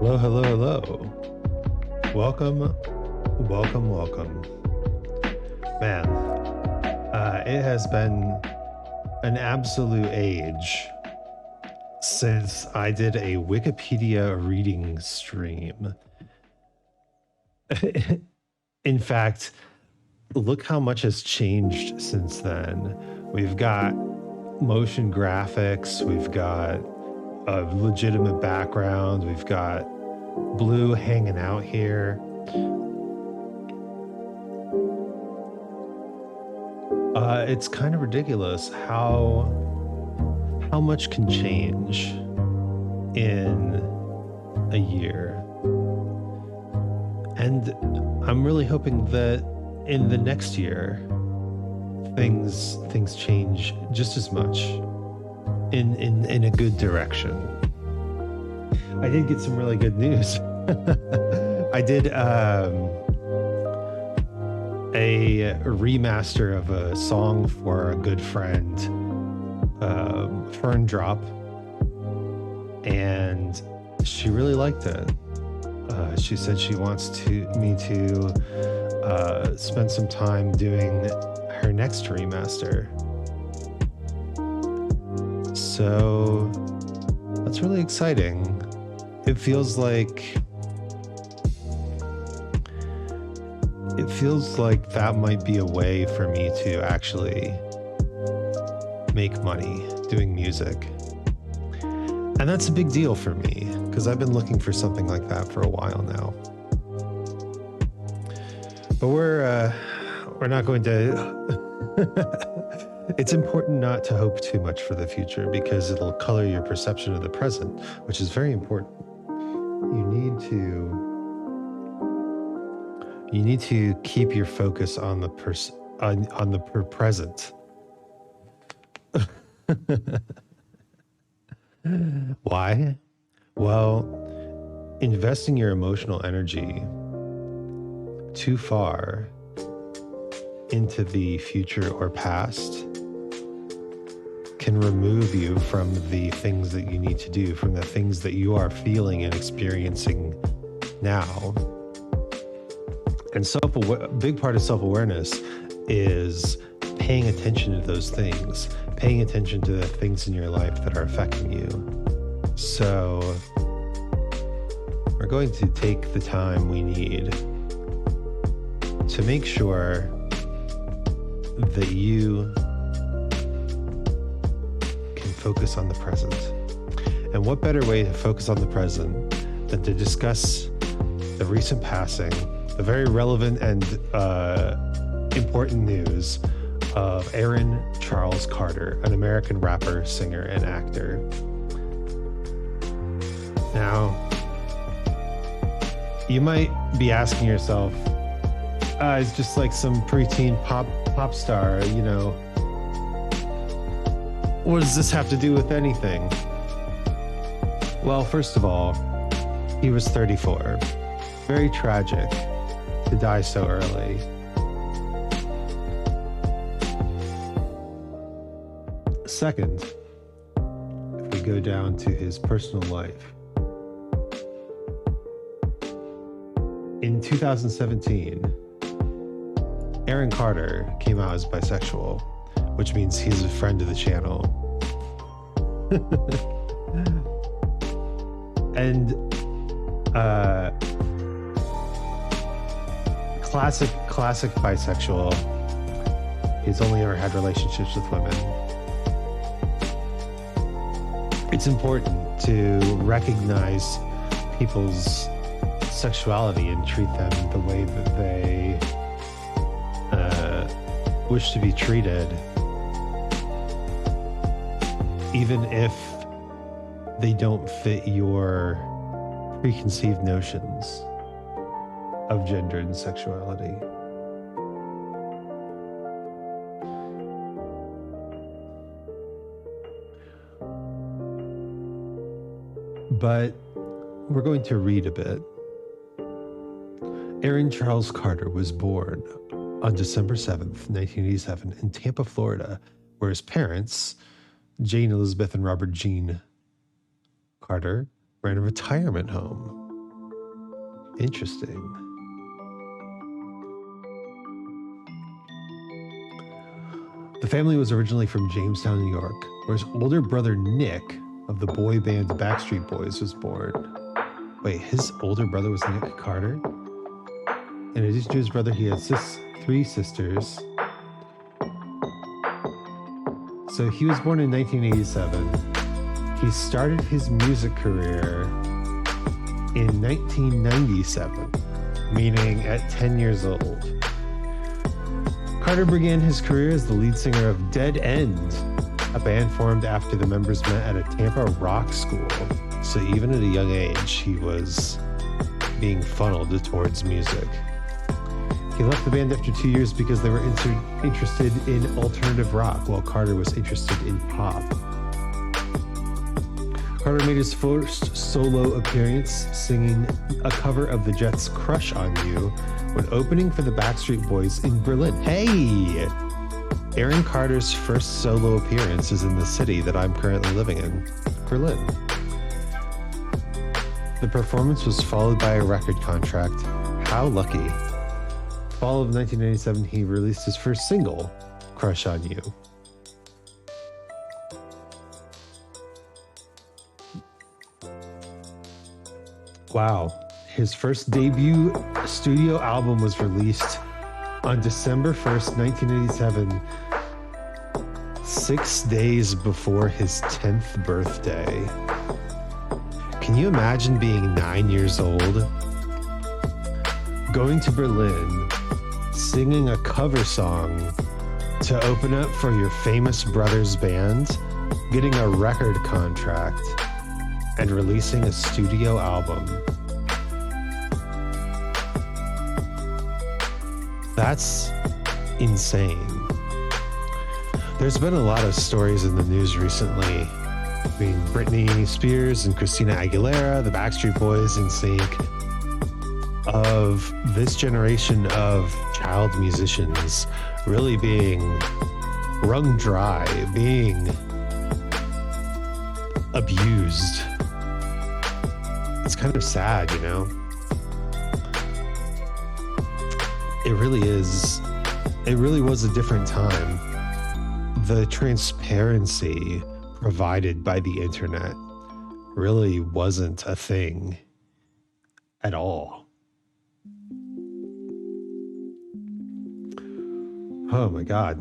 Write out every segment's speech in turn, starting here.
Hello, hello, hello. Welcome, welcome, welcome. Man, it has been an absolute age since I did a Wikipedia reading stream. In fact, look how much has changed since then. We've got motion graphics, we've got a legitimate background, we've got Blue hanging out here. It's kind of ridiculous how much can change in a year. And I'm really hoping that in the next year things change just as much in a good direction. I did get some really good news. I did a remaster of a song for a good friend, Fern Drop, and she really liked it. She said she wants me to spend some time doing her next remaster. So that's really exciting. It feels like that might be a way for me to actually make money doing music. And that's a big deal for me because I've been looking for something like that for a while now. But we're not going to it's important not to hope too much for the future because it'll color your perception of the present, which is very important. You need to keep your focus on the present. Why? Well, investing your emotional energy too far into the future or past can remove you from the things that you need to do, from the things that you are feeling and experiencing now. And a big part of self-awareness is paying attention to those things, paying attention to the things in your life that are affecting you. So we're going to take the time we need to make sure that you can focus on the present. And what better way to focus on the present than to discuss the recent passing, the very relevant and important news of Aaron Charles Carter, an American rapper, singer, and actor. Now, you might be asking yourself, it's just like some preteen pop star, you know. What does this have to do with anything? Well, first of all, he was 34. Very tragic to die so early. Second, if we go down to his personal life, in 2017, Aaron Carter came out as bisexual, which means he's a friend of the channel. And classic bisexual. He's only ever had relationships with women. It's important to recognize people's sexuality and treat them the way that they wish to be treated, even if they don't fit your preconceived notions of gender and sexuality. But we're going to read a bit. Aaron Charles Carter was born on December 7th, 1987 in Tampa, Florida, where his parents, Jane Elizabeth and Robert Gene Carter, ran a retirement home. Interesting. The family was originally from Jamestown, New York, where his older brother Nick of the boy band Backstreet Boys was born. Wait, his older brother was Nick Carter? In addition to his brother, he had 3 sisters. So he was born in 1987. He started his music career in 1997, meaning at 10 years old. Carter began his career as the lead singer of Dead End, a band formed after the members met at a Tampa rock school. So even at a young age, he was being funneled towards music. He left the band after 2 years because they were interested in alternative rock, while Carter was interested in pop. Carter made his first solo appearance singing a cover of the Jets' Crush on You when opening for the Backstreet Boys in Berlin. Hey! Aaron Carter's first solo appearance is in the city that I'm currently living in, Berlin. The performance was followed by a record contract. How lucky. Fall of 1997, he released his first single, Crush on You. Wow. His first debut studio album was released on December 1st, 1987, 6 days before his 10th birthday. Can you imagine being 9 years old, going to Berlin, singing a cover song to open up for your famous brother's band, getting a record contract, and releasing a studio album? That's insane. There's been a lot of stories in the news recently between Britney Spears and Christina Aguilera, the Backstreet Boys, NSYNC, of this generation of child musicians really being wrung dry, being abused. It's kind of sad, you know? It really is. It really was a different time. The transparency provided by the internet really wasn't a thing at all. Oh my God.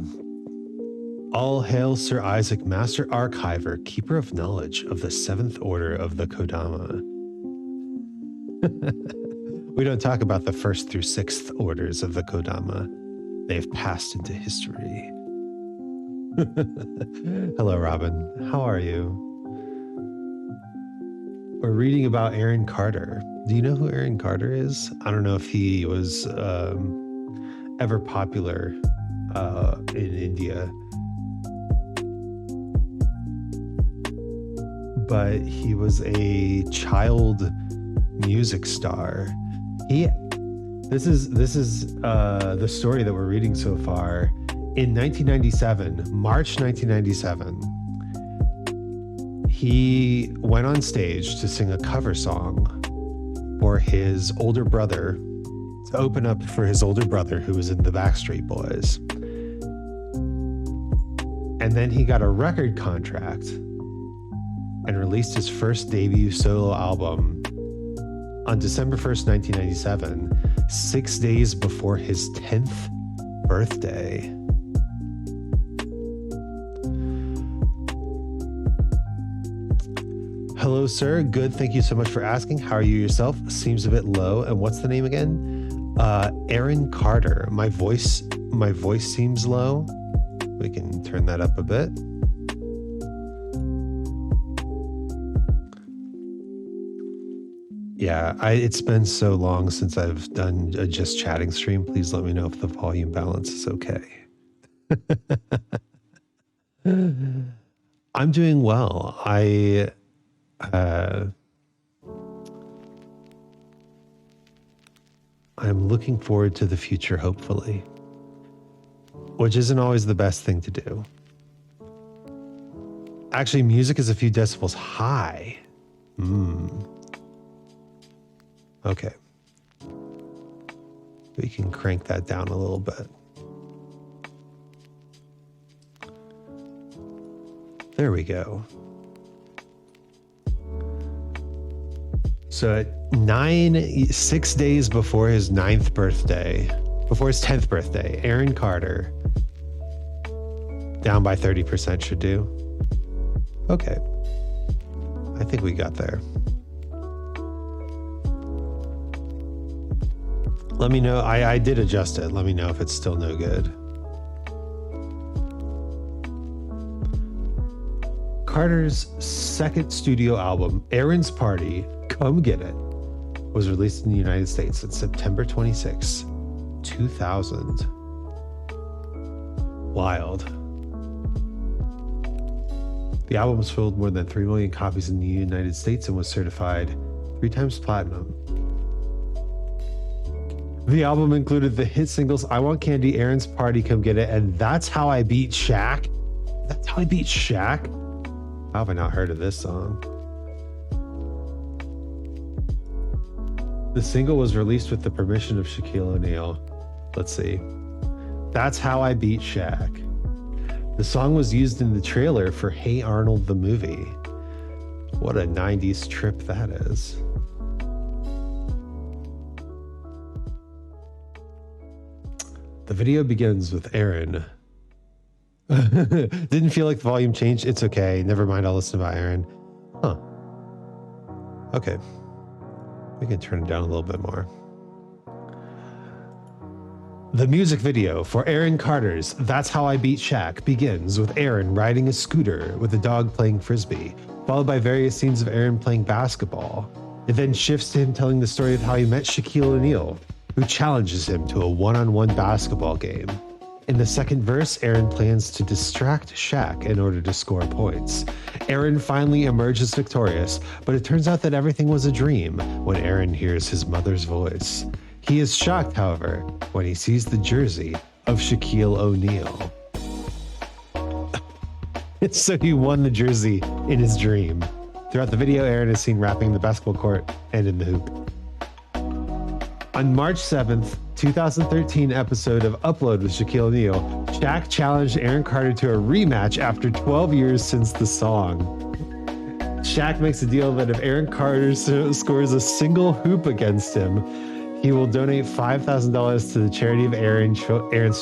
All hail Sir Isaac, Master Archiver, Keeper of Knowledge of the 7th Order of the Kodama. We don't talk about the 1st through 6th orders of the Kodama. They've passed into history. Hello, Robin. How are you? We're reading about Aaron Carter. Do you know who Aaron Carter is? I don't know if he was ever popular in India, but he was a child music star. This is the story that we're reading so far. In 1997, March 1997, he went on stage to sing a cover song for his older brother, to open up for his older brother who was in the Backstreet Boys. And then he got a record contract and released his first debut solo album on December 1st, 1997, 6 days before his 10th birthday. Hello, sir. Good. Thank you so much for asking. How are you yourself? Seems a bit low. And what's the name again? Aaron Carter. My voice seems low. We can turn that up a bit. Yeah, it's been so long since I've done a just chatting stream. Please let me know if the volume balance is okay. I'm doing well. I'm looking forward to the future, hopefully, which isn't always the best thing to do. Actually, music is a few decibels high. Okay. We can crank that down a little bit. There we go. So at 6 days before his 10th birthday, Aaron Carter, down by 30% should do. Okay. I think we got there. Let me know. I did adjust it. Let me know if it's still no good. Carter's second studio album, Aaron's Party, Come Get It, was released in the United States on September 26, 2000. Wild. The album sold more than 3 million copies in the United States and was certified 3 times platinum. The album included the hit singles I Want Candy, Aaron's Party, Come Get It, and That's How I Beat Shaq. That's How I Beat Shaq? How have I not heard of this song? The single was released with the permission of Shaquille O'Neal. Let's see. That's How I Beat Shaq. The song was used in the trailer for Hey Arnold the movie. What a 90s trip that is. The video begins with Aaron. Didn't feel like the volume changed. It's okay. Never mind. I'll listen about Aaron. Huh. Okay. We can turn it down a little bit more. The music video for Aaron Carter's That's How I Beat Shaq begins with Aaron riding a scooter with a dog playing frisbee, followed by various scenes of Aaron playing basketball. It then shifts to him telling the story of how he met Shaquille O'Neal, who challenges him to a one-on-one basketball game. In the second verse, Aaron plans to distract Shaq in order to score points. Aaron finally emerges victorious, but it turns out that everything was a dream when Aaron hears his mother's voice. He is shocked, however, when he sees the jersey of Shaquille O'Neal. So he won the jersey in his dream. Throughout the video, Aaron is seen rapping the basketball court and in the hoop. On March 7th, 2013 episode of Upload with Shaquille O'Neal, Shaq challenged Aaron Carter to a rematch after 12 years since the song. Shaq makes a deal that if Aaron Carter scores a single hoop against him, he will donate $5,000 to the charity of Aaron's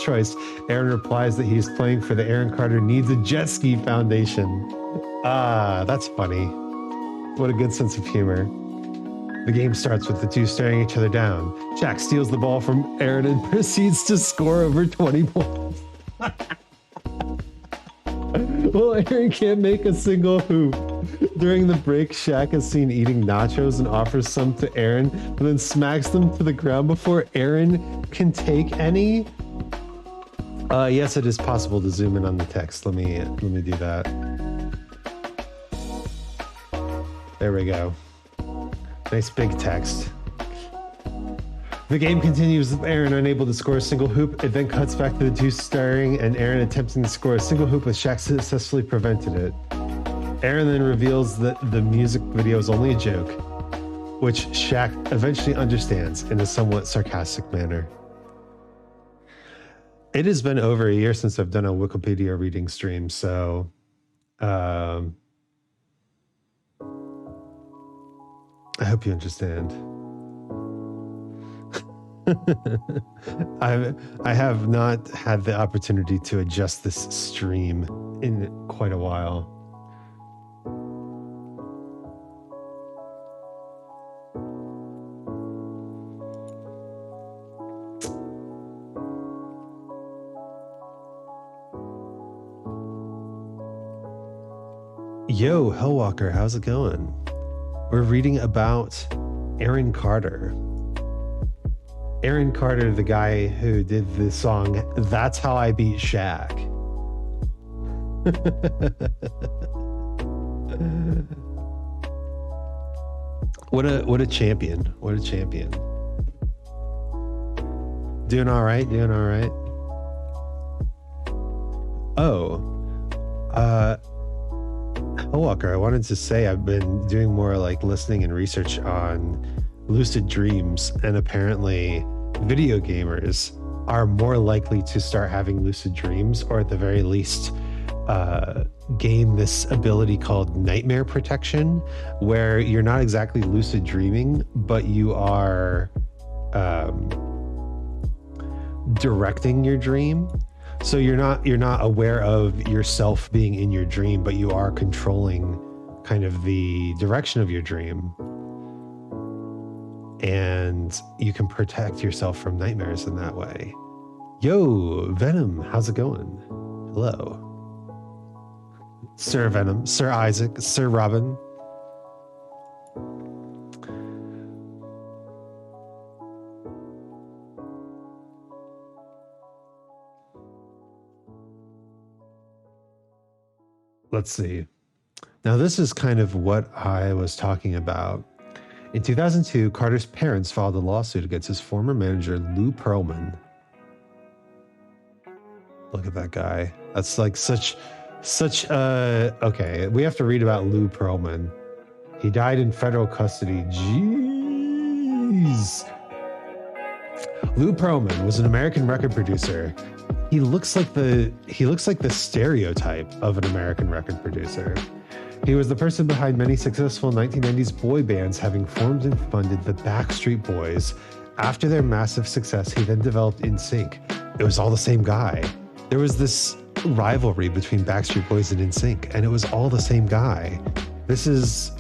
choice. Aaron replies that he's playing for the Aaron Carter Needs a Jet Ski Foundation. Ah, that's funny. What a good sense of humor. The game starts with the two staring each other down. Shaq steals the ball from Aaron and proceeds to score over 20 points. Well, Aaron can't make a single hoop. During the break, Shaq is seen eating nachos and offers some to Aaron, and then smacks them to the ground before Aaron can take any. Yes, it is possible to zoom in on the text. Let me do that. There we go. Nice big text. The game continues with Aaron unable to score a single hoop. It then cuts back to the two staring and Aaron attempting to score a single hoop, but Shaq successfully prevented it. Aaron then reveals that the music video is only a joke, which Shaq eventually understands in a somewhat sarcastic manner. It has been over a year since I've done a Wikipedia reading stream, so I hope you understand. I have not had the opportunity to adjust this stream in quite a while. Yo, Hellwalker, how's it going? We're reading about Aaron Carter. Aaron Carter, the guy who did the song That's How I Beat Shaq. What a champion. What a champion. Doing all right, doing all right. Oh, Hellwalker, I wanted to say I've been doing more like listening and research on lucid dreams, and apparently video gamers are more likely to start having lucid dreams, or at the very least gain this ability called nightmare protection, where you're not exactly lucid dreaming, but you are directing your dream. So you're not aware of yourself being in your dream, but you are controlling kind of the direction of your dream. And you can protect yourself from nightmares in that way. Yo, Venom, how's it going? Hello. Sir Venom, Sir Isaac, Sir Robin. Let's see. Now, this is kind of what I was talking about. In 2002, Carter's parents filed a lawsuit against his former manager, Lou Pearlman. Look at that guy. That's like such okay, we have to read about Lou Pearlman. He died in federal custody. Jeez. Lou Pearlman was an American record producer. He looks like the stereotype of an American record producer. He was the person behind many successful 1990s boy bands, having formed and funded the Backstreet Boys. After their massive success, he then developed NSYNC. It was all the same guy. There was this rivalry between Backstreet Boys and NSYNC, and it was all the same guy. This is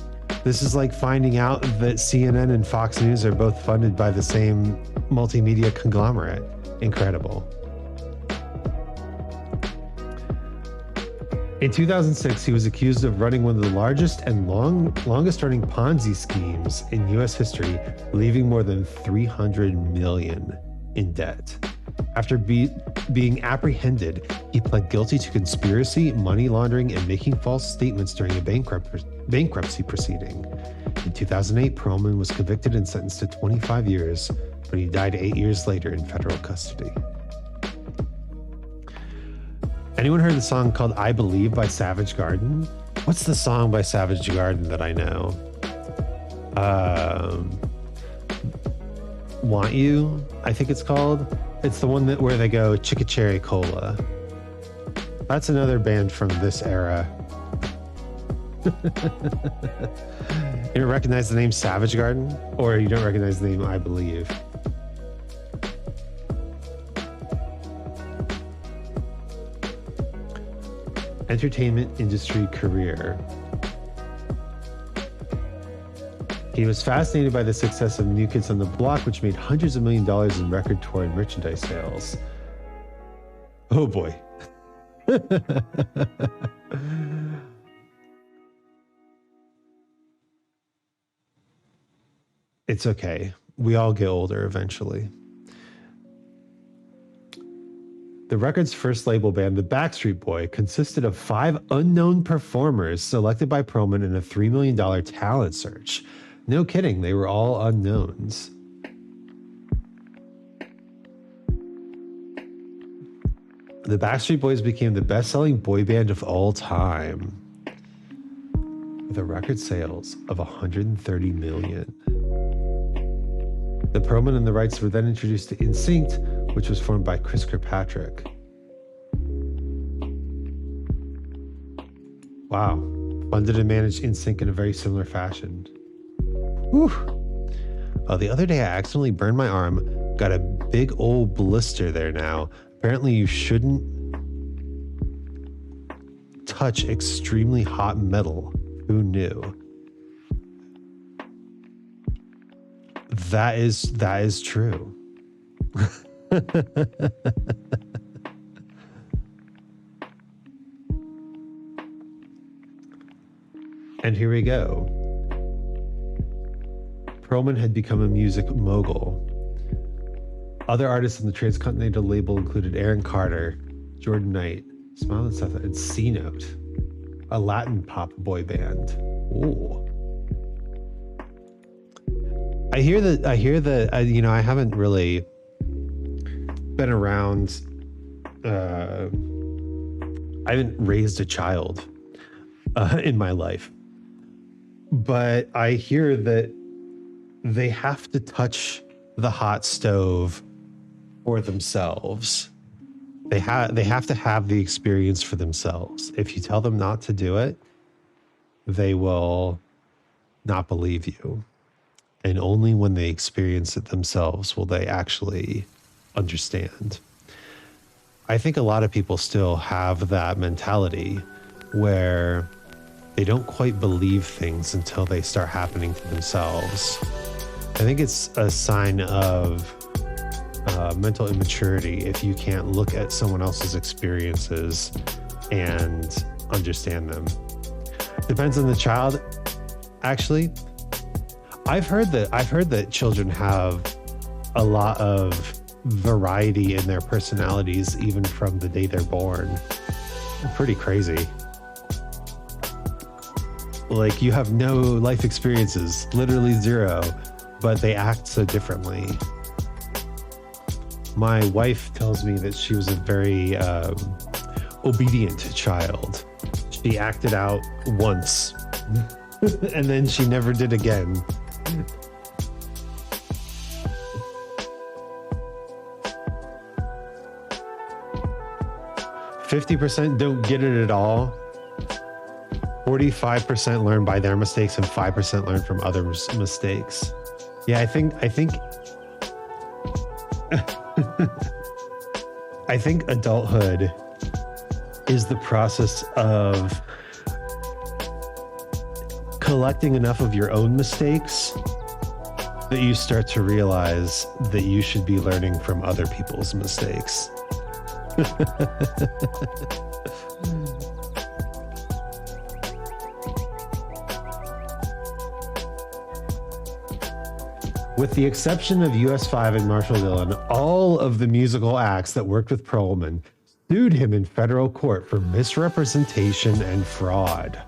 like finding out that CNN and Fox News are both funded by the same multimedia conglomerate. Incredible. In 2006, he was accused of running one of the largest and longest-running Ponzi schemes in U.S. history, leaving more than $300 million in debt. After being apprehended, he pled guilty to conspiracy, money laundering, and making false statements during a bankruptcy proceeding. In 2008, Pearlman was convicted and sentenced to 25 years, but he died 8 years later in federal custody. Anyone heard the song called I Believe by Savage Garden? What's the song by Savage Garden that I know? Want You, I think it's called. It's the one where they go Chicka Cherry Cola. That's another band from this era. You don't recognize the name Savage Garden? Or you don't recognize the name I Believe? Entertainment industry career. He was fascinated by the success of New Kids on the Block, which made hundreds of millions of dollars in record tour and merchandise sales. Oh boy. It's okay. We all get older eventually. The record's first label band, the Backstreet Boy, consisted of 5 unknown performers selected by Pearlman in a $3 million talent search. No kidding, they were all unknowns. The Backstreet Boys became the best-selling boy band of all time, with a record sales of 130 million. The Pearlman and the rights were then introduced to NSYNC, which was formed by Chris Kirkpatrick. Wow. Funded and managed NSYNC in a very similar fashion. Whew. The other day I accidentally burned my arm. Got a big old blister there now. Apparently you shouldn't touch extremely hot metal. Who knew? That is true. And here we go. Pearlman had become a music mogul. Other artists on the transcontinental label included Aaron Carter, Jordan Knight, Smile and Seth, and C-Note, a Latin pop boy band. Ooh. I hear that, I haven't really been around, I haven't raised a child in my life, but I hear that they have to touch the hot stove for themselves. They have to have the experience for themselves. If you tell them not to do it, they will not believe you. And only when they experience it themselves will they actually understand. I think a lot of people still have that mentality where they don't quite believe things until they start happening to themselves. I think it's a sign of mental immaturity if you can't look at someone else's experiences and understand them. Depends on the child. Actually, I've heard that children have a lot of variety in their personalities even from the day they're born. Pretty crazy. Like, you have no life experiences, literally zero, but they act so differently. My wife tells me that she was a very obedient child. She acted out once and then she never did again. "50% don't get it at all. 45% learn by their mistakes and 5% learn from others' mistakes." Yeah, I think I think adulthood is the process of collecting enough of your own mistakes that you start to realize that you should be learning from other people's mistakes. With the exception of US5 and Marshall Dillon, all of the musical acts that worked with Perlman sued him in federal court for misrepresentation and fraud.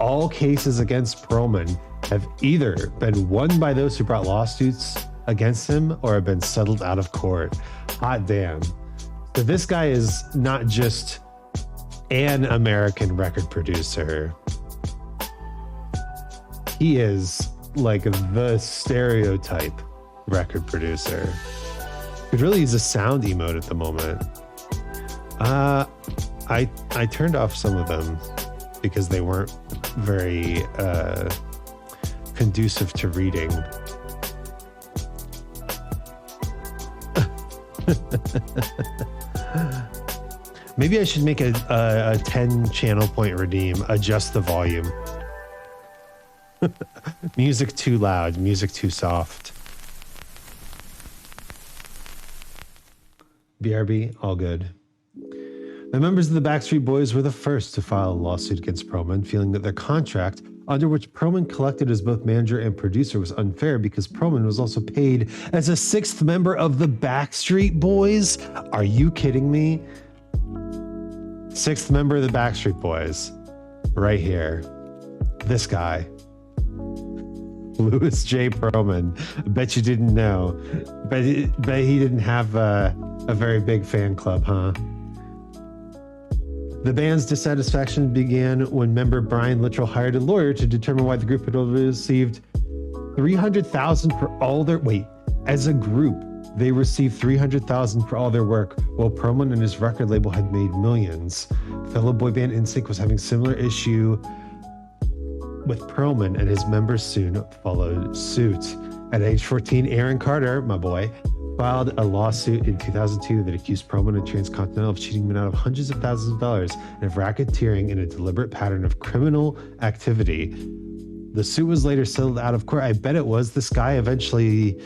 All cases against Perlman have either been won by those who brought lawsuits against him or have been settled out of court. Hot damn. So this guy is not just an American record producer. He is like the stereotype record producer. Could really use a sound emote at the moment. I turned off some of them because they weren't very conducive to reading. Maybe I should make a 10 channel point redeem, adjust the volume. Music too loud, music too soft. BRB, all good. The members of the Backstreet Boys were the first to file a lawsuit against Perlman, feeling that their contract, under which Perlman collected as both manager and producer, was unfair because Perlman was also paid as a sixth member of the Backstreet Boys. Are you kidding me? Sixth member of the Backstreet Boys. Right here. This guy. Louis J. Perlman. I bet you didn't know. Bet he didn't have a very big fan club, huh? The band's dissatisfaction began when member Brian Littrell hired a lawyer to determine why the group had received $300,000 for all their... Wait, as a group, they received $300,000 for all their work, while Perlman and his record label had made millions. Fellow boy band NSYNC was having similar issue with Perlman, and his members soon followed suit. At age 14, Aaron Carter, my boy, filed a lawsuit in 2002 that accused Perlman and Transcontinental of cheating men out of hundreds of thousands of dollars and of racketeering in a deliberate pattern of criminal activity. The suit was later settled out of court. I bet it was. This guy eventually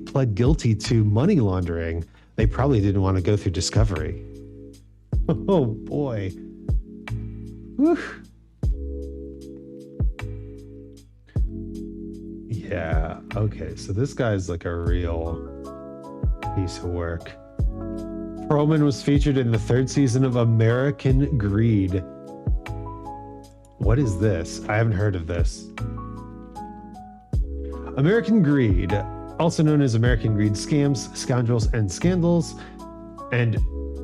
pled guilty to money laundering. They probably didn't want to go through discovery. Oh boy. Whew. Yeah, okay, so this guy's like a real piece of work. Perlman was featured in the third season of American Greed. What is this? I haven't heard of this. American Greed, also known as American Greed Scams, Scoundrels, and Scandals, and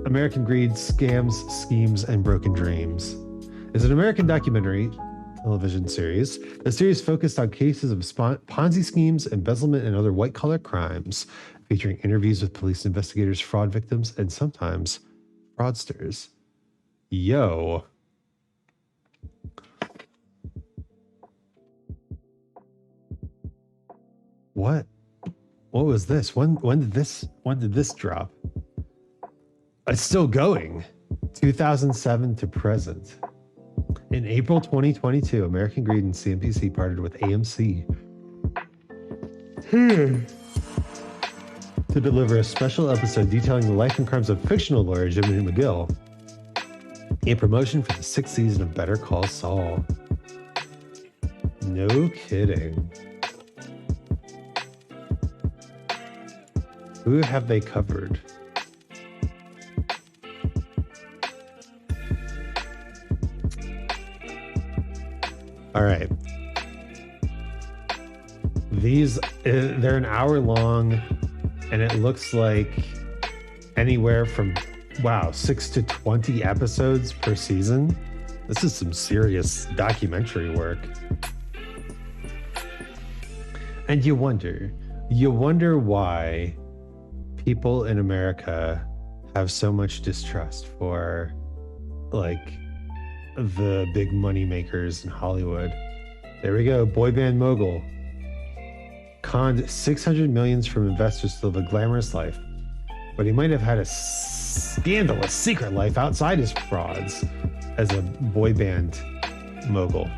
American Greed Scams, Schemes, and Broken Dreams, is an American documentary television series. The series focused on cases of Ponzi schemes, embezzlement, and other white-collar crimes, featuring interviews with police investigators, fraud victims, and sometimes fraudsters. Yo. What was this? When did this drop? It's still going. 2007 to present. In April 2022, American Greed and CNBC partnered with AMC to deliver a special episode detailing the life and crimes of fictional lawyer Jimmy McGill, a promotion for the 6th season of Better Call Saul. No kidding. Who have they covered? All right. These, they're an hour long, and it looks like anywhere from, 6 to 20 episodes per season. This is some serious documentary work. And you wonder why people in America have so much distrust for, like, the big money makers in Hollywood. There we go. Boy band mogul conned $600 million from investors to live a glamorous life, but he might have had a scandalous secret life outside his frauds as a boy band mogul.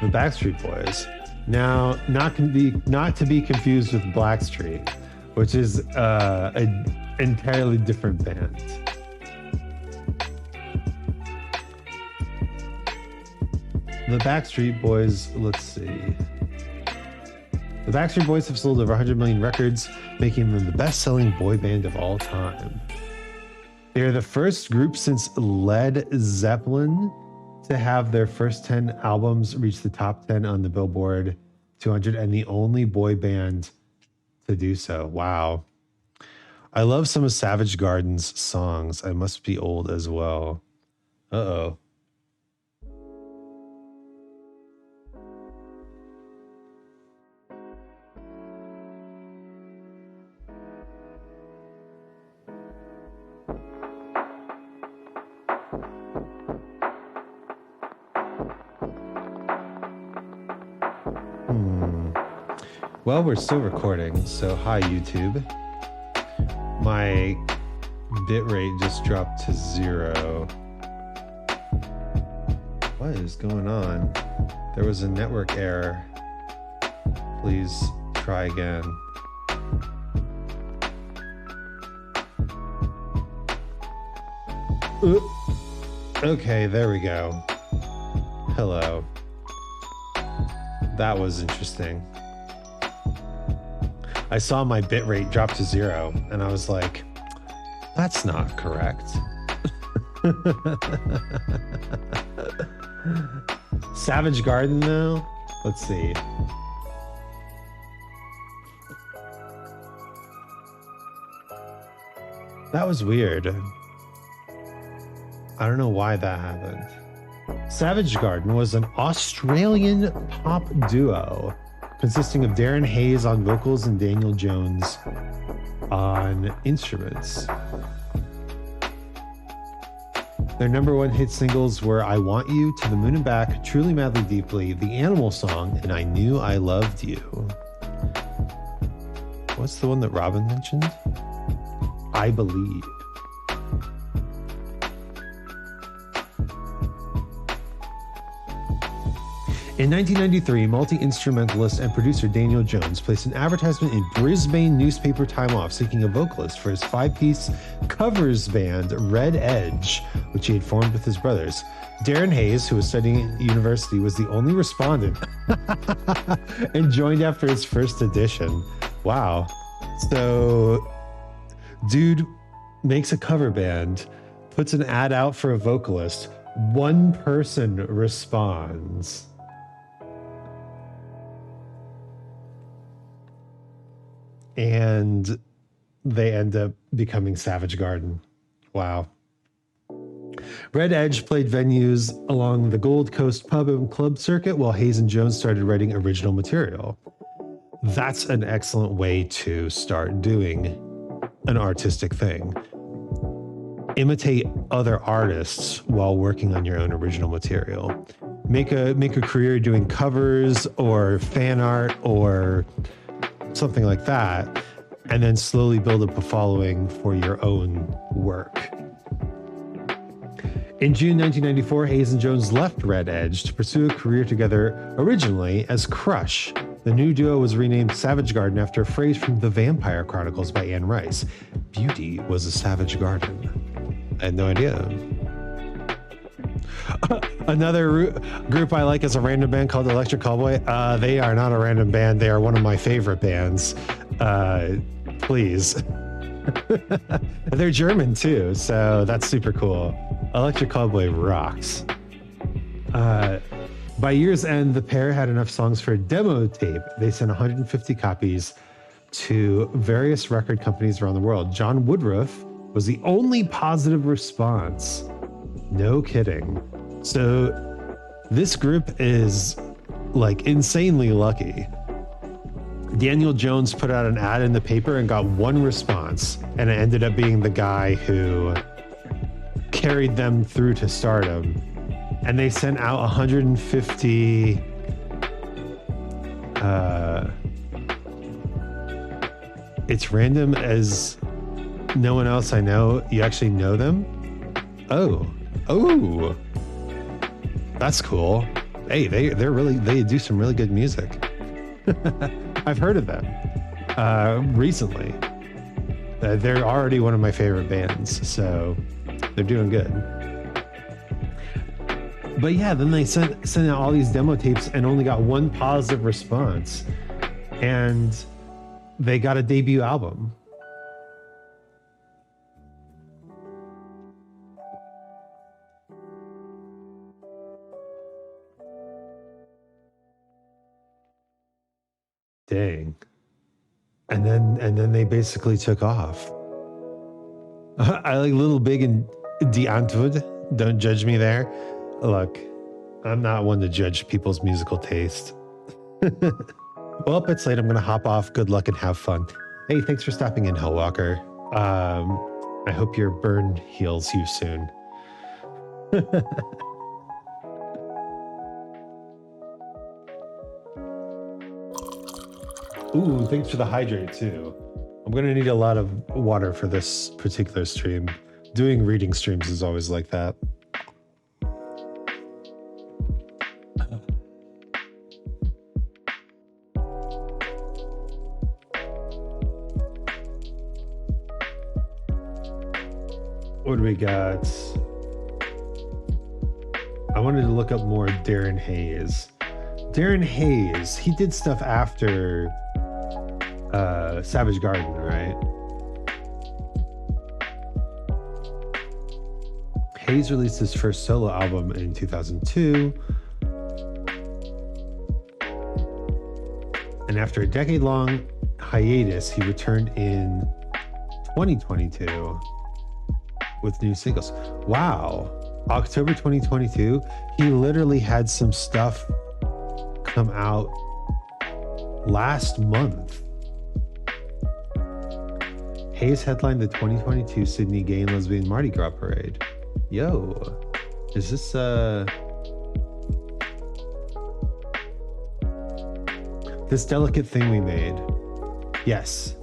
The Backstreet Boys. Now, not to be confused with Blackstreet, which is an entirely different band. The Backstreet Boys, let's see. The Backstreet Boys have sold over 100 million records, making them the best-selling boy band of all time. They are the first group since Led Zeppelin to have their first 10 albums reach the top 10 on the Billboard 200, and the only boy band to do so. Wow. I love some of Savage Garden's songs. I must be old as well. Uh-oh. Well, we're still recording, so hi YouTube. My bitrate just dropped to 0. What is going on? There was a network error. Please try again. Okay, there we go. Hello. That was interesting. I saw my bitrate drop to 0, and I was like, that's not correct. Savage Garden, though? Let's see. That was weird. I don't know why that happened. Savage Garden was an Australian pop duo consisting of Darren Hayes on vocals and Daniel Jones on instruments. Their number one hit singles were I Want You, To the Moon and Back, Truly Madly Deeply, The Animal Song, and I Knew I Loved You. What's the one that Robin mentioned? I Believe. In 1993, multi-instrumentalist and producer Daniel Jones placed an advertisement in Brisbane newspaper Time Off seeking a vocalist for his 5-piece covers band Red Edge, which he had formed with his brothers. Darren Hayes, who was studying at university, was the only respondent and joined after his first edition. Wow. So, dude makes a cover band, puts an ad out for a vocalist, one person responds. and they end up becoming Savage Garden. Wow. Red Edge played venues along the Gold Coast pub and club circuit while Hayes and Jones started writing original material. That's an excellent way to start doing an artistic thing. Imitate other artists while working on your own original material. Make a career doing covers or fan art or something like that, and then slowly build up a following for your own work. In June 1994, Hayes and Jones left Red Edge to pursue a career together, originally as Crush. The new duo was renamed Savage Garden after a phrase from The Vampire Chronicles by Anne Rice. Beauty was a savage garden. I had no idea. Another group I like is a random band called Electric Callboy. They are not a random band. They are one of my favorite bands. Please. They're German too, so that's super cool. Electric Callboy rocks. By year's end, the pair had enough songs for a demo tape. They sent 150 copies to various record companies around the world. John Woodruff was the only positive response. No kidding. So this group is like insanely lucky. Daniel Jones put out an ad in the paper and got one response, and it ended up being the guy who carried them through to stardom. And they sent out 150 it's random as no one else I know. You actually know them? Oh, that's cool. Hey, they do some really good music. I've heard of them recently. They're already one of my favorite bands, so they're doing good. But yeah, then they sent out all these demo tapes and only got one positive response, and they got a debut album. Dang. And then they basically took off. I like Little Big and Die Antwoord. Don't judge me there. Look, I'm not one to judge people's musical taste. Well, it's late. I'm going to hop off. Good luck and have fun. Hey, thanks for stopping in, Hellwalker. I hope your burn heals you soon. Ooh, thanks for the hydrate too. I'm going to need a lot of water for this particular stream. Doing reading streams is always like that. What do we got? I wanted to look up more Darren Hayes. Darren Hayes, he did stuff after Savage Garden, right? Hayes released his first solo album in 2002. And after a decade-long hiatus, he returned in 2022 with new singles. Wow. October 2022, he literally had some stuff come out last month. Hayes headlined the 2022 Sydney Gay and Lesbian Mardi Gras Parade. Yo, is this this delicate thing we made? Yes,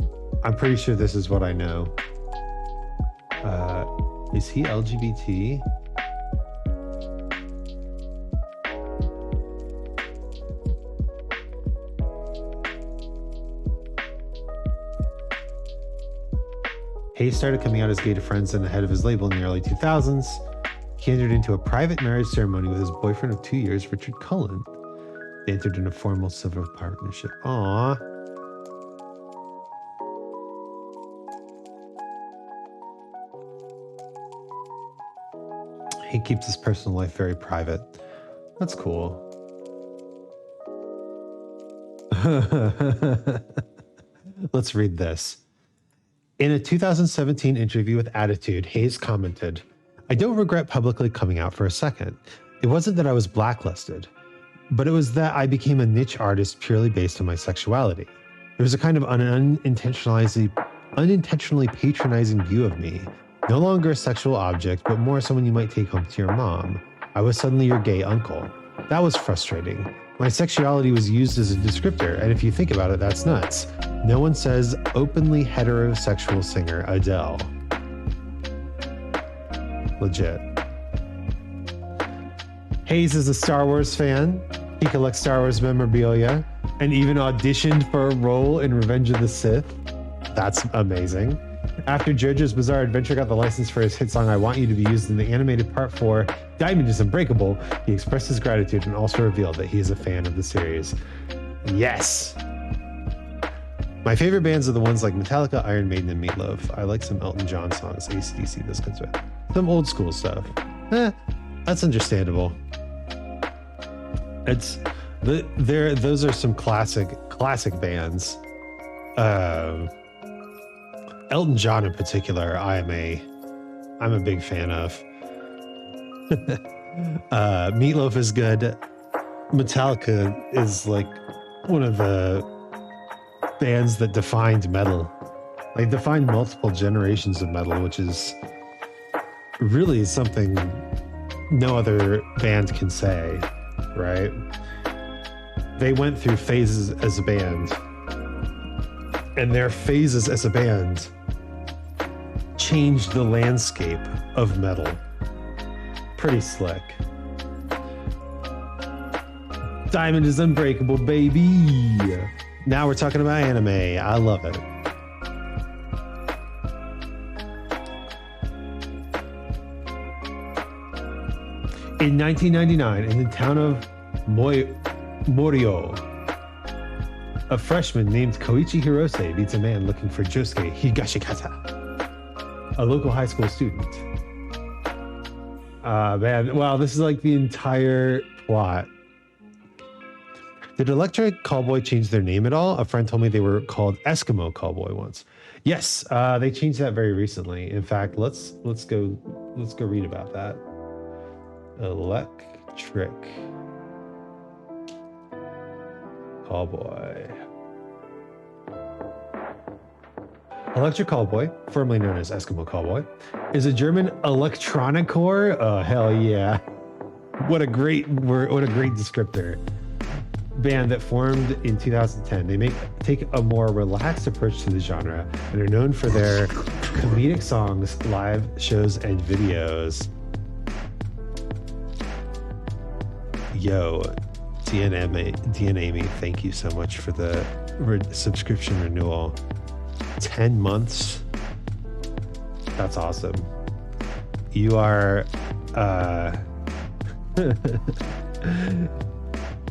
I'm pretty sure this is what I know. Is he LGBT? Hayes started coming out as gay to friends and the head of his label in the early 2000s. He entered into a private marriage ceremony with his boyfriend of 2 years, Richard Cullen. They entered into a formal civil partnership. Aww. He keeps his personal life very private. That's cool. Let's read this. In a 2017 interview with Attitude, Hayes commented, "I don't regret publicly coming out for a second. It wasn't that I was blacklisted, but it was that I became a niche artist purely based on my sexuality. There was a kind of unintentionally patronizing view of me. No longer a sexual object, but more someone you might take home to your mom. I was suddenly your gay uncle. That was frustrating. My sexuality was used as a descriptor, and if you think about it, that's nuts. No one says openly heterosexual singer Adele." Legit. Hayes is a Star Wars fan. He collects Star Wars memorabilia and even auditioned for a role in Revenge of the Sith. That's amazing. After JoJo's Bizarre Adventure got the license for his hit song I Want You to be used in the animated Part 4, Diamond is Unbreakable, he expressed his gratitude and also revealed that he is a fan of the series. Yes! My favorite bands are the ones like Metallica, Iron Maiden, and Meatloaf. I like some Elton John songs, AC/DC, those kinds of some old school stuff. That's understandable. Those are some classic bands. Elton John in particular, I'm a big fan of. Meatloaf is good. Metallica is like one of the bands that defined metal. They defined multiple generations of metal, which is really something no other band can say, right? They went through phases as a band, and their phases as a band changed the landscape of metal. Pretty slick. Diamond is Unbreakable, baby. Now we're talking about anime. I love it. In 1999, in the town of Morio, a freshman named Koichi Hirose meets a man looking for Josuke Higashikata, a local high school student. Man, wow, this is like the entire plot. Did Electric Callboy change their name at all? A friend told me they were called Eskimo Callboy once. Yes, they changed that very recently. In fact, let's go read about that. Electric Callboy. Electric Callboy, formerly known as Eskimo Callboy, is a German electronicore. Oh hell yeah! What a great word! What a great descriptor. Band that formed in 2010. They take a more relaxed approach to the genre and are known for their comedic songs, live shows, and videos. Yo, DNA, thank you so much for the subscription renewal. 10 months. That's awesome. You are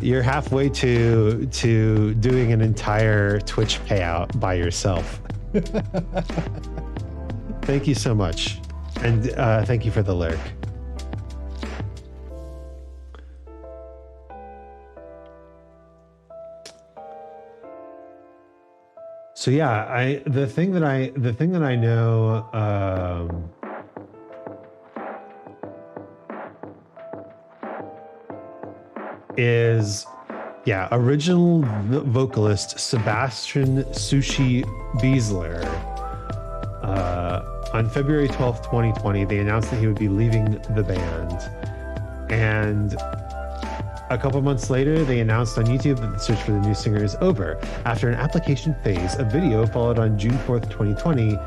you're halfway to doing an entire Twitch payout by yourself. Thank you so much. And thank you for the lyric. So yeah, the thing that I know is original vocalist Sebastian Sushi Biesler. On February 12th, 2020, they announced that he would be leaving the band. And a couple months later, they announced on YouTube that the search for the new singer is over. After an application phase, a video followed on June 4th, 2020,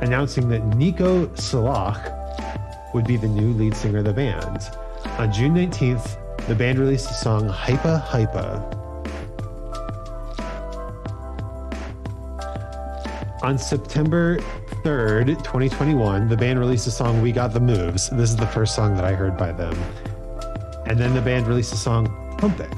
announcing that Nico Salach would be the new lead singer of the band. On June 19th, the band released the song Hypa Hypa. On September 3rd, 2021, the band released the song We Got the Moves. This is the first song that I heard by them. And then the band released the song Pump It.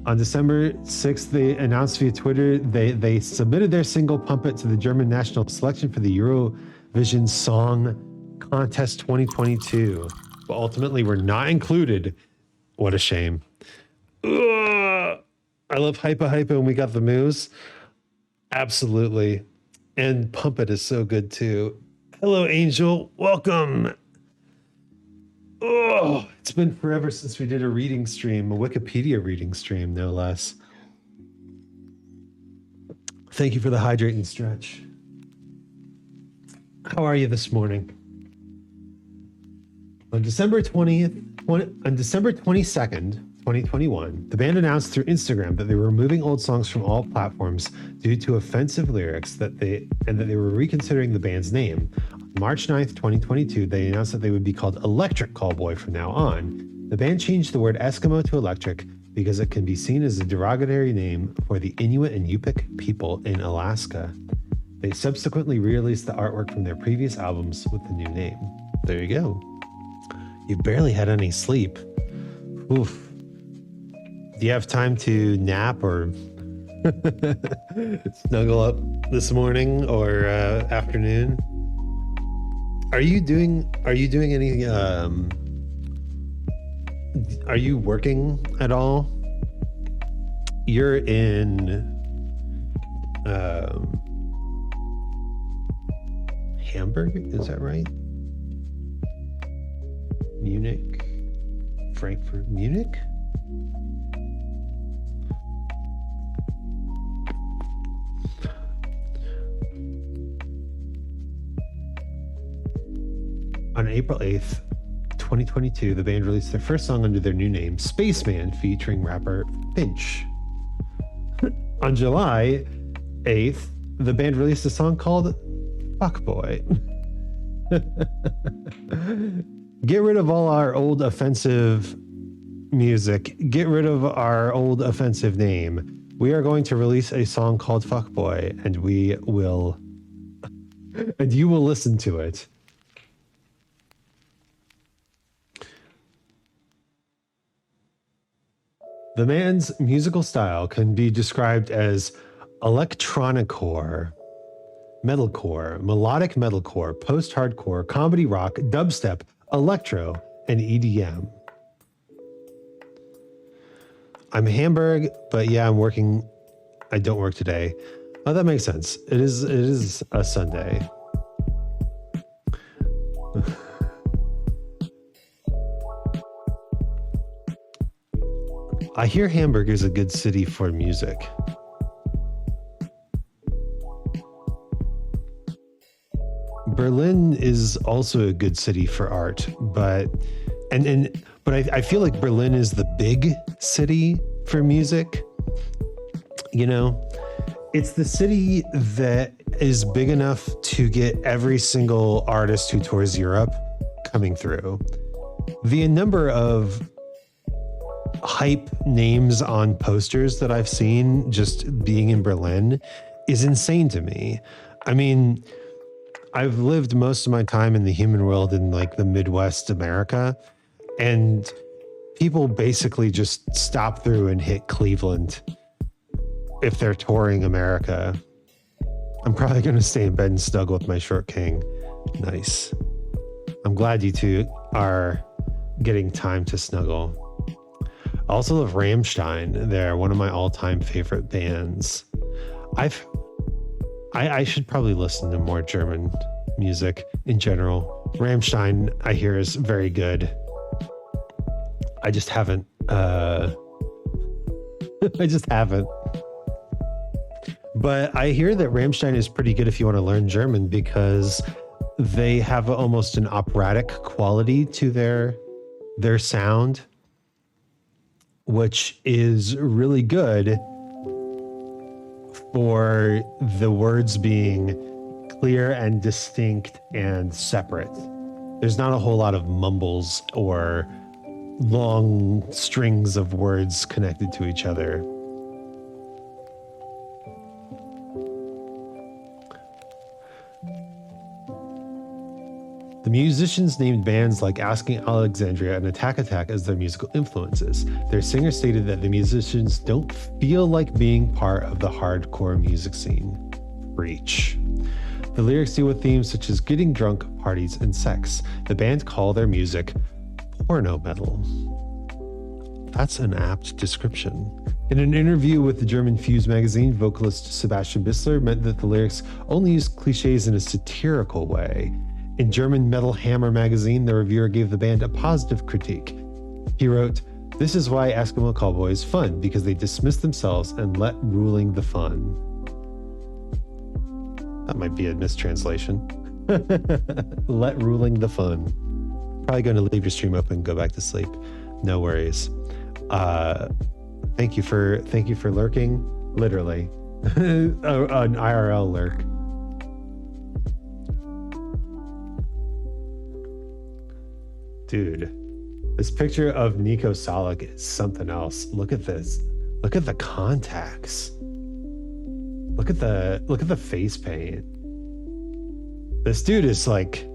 On December 6th, they announced via Twitter they submitted their single Pump It to the German national selection for the Eurovision Song Contest 2022. But ultimately were not included. What a shame. Ugh. I love Hypa Hypa and We Got the Moves. Absolutely. And Pump It is so good too. Hello, Angel. Welcome. Oh, it's been forever since we did a reading stream, a Wikipedia reading stream, no less. Thank you for the hydrate and stretch. How are you this morning? On December 22nd, 2021, the band announced through Instagram that they were removing old songs from all platforms due to offensive lyrics and that they were reconsidering the band's name. On March 9th, 2022, they announced that they would be called Electric Callboy from now on. The band changed the word Eskimo to electric because it can be seen as a derogatory name for the Inuit and Yupik people in Alaska. They subsequently re-released the artwork from their previous albums with the new name. There you go. You barely had any sleep. Oof. Do you have time to nap or snuggle up this morning or afternoon? Are you doing any are you working at all? You're in Hamburg, is that right? Munich, Frankfurt, Munich? On April 8th, 2022, the band released their first song under their new name, Spaceman, featuring rapper Finch. On July 8th, the band released a song called Fuckboy. Get rid of all our old offensive music. Get rid of our old offensive name. We are going to release a song called Fuckboy, and you will listen to it. The band's musical style can be described as electronicore, metalcore, melodic metalcore, post-hardcore, comedy rock, dubstep, electro, and EDM. I'm Hamburg, but yeah, I'm working. I don't work today. Oh, that makes sense. It is a Sunday. I hear Hamburg is a good city for music. Berlin is also a good city for art, but I feel like Berlin is the big city for music. You know, it's the city that is big enough to get every single artist who tours Europe coming through. The number of hype names on posters that I've seen just being in Berlin is insane to me. I mean, I've lived most of my time in the human world in like the Midwest America, and people basically just stop through and hit Cleveland if they're touring America. I'm probably going to stay in bed and snuggle with my short king. Nice. I'm glad you two are getting time to snuggle. I also love Rammstein. They're one of my all-time favorite bands. I should probably listen to more German music in general. Rammstein, I hear, is very good. I just haven't. I just haven't. But I hear that Rammstein is pretty good if you want to learn German because they have almost an operatic quality to their sound, which is really good for the words being clear and distinct and separate. There's not a whole lot of mumbles or long strings of words connected to each other. The musicians named bands like Asking Alexandria and Attack Attack as their musical influences. Their singer stated that the musicians don't feel like being part of the hardcore music scene. Preach. The lyrics deal with themes such as getting drunk, parties, and sex. The band call their music porno metal. That's an apt description. In an interview with the German Fuse magazine, vocalist Sebastian Bissler meant that the lyrics only use cliches in a satirical way. In German Metal Hammer magazine, the reviewer gave the band a positive critique. He wrote, "This is why Eskimo Callboy is fun, because they dismiss themselves and let ruling the fun." That might be a mistranslation. Let ruling the fun. Probably going to leave your stream open and go back to sleep. No worries. Thank you for lurking. Literally. An IRL lurk. Dude, this picture of Nico Salic is something else. Look at this. Look at the contacts. Look at the face paint. This dude is like,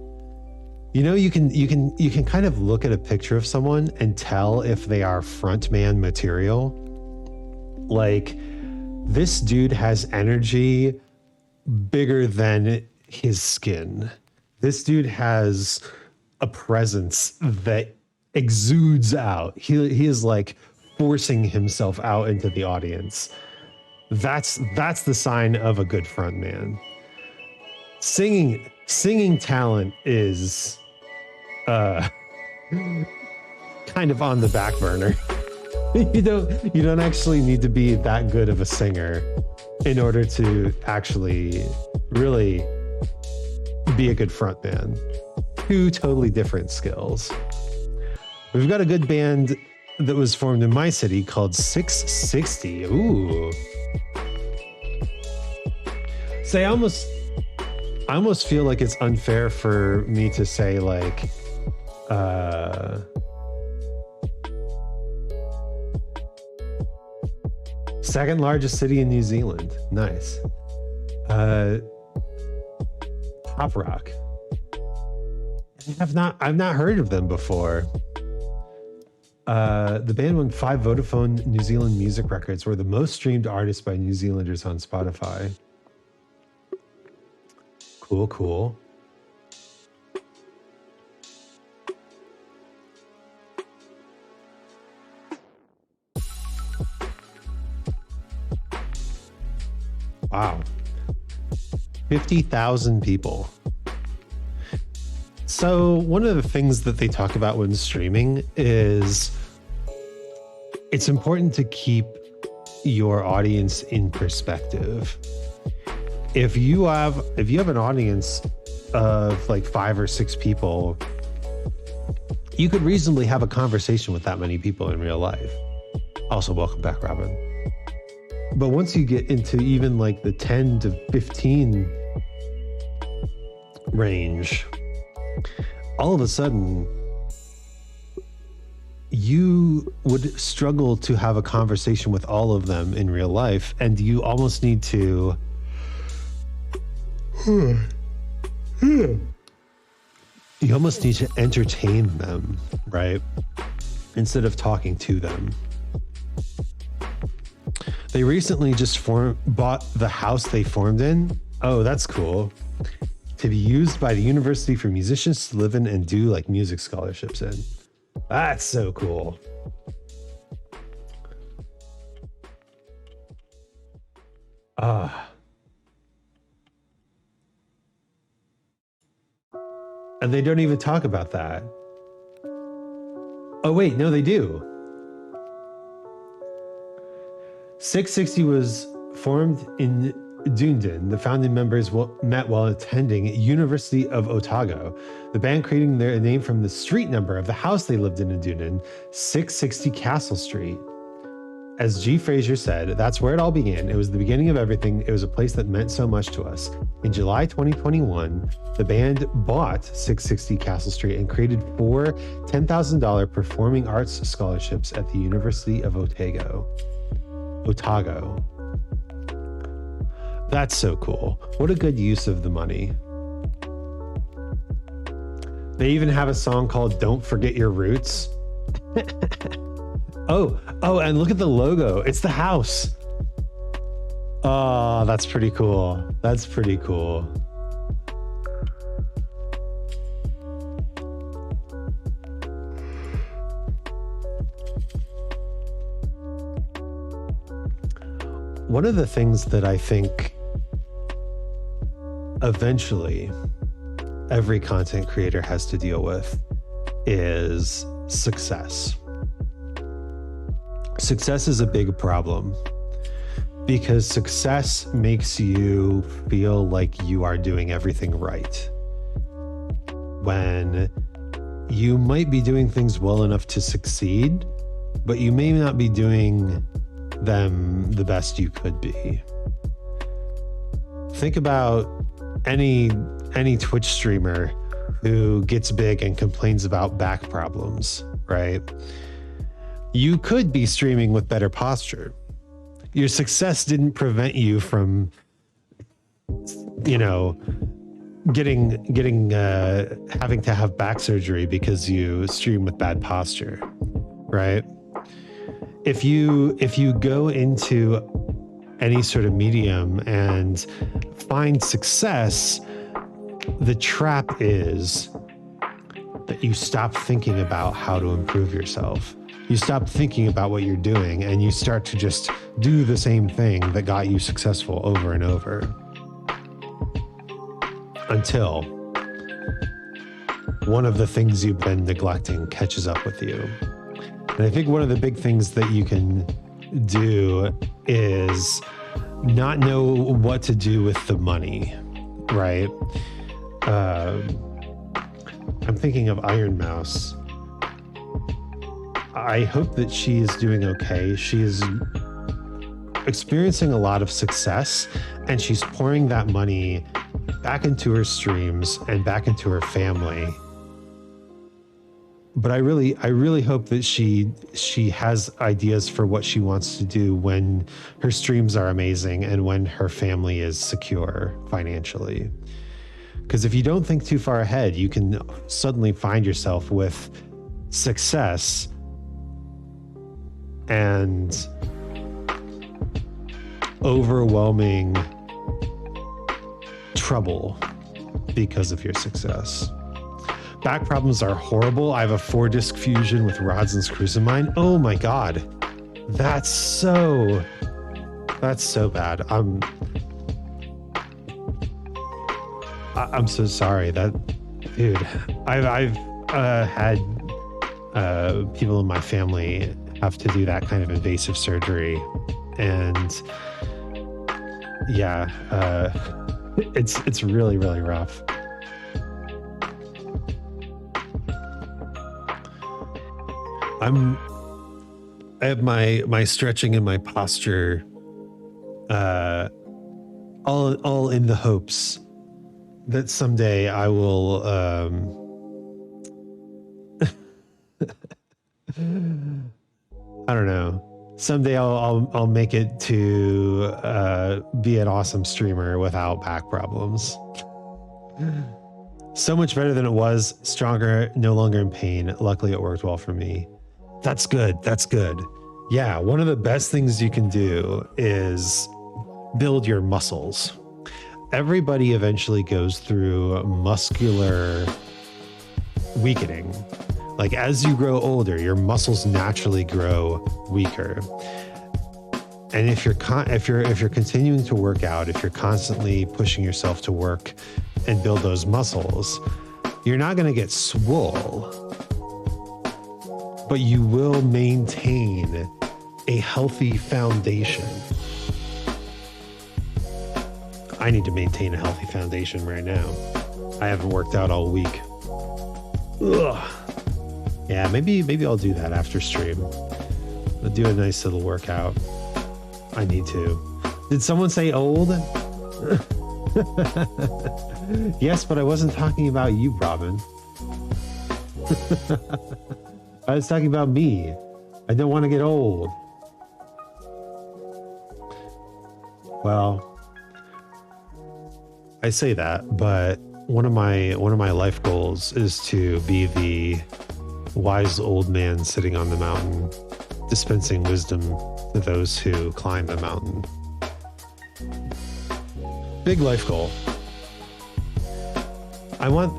you can kind of look at a picture of someone and tell if they are frontman material. Like, this dude has energy bigger than his skin. This dude has a presence that exudes out. He is like forcing himself out into the audience. That's the sign of a good frontman. Singing talent is kind of on the back burner. you don't actually need to be that good of a singer in order to actually really be a good frontman. Two totally different skills. We've got a good band that was formed in my city called 660. Ooh. So I almost feel like it's unfair for me to say like second largest city in New Zealand. Nice. Pop rock. I've not heard of them before. The band won 5 Vodafone New Zealand music records, were the most streamed artists by New Zealanders on Spotify. Cool. Wow. 50,000 people. So one of the things that they talk about when streaming is it's important to keep your audience in perspective. If you have an audience of like 5 or 6 people, you could reasonably have a conversation with that many people in real life. Also, welcome back, Robin. But once you get into even like the 10 to 15 range, all of a sudden you would struggle to have a conversation with all of them in real life, and you almost need to entertain them, right? Instead of talking to them. They recently just bought the house they formed in. Oh, that's cool. To be used by the university for musicians to live in and do like music scholarships in. That's so cool. And they don't even talk about that. Oh wait, no, they do. 660 was formed in Dunedin. The founding members met while attending University of Otago. The band creating their name from the street number of the house they lived in Dunedin, 660 Castle Street. As G. Fraser said, that's where it all began. It was the beginning of everything. It was a place that meant so much to us. In July 2021, the band bought 660 Castle Street and created 4 $10,000 performing arts scholarships at the University of Otago. That's so cool. What a good use of the money. They even have a song called Don't Forget Your Roots. Oh, and look at the logo. It's the house. Oh, that's pretty cool. That's pretty cool. one of the things that I think eventually every content creator has to deal with is success. Success is a big problem because success makes you feel like you are doing everything right, when you might be doing things well enough to succeed, but you may not be doing them the best you could be. Think about any Twitch streamer who gets big and complains about back problems, right? You could be streaming with better posture. Your success didn't prevent you from, having to have back surgery because you stream with bad posture, right? If you go into any sort of medium and find success, the trap is that you stop thinking about how to improve yourself. You stop thinking about what you're doing and you start to just do the same thing that got you successful over and over, until one of the things you've been neglecting catches up with you. And I think one of the big things that you can do is not know what to do with the money, right? I'm thinking of Iron Mouse. I hope that she is doing okay. She is experiencing a lot of success, and she's pouring that money back into her streams and back into her family. But I really hope that she has ideas for what she wants to do when her streams are amazing and when her family is secure financially. Because if you don't think too far ahead, you can suddenly find yourself with success and overwhelming trouble because of your success. Back problems are horrible. I have a 4-disc fusion with rods and screws in mine. Oh my God. That's so bad. I'm so sorry. Dude, I've had people in my family have to do that kind of invasive surgery, and yeah, it's really, really rough. I have my stretching and my posture all in the hopes that someday I will I don't know. Someday I'll make it to be an awesome streamer without back problems. So much better than it was. Stronger, no longer in pain. Luckily, it worked well for me. That's good. That's good. Yeah, one of the best things you can do is build your muscles. Everybody eventually goes through muscular weakening. Like as you grow older, your muscles naturally grow weaker. And if you're continuing to work out, if you're constantly pushing yourself to work and build those muscles, you're not going to get swole, but you will maintain a healthy foundation. I need to maintain a healthy foundation right now. I haven't worked out all week. Ugh. Yeah, maybe I'll do that after stream. I'll do a nice little workout. I need to. Did someone say old? Yes, but I wasn't talking about you, Robin. I was talking about me. I don't want to get old. Well, I say that, but one of my life goals is to be the wise old man sitting on the mountain, dispensing wisdom to those who climb the mountain. Big life goal. I want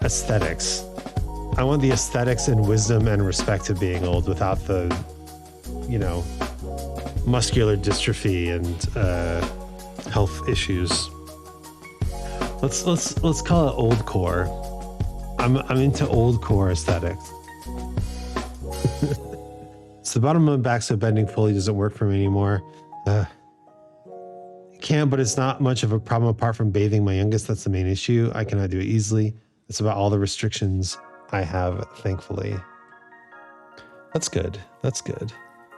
aesthetics. I want the aesthetics and wisdom and respect of being old without the, muscular dystrophy and health issues. Let's call it old core. I'm into old core aesthetics. So the bottom of my back, so bending fully doesn't work for me anymore. It can, but it's not much of a problem apart from bathing my youngest. That's the main issue. I cannot do it easily. It's about all the restrictions I have, thankfully. That's good. That's good.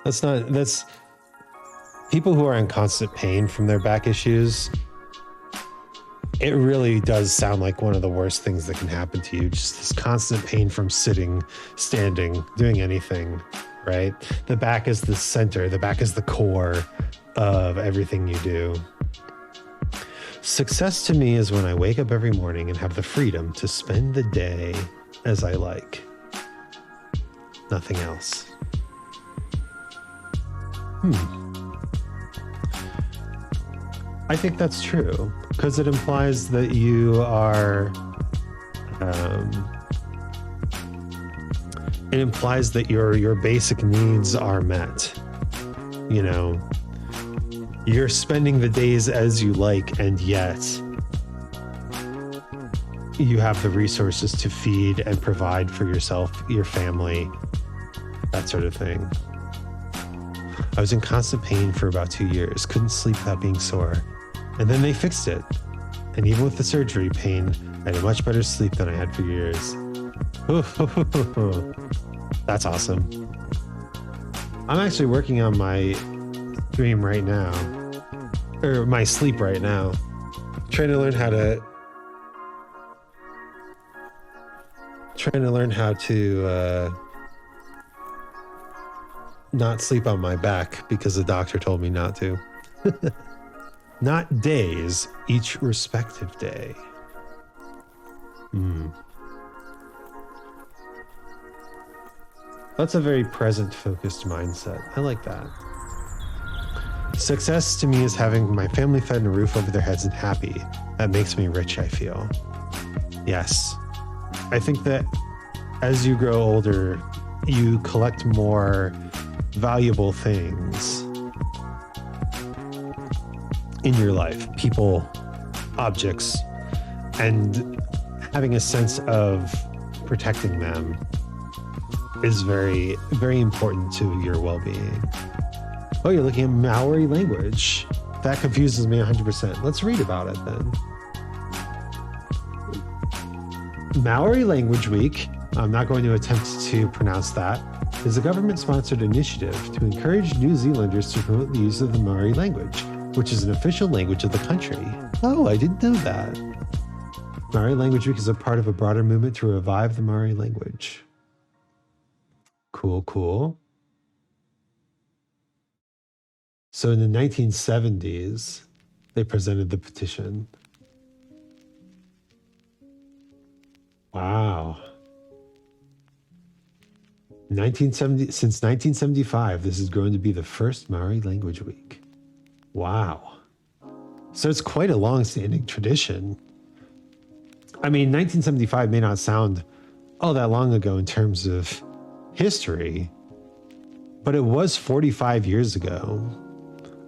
That's people who are in constant pain from their back issues. It really does sound like one of the worst things that can happen to you. Just this constant pain from sitting, standing, doing anything, right? The back is the center. The back is the core of everything you do. Success to me is when I wake up every morning and have the freedom to spend the day as I like. Nothing else. I think that's true because it implies that you are, it implies that your basic needs are met. You know, you're spending the days as you like, and yet you have the resources to feed and provide for yourself, your family, that sort of thing. I was in constant pain for about 2 years, couldn't sleep without being sore. And then they fixed it. And even with the surgery pain, I had a much better sleep than I had for years. That's awesome. I'm actually working on my dream right now, or my sleep right now. Trying to learn how to not sleep on my back because the doctor told me not to. Not days, each respective day. That's a very present-focused mindset. I like that. Success to me is having my family fed and a roof over their heads and happy. That makes me rich, I feel. Yes. I think that as you grow older, you collect more valuable things in your life, people, objects, and having a sense of protecting them is very, very important to your well-being. Oh, you're looking at Maori language. That confuses me 100%. Let's read about it then. Maori Language Week, I'm not going to attempt to pronounce that, is a government-sponsored initiative to encourage New Zealanders to promote the use of the Maori language, which is an official language of the country. Oh, I didn't know that. Maori Language Week is a part of a broader movement to revive the Maori language. Cool, cool. So in the 1970s, they presented the petition. Wow. 1970, since 1975, this has grown to be the first Maori Language Week. Wow. So it's quite a long-standing tradition. I mean, 1975 may not sound all that long ago in terms of history, but it was 45 years ago.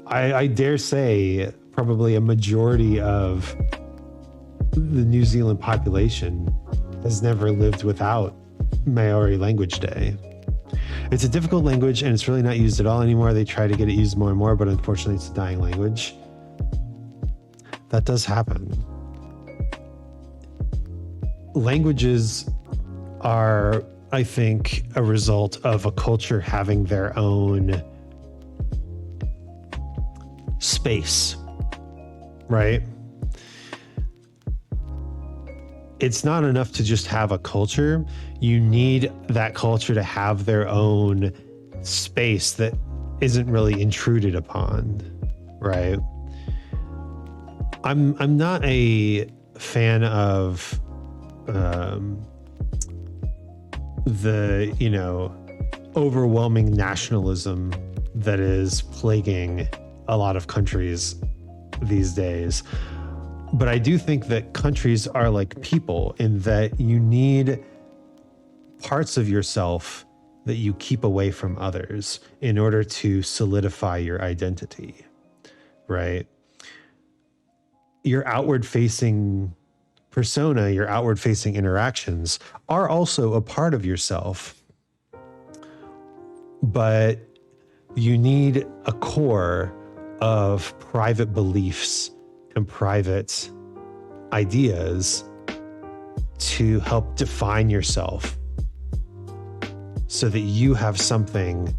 I dare say probably a majority of the New Zealand population has never lived without Maori Language Day. It's a difficult language and it's really not used at all anymore. They try to get it used more and more, but unfortunately it's a dying language. That does happen. Languages are, I think, a result of a culture having their own space, right? It's not enough to just have a culture. You need that culture to have their own space that isn't really intruded upon, right? I'm not a fan of the, overwhelming nationalism that is plaguing a lot of countries these days. But I do think that countries are like people in that you need parts of yourself that you keep away from others in order to solidify your identity, right? Your outward facing persona, your outward facing interactions are also a part of yourself. But you need a core of private beliefs and private ideas to help define yourself so that you have something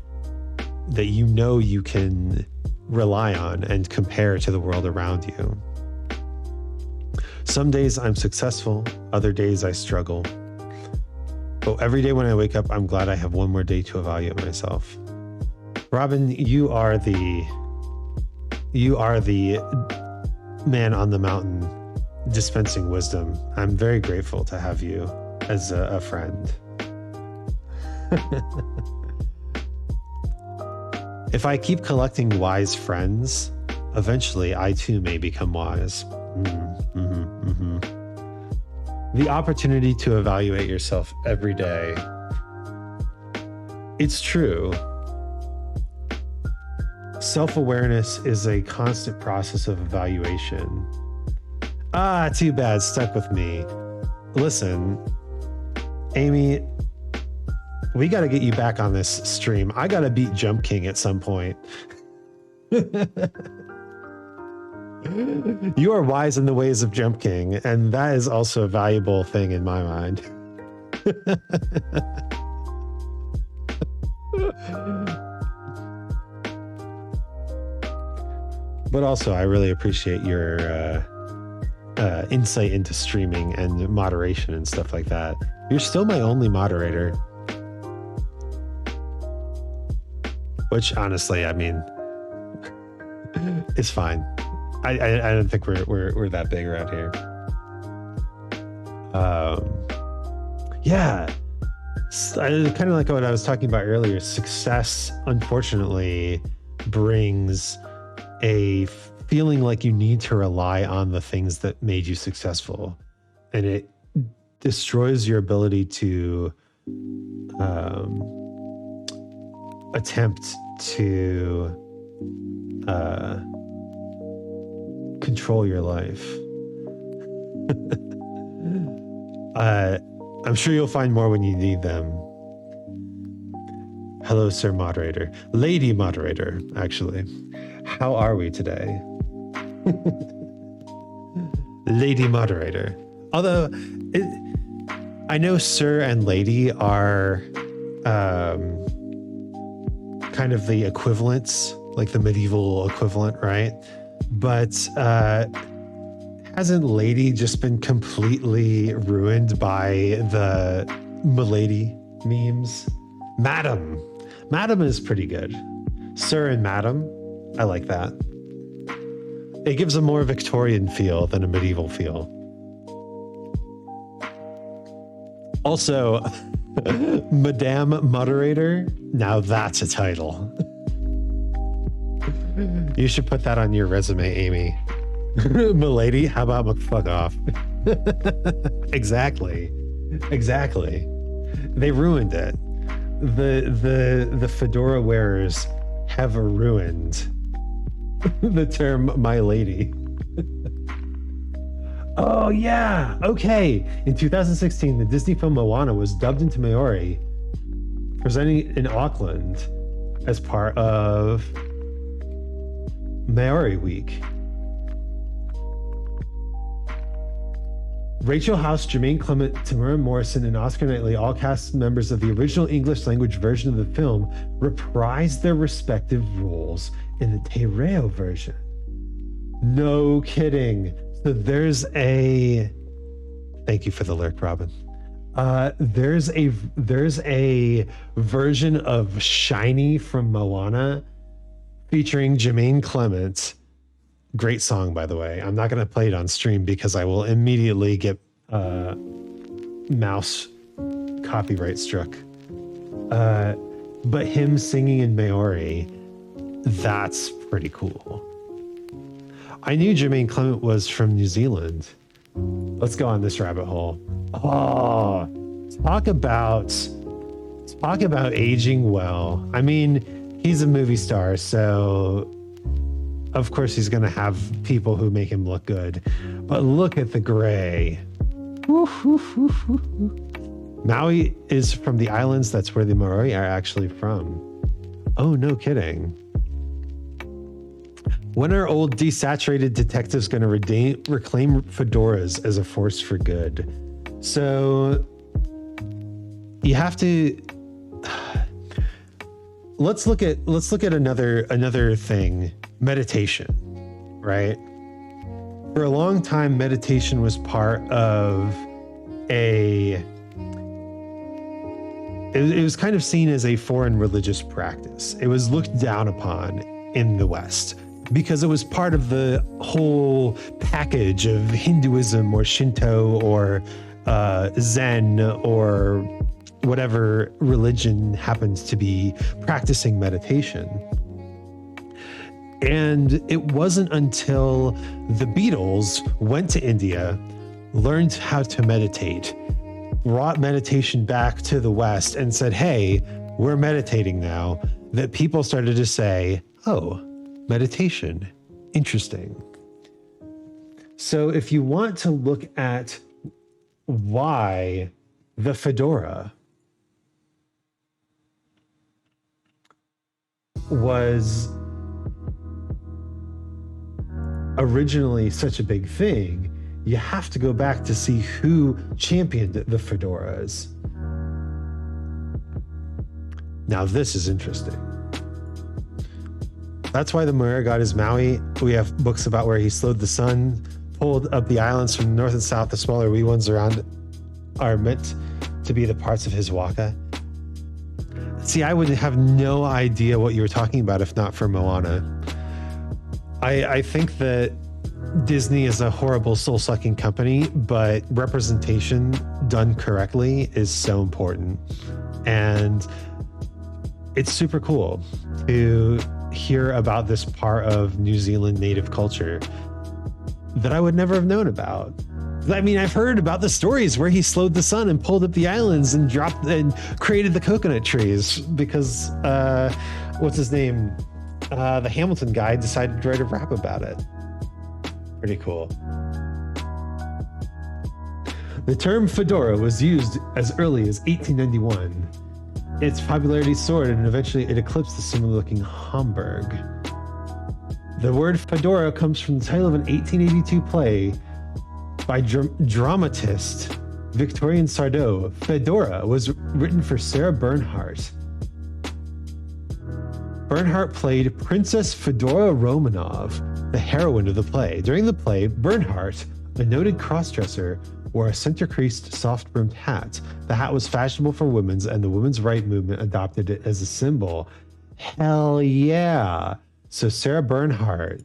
that you know you can rely on and compare to the world around you. Some days I'm successful, other days I struggle. But every day when I wake up, I'm glad I have one more day to evaluate myself. Robin, you are the man on the mountain dispensing wisdom. I'm very grateful to have you as a friend. If I keep collecting wise friends, eventually I too may become wise. The opportunity to evaluate yourself every day. It's true. Self-awareness is a constant process of evaluation. Too bad, stuck with me. Listen, Amy, we got to get you back on this stream. I got to beat Jump King at some point. You are wise in the ways of Jump King, and that is also a valuable thing in my mind. But also, I really appreciate your insight into streaming and moderation and stuff like that. You're still my only moderator. Which, honestly, I mean, it's fine. I don't think we're that big around here. Yeah. Kind of like what I was talking about earlier. Success, unfortunately, brings a feeling like you need to rely on the things that made you successful, and it destroys your ability to attempt to control your life. I'm sure you'll find more when you need them. Hello, Sir Moderator. Lady Moderator, actually. How are we today? Lady Moderator. Although, I know Sir and Lady are kind of the equivalents, like the medieval equivalent, right? But hasn't Lady just been completely ruined by the Milady memes? Madam. Madam is pretty good. Sir and Madam, I like that. It gives a more Victorian feel than a medieval feel. Also, Madame Moderator, now that's a title. You should put that on your resume, Amy. Milady, how about fuck off? Exactly. They ruined it. The fedora wearers have ruined the term my lady. Oh yeah, okay. In 2016, the Disney film Moana was dubbed into Maori, presenting in Auckland as part of Maori Week. Rachel House, Jermaine Clement, Tamara Morrison, and Oscar Knightley, all cast members of the original English language version of the film, reprised their respective roles in the Te Reo version. No kidding. So there's a... Thank you for the lurk, Robin. There's a version of Shiny from Moana featuring Jermaine Clement. Great song, by the way. I'm not going to play it on stream because I will immediately get mouse copyright struck. But him singing in Maori, that's pretty cool. I knew Jermaine Clement was from New Zealand. Let's go on this rabbit hole. Oh, talk about Talk about aging well. I mean, he's a movie star, so of course he's going to have people who make him look good. But look at the gray. Maui is from the islands. That's where the Maori are actually from. Oh, no kidding. When are old desaturated detectives going to reclaim fedoras as a force for good? So you have to let's look at another thing. Meditation, right? For a long time, meditation was part of it was kind of seen as a foreign religious practice. It was looked down upon in the West because it was part of the whole package of Hinduism or Shinto or Zen or whatever religion happens to be practicing meditation. And it wasn't until the Beatles went to India, learned how to meditate, brought meditation back to the West and said, hey, we're meditating now, that people started to say, oh, meditation, interesting. So if you want to look at why the fedora was originally such a big thing, you have to go back to see who championed the fedoras. Now this is interesting. That's why the Maori god is Maui. We have books about where he slowed the sun, pulled up the islands from north and south. The smaller wee ones around are meant to be the parts of his waka. See, I would have no idea what you were talking about if not for Moana. I think that Disney is a horrible soul-sucking company, but representation done correctly is so important. And it's super cool to hear about this part of New Zealand native culture that I would never have known about. I mean, I've heard about the stories where he slowed the sun and pulled up the islands and dropped and created the coconut trees because, what's his name? The Hamilton guy decided to write a rap about it. Pretty cool. The term fedora was used as early as 1891. Its popularity soared and eventually it eclipsed the similar-looking Homburg. The word fedora comes from the title of an 1882 play by dramatist Victorian Sardou. Fedora was written for Sarah Bernhardt. Bernhardt played Princess Fedora Romanov, the heroine of the play. During the play, Bernhardt, a noted crossdresser, wore a center-creased, soft-brimmed hat. The hat was fashionable for women's, and the women's right movement adopted it as a symbol. Hell yeah! So Sarah Bernhardt,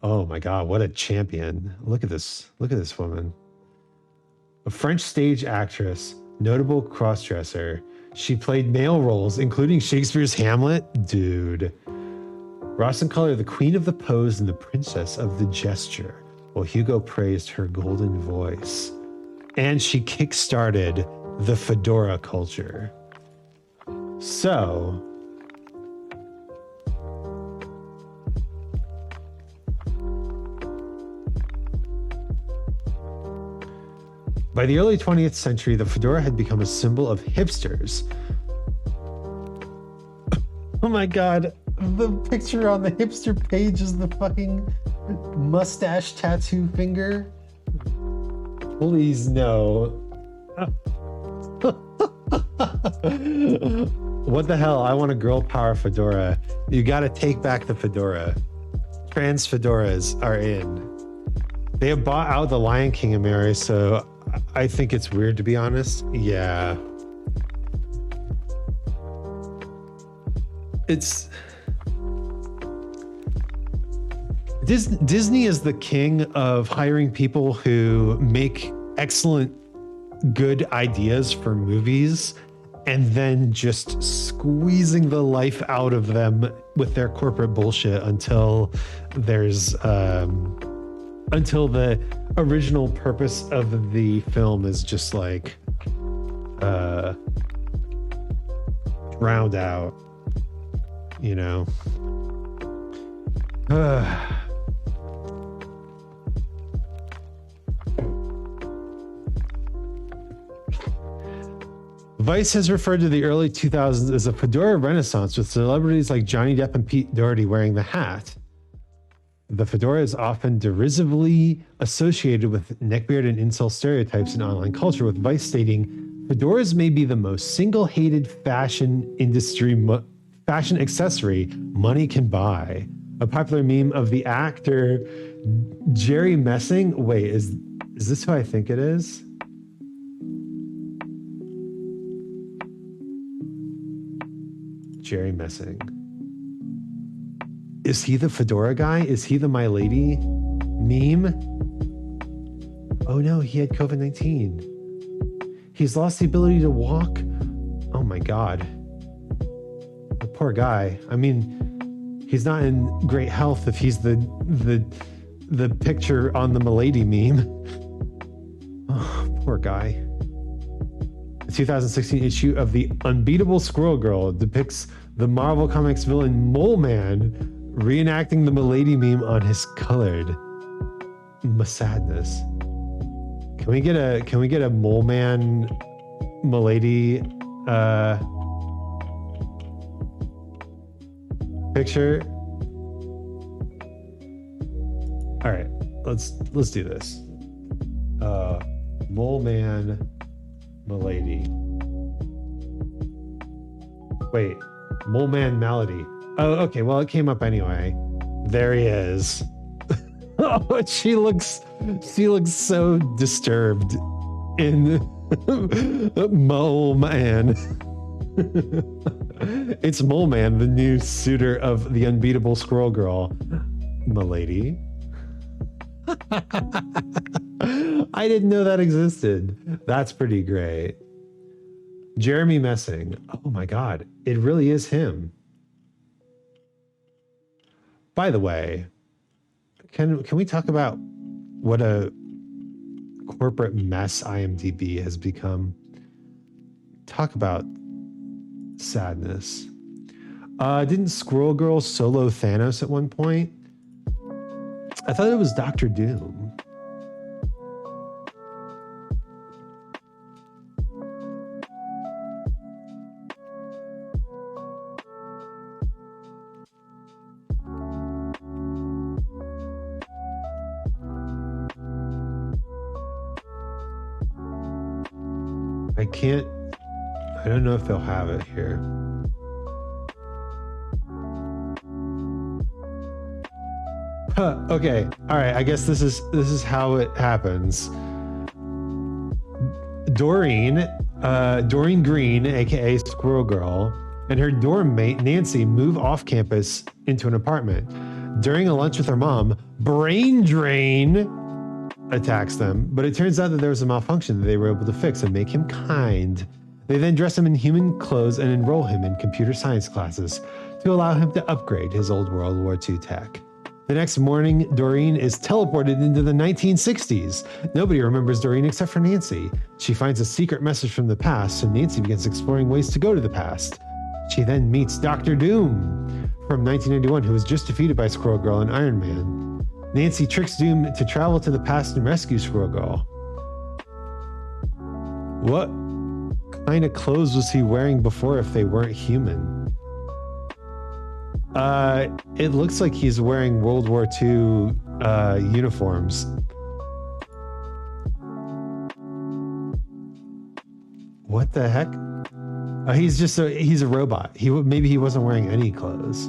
oh my God, what a champion. Look at this woman. A French stage actress, notable crossdresser. She played male roles, including Shakespeare's Hamlet. Dude. Rosenkilde, the queen of the pose and the princess of the gesture, while Hugo praised her golden voice. And she kick-started the fedora culture. So, by the early 20th century, the fedora had become a symbol of hipsters. Oh my God, the picture on the hipster page is the fucking mustache tattoo finger. Please no. What the hell? I want a girl power fedora. You gotta take back the fedora. Trans fedoras are in. They have bought out the Lion King in Mary, so I think it's weird, to be honest. Yeah. It's... Disney is the king of hiring people who make excellent, good ideas for movies and then just squeezing the life out of them with their corporate bullshit until there's... until the original purpose of the film is just like round out, you know. Vice has referred to the early 2000s as a fedora renaissance, with celebrities like Johnny Depp and Pete Doherty wearing the hat. The fedora is often derisively associated with neckbeard and incel stereotypes in online culture, with Vice stating, fedoras may be the most single-hated fashion industry fashion accessory money can buy. A popular meme of the actor Jerry Messing. Wait, is this who I think it is? Jerry Messing. Is he the fedora guy? Is he the My Lady meme? Oh no, he had COVID-19. He's lost the ability to walk. Oh my God. The poor guy. I mean, he's not in great health if he's the picture on the My Lady meme. Oh, poor guy. The 2016 issue of The Unbeatable Squirrel Girl depicts the Marvel Comics villain Mole Man reenacting the My Lady meme on his colored sadness. Can we get a Mole Man My Lady picture? All right, let's do this. Mole Man My Lady. Wait, Mole Man Malady. Oh, okay. Well, it came up anyway. There he is. Oh, she looks so disturbed in Mole Man. It's Mole Man, the new suitor of the unbeatable Squirrel Girl, Milady. I didn't know that existed. That's pretty great. Jeremy Messing. Oh my God, it really is him. By the way, can we talk about what a corporate mess IMDb has become? Talk about sadness. Didn't Squirrel Girl solo Thanos at one point? I thought it was Doctor Doom. I don't know if they'll have it here. Okay. All right. I guess this is how it happens. Doreen Green, aka Squirrel Girl, and her dorm mate Nancy move off campus into an apartment. During a lunch with her mom, Brain Drain attacks them, but it turns out that there was a malfunction that they were able to fix and make him kind. They then dress him in human clothes and enroll him in computer science classes to allow him to upgrade his old World War II tech. The next morning, Doreen is teleported into the 1960s. Nobody remembers Doreen except for Nancy. She finds a secret message from the past, so Nancy begins exploring ways to go to the past. She then meets Doctor Doom from 1991, who was just defeated by Squirrel Girl and Iron Man. Nancy tricks Doom to travel to the past and rescue Squirrel Girl. What kind of clothes was he wearing before if they weren't human? It looks like he's wearing World War II uniforms. What the heck? He's a robot. Maybe he wasn't wearing any clothes.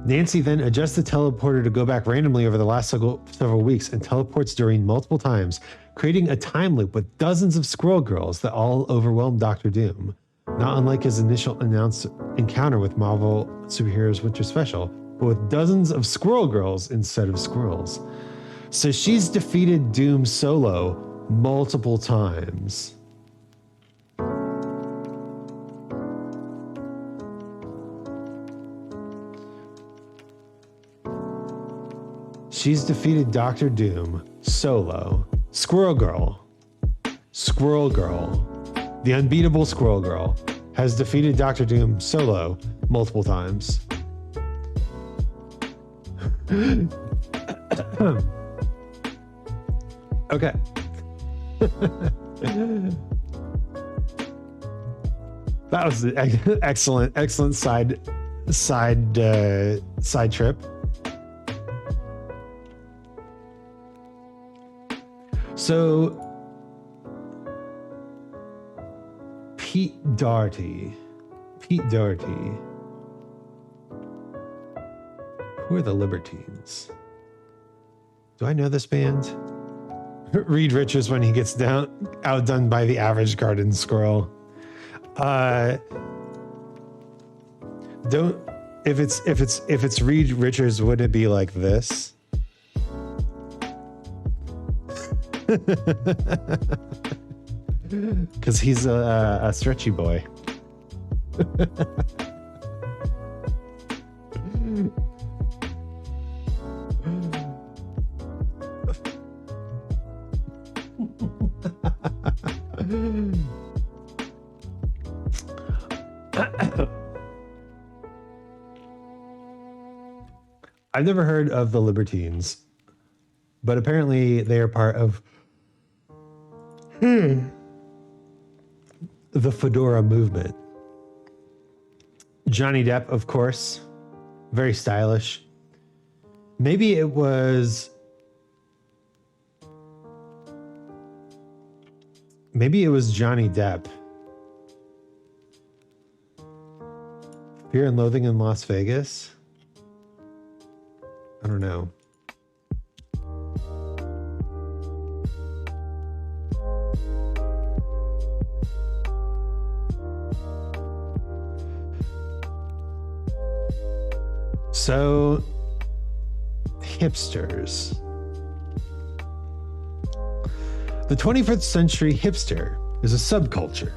Nancy then adjusts the teleporter to go back randomly over the last several weeks and teleports Doreen multiple times, creating a time loop with dozens of Squirrel Girls that all overwhelm Doctor Doom. Not unlike his initial announced encounter with Marvel Superheroes Winter Special, but with dozens of Squirrel Girls instead of squirrels. So she's defeated Doom solo multiple times. She's defeated Doctor Doom solo. Squirrel Girl, the unbeatable Squirrel Girl, has defeated Doctor Doom solo multiple times. Okay. That was an excellent side trip. So Pete Doherty. Who are the Libertines? Do I know this band? Reed Richards when he gets outdone by the average garden squirrel. If it's Reed Richards, would it be like this? Because he's a stretchy boy. I've never heard of the Libertines, but apparently they are part of the Fedora movement. Johnny Depp, of course, very stylish. Maybe it was Johnny Depp. Fear and Loathing in Las Vegas. I don't know. So, hipsters. The 21st century hipster is a subculture.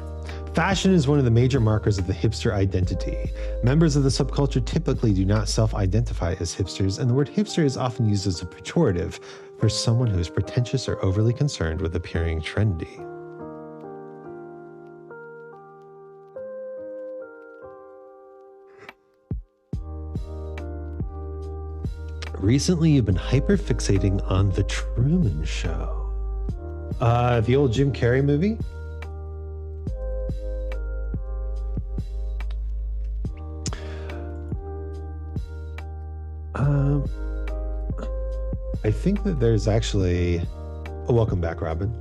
Fashion is one of the major markers of the hipster identity. Members of the subculture typically do not self-identify as hipsters, and the word hipster is often used as a pejorative for someone who is pretentious or overly concerned with appearing trendy. Recently, you've been hyper-fixating on The Truman Show. The old Jim Carrey movie? I think that there's actually... Oh, welcome back, Robin.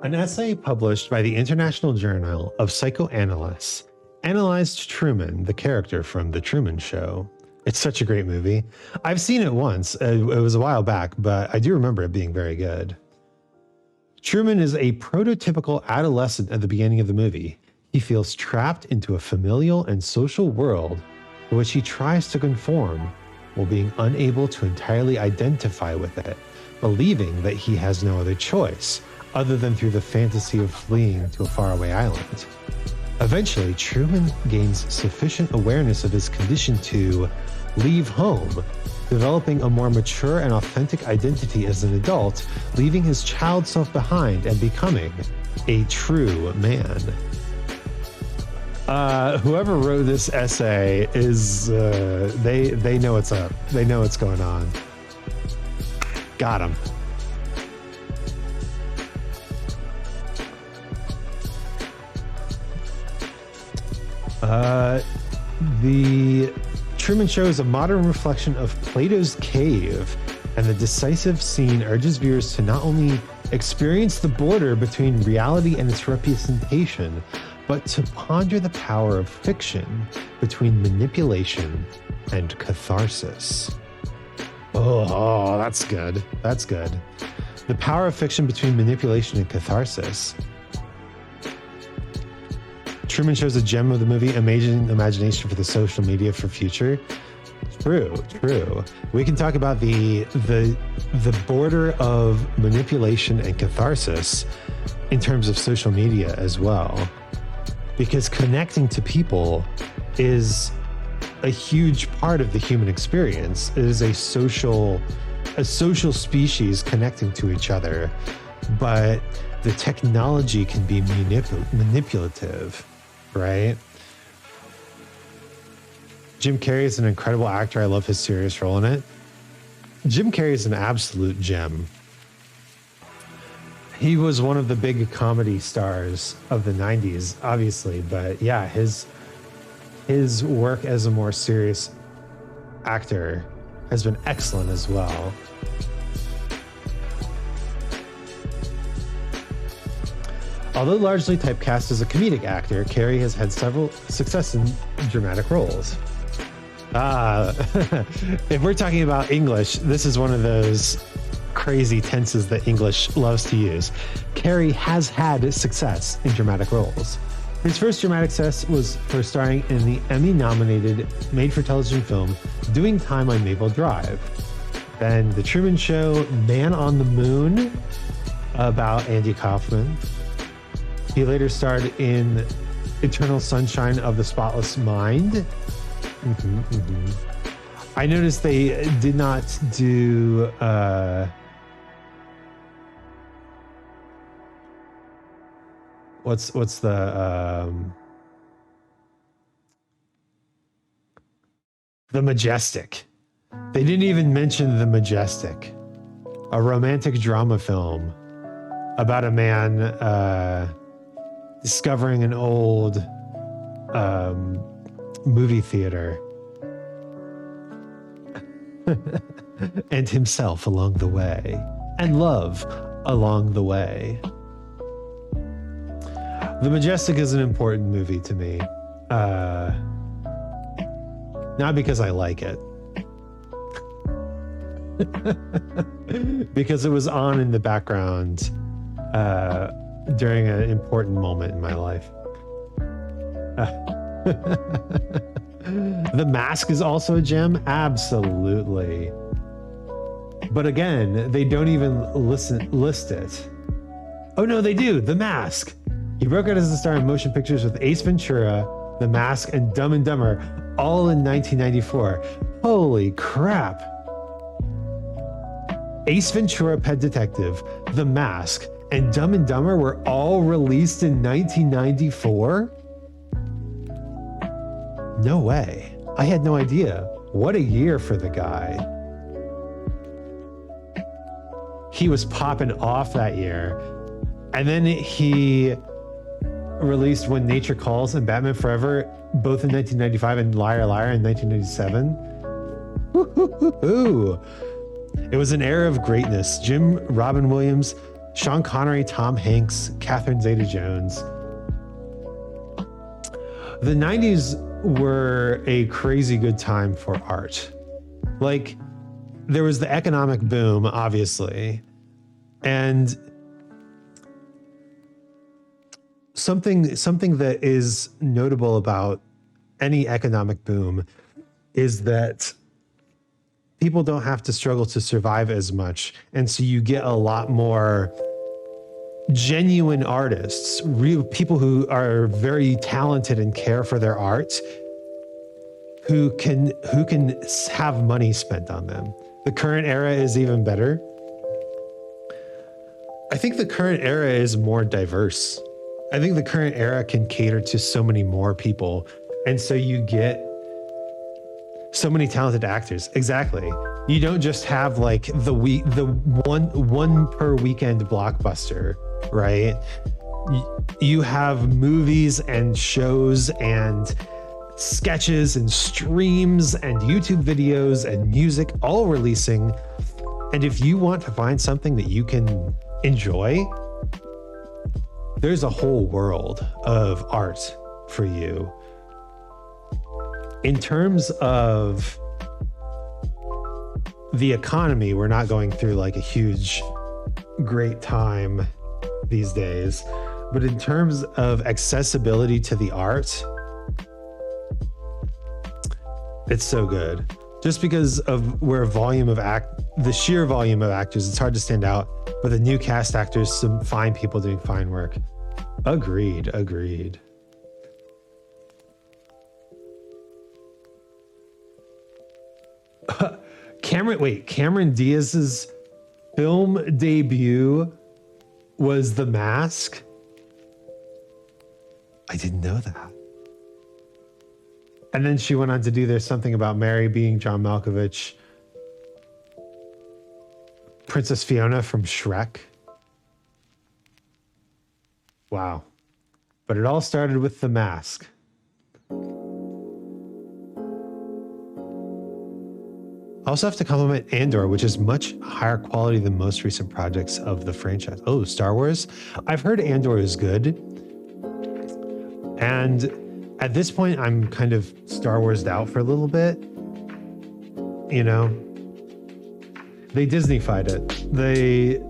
An essay published by the International Journal of Psychoanalysts analyzed Truman, the character from The Truman Show. It's such a great movie. I've seen it once. It was a while back, but I do remember it being very good. Truman is a prototypical adolescent at the beginning of the movie. He feels trapped into a familial and social world in which he tries to conform while being unable to entirely identify with it, believing that he has no other choice other than through the fantasy of fleeing to a faraway island. Eventually, Truman gains sufficient awareness of his condition to leave home, developing a more mature and authentic identity as an adult, leaving his child self behind and becoming a true man. Whoever wrote this essay is, they know what's up. They know what's going on. Got him. The Truman Show is a modern reflection of Plato's cave, and the decisive scene urges viewers to not only experience the border between reality and its representation, but to ponder the power of fiction between manipulation and catharsis. Oh, that's good. That's good. The power of fiction between manipulation and catharsis. Truman Show's a gem of the movie, amazing imagination for the social media for future. True. We can talk about the border of manipulation and catharsis in terms of social media as well, because connecting to people is a huge part of the human experience. It is a social species connecting to each other, but the technology can be manipulative, right? Jim Carrey is an incredible actor. I love his serious role in it. Jim Carrey is an absolute gem. He was one of the big comedy stars of the 90s, obviously, but yeah, his work as a more serious actor has been excellent as well. Although largely typecast as a comedic actor, Carrey has had several success in dramatic roles. If we're talking about English, this is one of those crazy tenses that English loves to use. Carrey has had success in dramatic roles. His first dramatic success was for starring in the Emmy-nominated made-for-television film Doing Time on Maple Drive. Then The Truman Show, Man on the Moon, about Andy Kaufman. He later starred in Eternal Sunshine of the Spotless Mind. I noticed they did not do what's the Majestic. They didn't even mention The Majestic, a romantic drama film about a man discovering an old movie theater and himself along the way, and love along the way. The Majestic is an important movie to me, not because I like it, because it was on in the background during an important moment in my life. The Mask is also a gem, absolutely. But again, they don't even list it. Oh no, they do. The Mask. He broke out as a star in motion pictures with Ace Ventura, The Mask, and Dumb and Dumber, all in 1994. Holy crap. Ace Ventura, Pet Detective, The Mask, and Dumb and Dumber were all released in 1994? No way. I had no idea. What a year for the guy. He was popping off that year. And then he released When Nature Calls and Batman Forever, both in 1995, and Liar Liar in 1997. Woo-hoo-hoo-hoo. It was an era of greatness. Robin Williams, Sean Connery, Tom Hanks, Catherine Zeta-Jones. The 90s were a crazy good time for art. Like, there was the economic boom, obviously, and something that is notable about any economic boom is that people don't have to struggle to survive as much, and so you get a lot more genuine artists, real people who are very talented and care for their art, who can have money spent on them. The current era is even better. I think the current era is more diverse. I think the current era can cater to so many more people, and so you get so many talented actors. Exactly. You don't just have like the one per weekend blockbuster, right? You have movies and shows and sketches and streams and YouTube videos and music all releasing. And if you want to find something that you can enjoy, there's a whole world of art for you. In terms of the economy, we're not going through like a huge, great time these days. But in terms of accessibility to the art, it's so good. just because of the sheer volume of actors, it's hard to stand out. But the new cast actors, some fine people doing fine work. Agreed. Cameron Diaz's film debut was The Mask? I didn't know that. And then she went on to do There's Something About Mary being John Malkovich. Princess Fiona from Shrek. Wow. But it all started with The Mask. I also have to compliment Andor, which is much higher quality than most recent projects of the franchise. Oh, Star Wars? I've heard Andor is good. And at this point, I'm kind of Star Wars'd out for a little bit. You know? They Disneyfied it.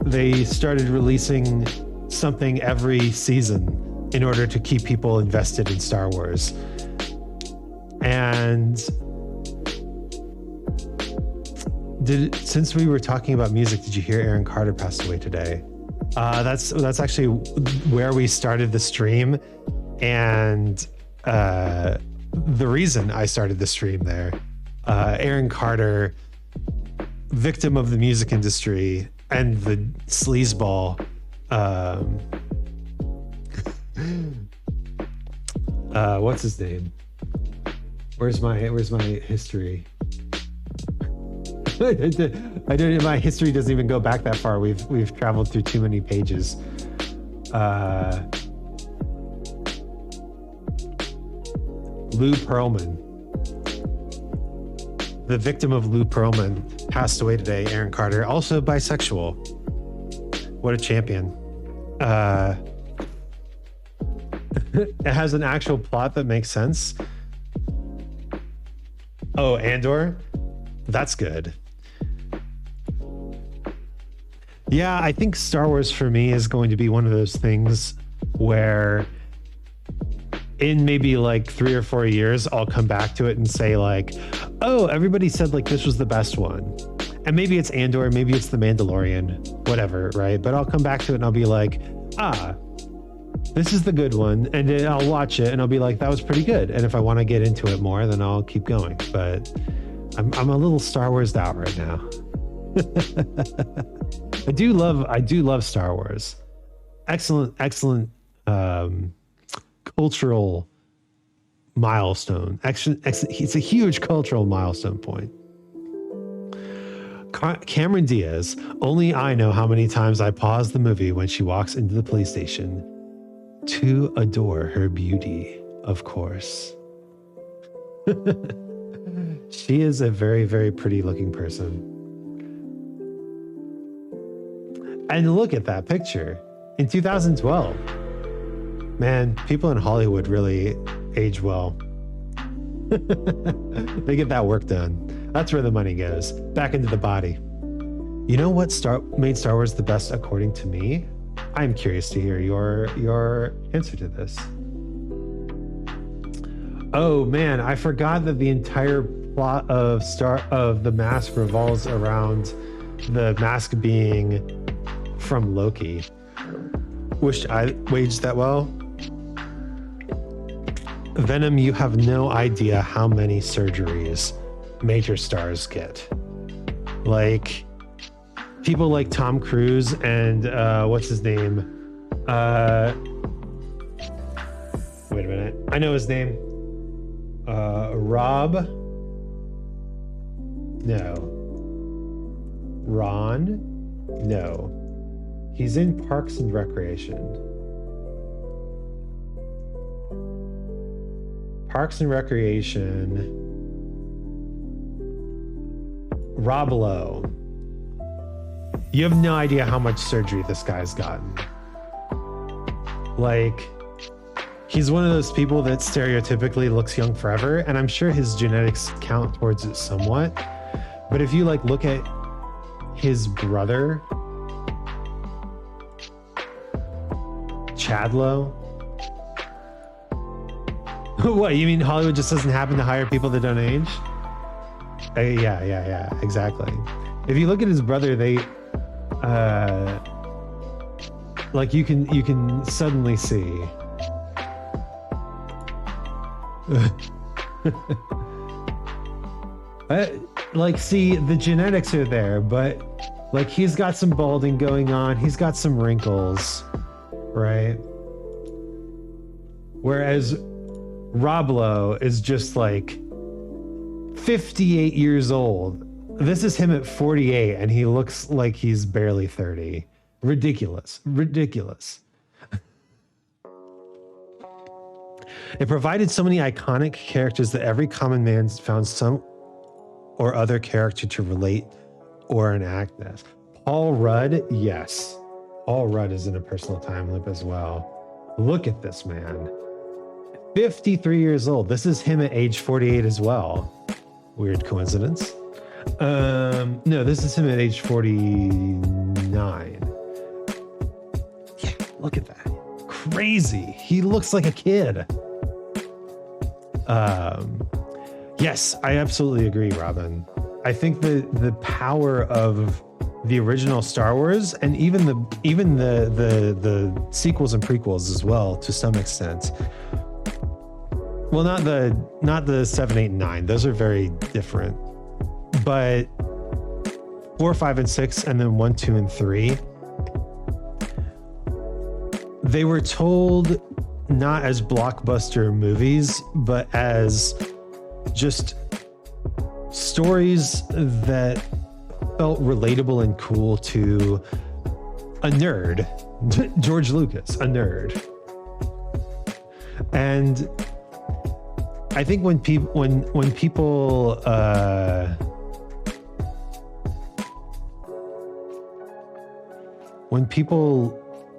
They started releasing something every season in order to keep people invested in Star Wars. And since we were talking about music, did you hear Aaron Carter passed away today? That's actually where we started the stream, and the reason I started the stream there. Aaron Carter, victim of the music industry and the sleazeball. What's his name? Where's my history? My history doesn't even go back that far. We've traveled through too many pages. Lou Pearlman, the victim of Lou Pearlman, passed away today. Aaron Carter, also bisexual. What a champion. It has an actual plot that makes sense. Oh, Andor? That's good. Yeah, I think Star Wars for me is going to be one of those things where in maybe like 3 or 4 years, I'll come back to it and say like, oh, everybody said like this was the best one. And maybe it's Andor, maybe it's The Mandalorian, whatever, right? But I'll come back to it and I'll be like, this is the good one. And then I'll watch it and I'll be like, that was pretty good. And if I want to get into it more, then I'll keep going. But I'm a little Star Wars'd out right now. I do love Star Wars. Excellent cultural milestone. It's a huge cultural milestone point. Cameron Diaz, only I know how many times I pause the movie when she walks into the police station to adore her beauty, of course. She is a very, very pretty looking person. And look at that picture in 2012. Man, people in Hollywood really age well. They get that work done. That's where the money goes, back into the body. You know what made Star Wars the best according to me? I'm curious to hear your answer to this. Oh man, I forgot that the entire plot of The Mask revolves around the mask being from Loki. Wished I waged that well. Venom, you have no idea how many surgeries major stars get. Like people like Tom Cruise and what's his name? Wait a minute. I know his name. Rob? No. Ron? No. He's in Parks and Recreation. Parks and Recreation. Rob Lowe. You have no idea how much surgery this guy's gotten. Like, he's one of those people that stereotypically looks young forever, and I'm sure his genetics count towards it somewhat. But if you like look at his brother, Chadlow. What, you mean Hollywood just doesn't happen to hire people that don't age? Yeah, exactly. If you look at his brother, they like you can suddenly see like see the genetics are there, but like he's got some balding going on, he's got some wrinkles, right? Whereas Rob Lowe is just like 58 years old. This is him at 48 and he looks like he's barely 30. Ridiculous. It provided so many iconic characters that every common man found some or other character to relate or enact as. Paul Rudd, yes. Paul Rudd is in a personal time loop as well. Look at this man. 53 years old. This is him at age 48 as well. Weird coincidence. No, this is him at age 49. Yeah, look at that. Crazy. He looks like a kid. Yes, I absolutely agree, Robin. I think the power of the original Star Wars and even the sequels and prequels as well, to some extent. Well, not the 7, 8, and 9. Those are very different. But 4, 5, and 6, and then 1, 2, and 3. They were told not as blockbuster movies, but as just stories that felt relatable and cool to a nerd. George Lucas, a nerd. And I think when people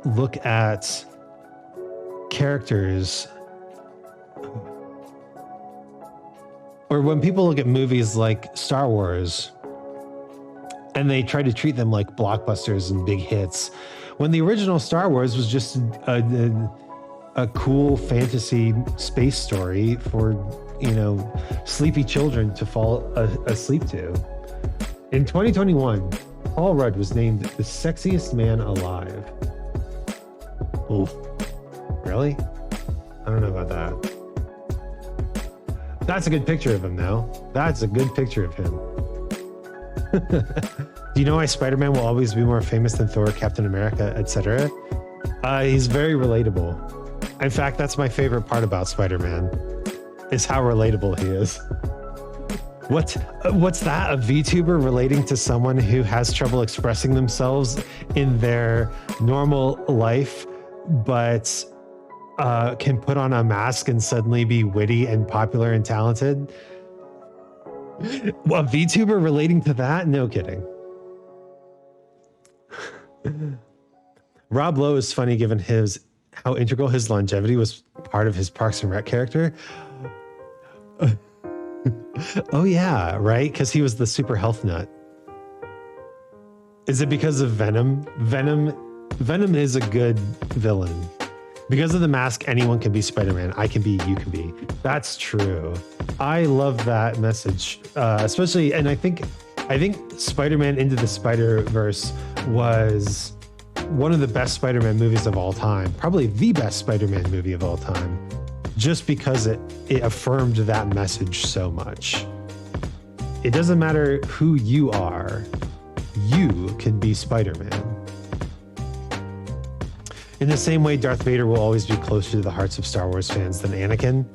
look at characters, or when people look at movies like Star Wars and they try to treat them like blockbusters and big hits, when the original Star Wars was just a cool fantasy space story for, sleepy children to fall asleep to. In 2021, Paul Rudd was named the sexiest man alive. Ooh, really? I don't know about that. That's a good picture of him, though. That's a good picture of him. Do you know why Spider-Man will always be more famous than Thor, Captain America, etc.? He's very relatable. In fact, that's my favorite part about Spider-Man, is how relatable he is. What's that? A VTuber relating to someone who has trouble expressing themselves in their normal life, but can put on a mask and suddenly be witty and popular and talented? A VTuber relating to that? No kidding. Rob Lowe is funny given how integral his longevity was part of his Parks and Rec character. Oh yeah, right? Because he was the super health nut. Is it because of Venom? Venom is a good villain. Because of the mask, anyone can be Spider-Man. I can be, you can be. That's true. I love that message, especially, and I think Spider-Man Into the Spider-Verse was one of the best Spider-Man movies of all time. Probably the best Spider-Man movie of all time. Just because it affirmed that message so much. It doesn't matter who you are, you can be Spider-Man. In the same way, Darth Vader will always be closer to the hearts of Star Wars fans than Anakin.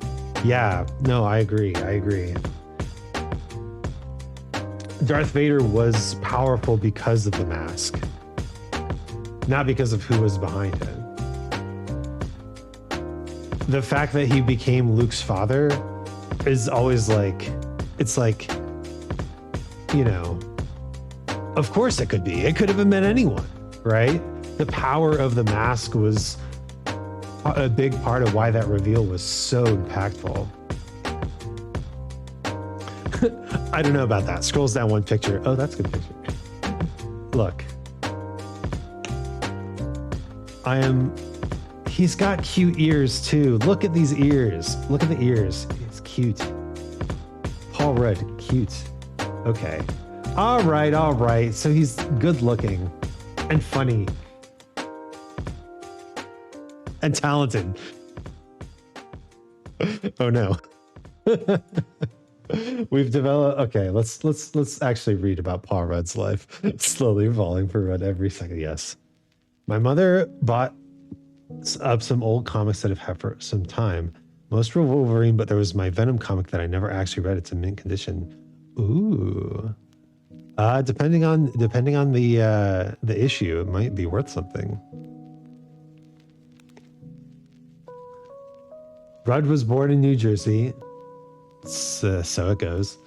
Yeah, no, I agree. Darth Vader was powerful because of the mask, not because of who was behind it. The fact that he became Luke's father is always like, it's like, of course it could be. It could have been anyone, right? The power of the mask was a big part of why that reveal was so impactful. I don't know about that. Scrolls down one picture. Oh, that's a good picture. Look. He's got cute ears too. Look at these ears. Look at the ears. It's cute. Paul Rudd, cute. Okay. All right, all right. So he's good looking and funny and talented. Oh no. We've developed. Okay, let's actually read about Paul Rudd's life. Slowly falling for Rudd every second. Yes. My mother bought up some old comics that I've had for some time. Most were Wolverine, but there was my Venom comic that I never actually read. It's in mint condition. Ooh. Depending on the issue, it might be worth something. Rudd was born in New Jersey, so it goes,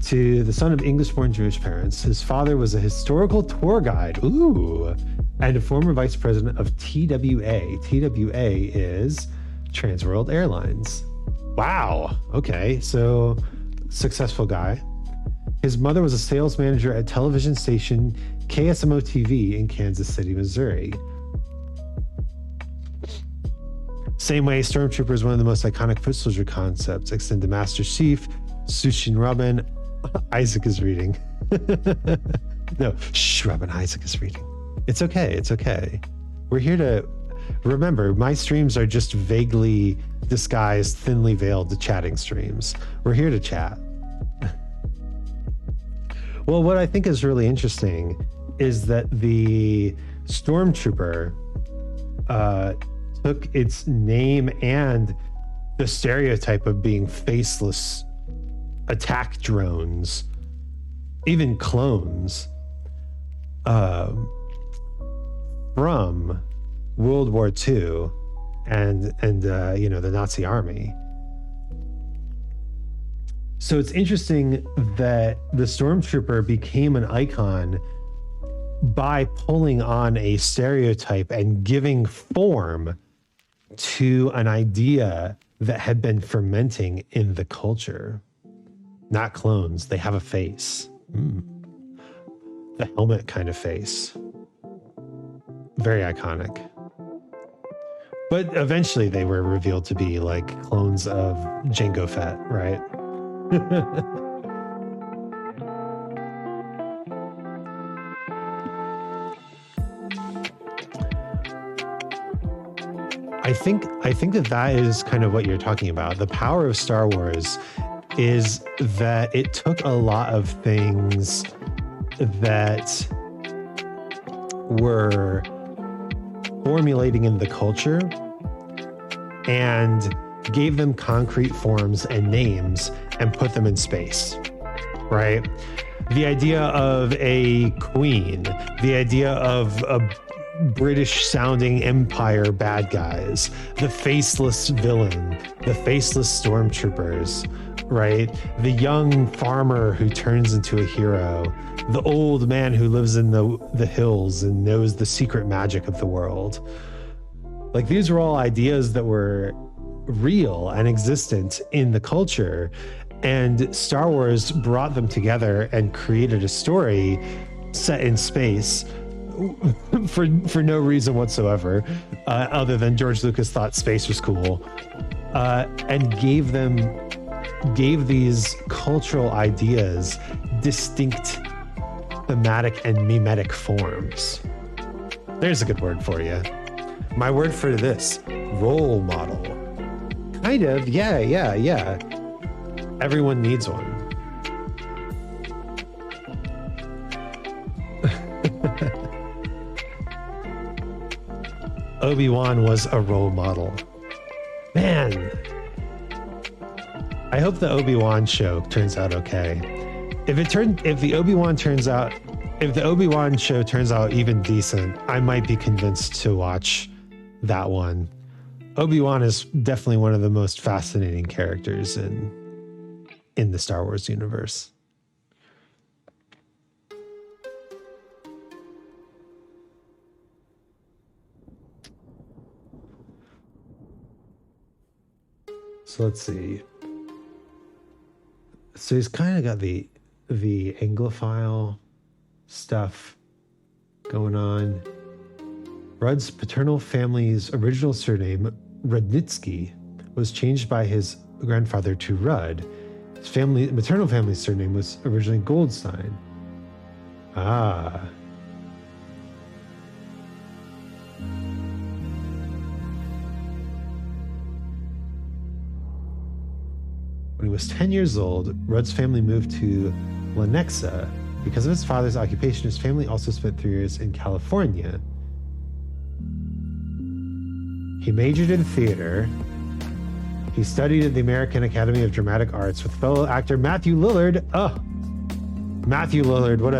to the son of English-born Jewish parents. His father was a historical tour guide, ooh, and a former vice president of TWA. TWA is Trans World Airlines. Wow. Okay, so successful guy. His mother was a sales manager at television station KSMO TV in Kansas City, Missouri. Same way, Stormtrooper is one of the most iconic foot soldier concepts. Extend to Master Chief, Sushin Robin. Isaac is reading. No, shh, Robin, Isaac is reading. It's okay, it's okay. We're here to... Remember, my streams are just vaguely disguised, thinly veiled chatting streams. We're here to chat. Well, what I think is really interesting is that the Stormtrooper took its name and the stereotype of being faceless attack drones, even clones, from World War II and the Nazi army. So it's interesting that the Stormtrooper became an icon by pulling on a stereotype and giving form to an idea that had been fermenting in the culture. Not clones, they have a face. The helmet kind of face. Very iconic. But eventually they were revealed to be like clones of Jango Fett, right? I think that is kind of what you're talking about. The power of Star Wars is that it took a lot of things that were formulating in the culture and gave them concrete forms and names and put them in space, right? The idea of a queen, the idea of a British sounding empire bad guys, the faceless villain, the faceless stormtroopers, right? The young farmer who turns into a hero, the old man who lives in the hills and knows the secret magic of the world. Like, these were all ideas that were real and existent in the culture, and Star Wars brought them together and created a story set in space for no reason whatsoever, other than George Lucas thought space was cool, and gave these cultural ideas distinct thematic and mimetic forms. There's a good word for you. My word for this: role model. Kind of, yeah. Everyone needs one. Obi-Wan was a role model. Man, I hope the Obi-Wan show turns out okay. If the Obi-Wan show turns out even decent, I might be convinced to watch that one. Obi-Wan is definitely one of the most fascinating characters in the Star Wars universe. So let's see. So he's kind of got the Anglophile stuff going on. Rudd's paternal family's original surname, Rudnitsky, was changed by his grandfather to Rudd, His maternal family's surname was originally Goldstein. Ah. When he was 10 years old, Rudd's family moved to Lenexa. Because of his father's occupation, his family also spent 3 years in California. He majored in theater. He studied at the American Academy of Dramatic Arts with fellow actor Matthew Lillard. Oh, Matthew Lillard! What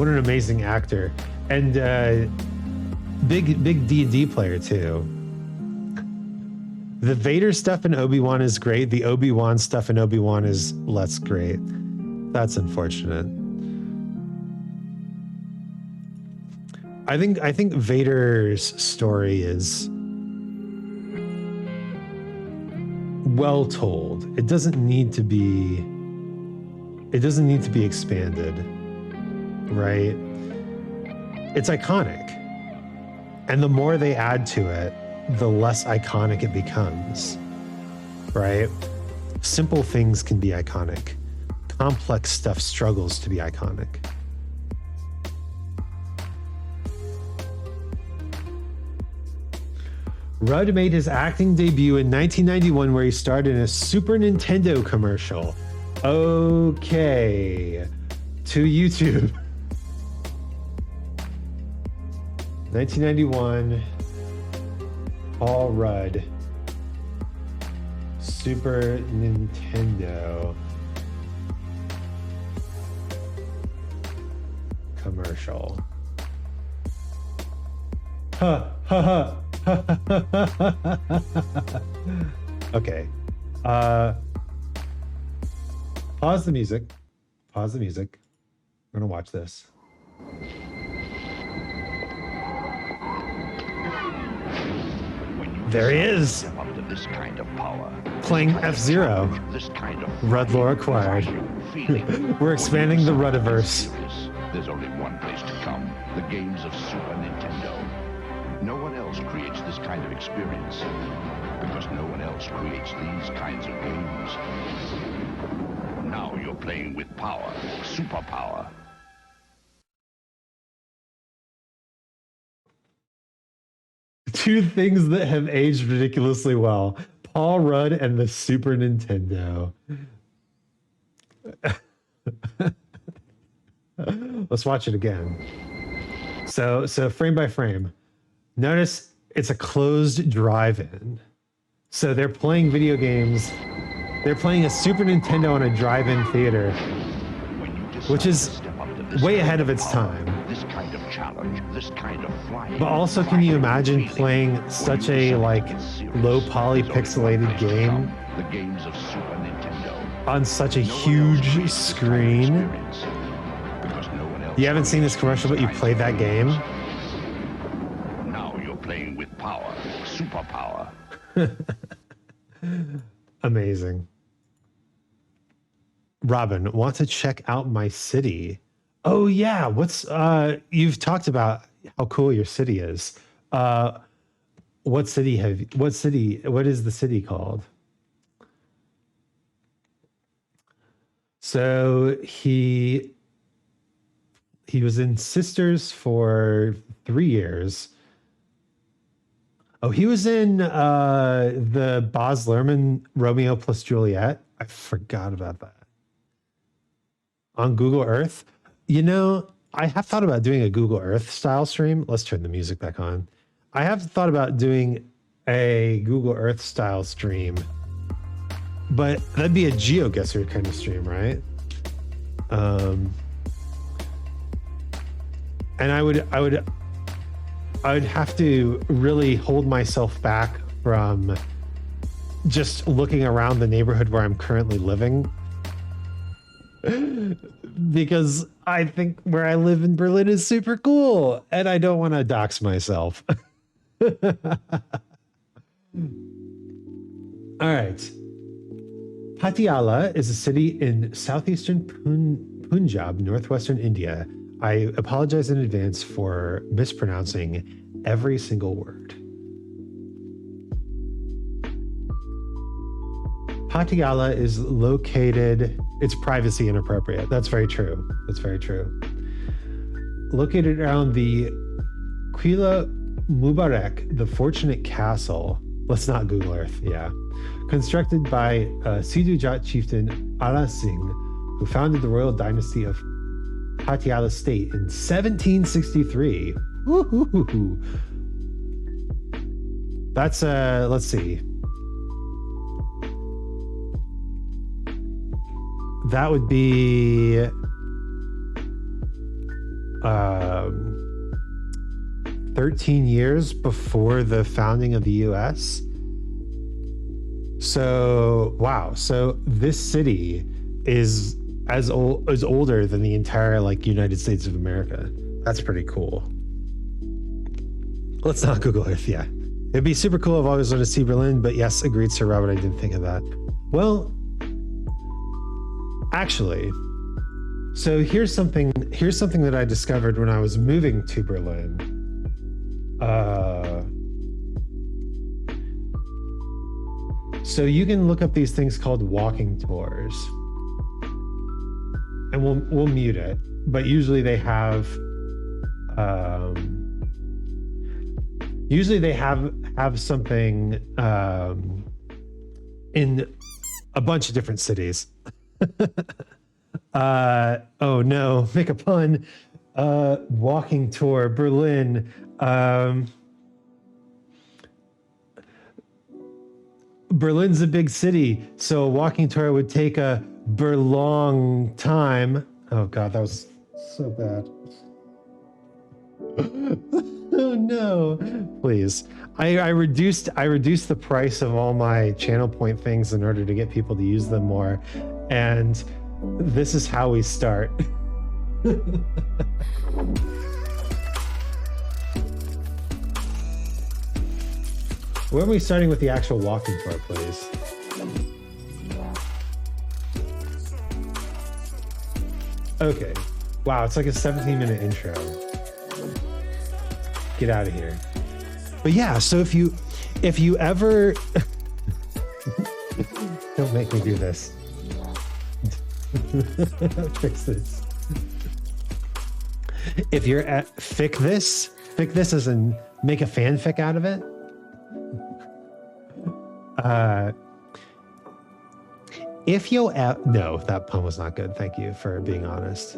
an amazing actor, and big D&D player too. The Vader stuff in Obi-Wan is great. The Obi-Wan stuff in Obi-Wan is less great. That's unfortunate. I think Vader's story is well told. It doesn't need to be expanded, right? It's iconic. And the more they add to it, the less iconic it becomes, right? Simple things can be iconic. Complex stuff struggles to be iconic. Rudd made his acting debut in 1991 where he starred in a Super Nintendo commercial. Okay. To YouTube. 1991. Paul Rudd. Super Nintendo commercial. Ha ha ha. Okay. Pause the music. Pause the music. We're gonna watch this. There he is. This kind of power, playing F-Zero. this kind of Rudd lore acquired. We're expanding the Ruddiverse. There's only one place to come: the games of Super Nintendo. No one else creates this kind of experience because no one else creates these kinds of games. Now you're playing with power, superpower. Two things that have aged ridiculously well: Paul Rudd and the Super Nintendo. Let's watch it again. So frame by frame. Notice it's a closed drive-in. So they're playing video games. They're playing a Super Nintendo in a drive-in theater, which is way ahead of its time. This kind of challenge, this kind of flying. But also, can you imagine playing such a low poly pixelated game The games of Super Nintendo on such a huge screen? You haven't seen this commercial, but you played that game. Now you're playing with power, superpower. Amazing. Robin, want to check out my city? Oh yeah, what's you've talked about how cool your city is. What is the city called? So he was in Sisters for 3 years. Oh, he was in the Baz Luhrmann Romeo plus Juliet. I forgot about that. On Google Earth. You know, I have thought about doing a Google Earth style stream. Let's turn the music back on. I have thought about doing a Google Earth style stream, but that'd be a GeoGuessr kind of stream, right? And I would have to really hold myself back from just looking around the neighborhood where I'm currently living, because I think where I live in Berlin is super cool and I don't want to dox myself. All right. Patiala is a city in southeastern Punjab, northwestern India. I apologize in advance for mispronouncing every single word. Patiala is located, it's privacy inappropriate. That's very true. That's very true. Located around the Quila Mubarak, the Fortunate Castle. Let's not Google Earth, yeah. Constructed by Sidhu Jat chieftain Ala Singh, who founded the royal dynasty of Patiala State in 1763. Woo-hoo-hoo-hoo. That's, let's see. That would be 13 years before the founding of the US. So, wow. So this city is older than the entire like United States of America. That's pretty cool. Let's not Google Earth, yeah. It'd be super cool. I've always wanted to see Berlin, but yes, agreed, Sir Robert. I didn't think of that. Well, actually, so here's something that I discovered when I was moving to Berlin. So you can look up these things called walking tours, and we'll mute it. But usually they have something in a bunch of different cities. Oh no, make a pun. Walking tour, Berlin. Berlin's a big city, so a walking tour would take a berlong time. Oh god, that was so bad. Oh no. Please. I reduced the price of all my channel point things in order to get people to use them more. And this is how we start. Where are we starting with the actual walking tour, please? Okay. Wow, it's like a 17-minute intro. Get out of here. But yeah, so if you ever don't make me do this. Fix this. If you're at fic this as in make a fanfic out of it. If you're no, that pun was not good. Thank you for being honest.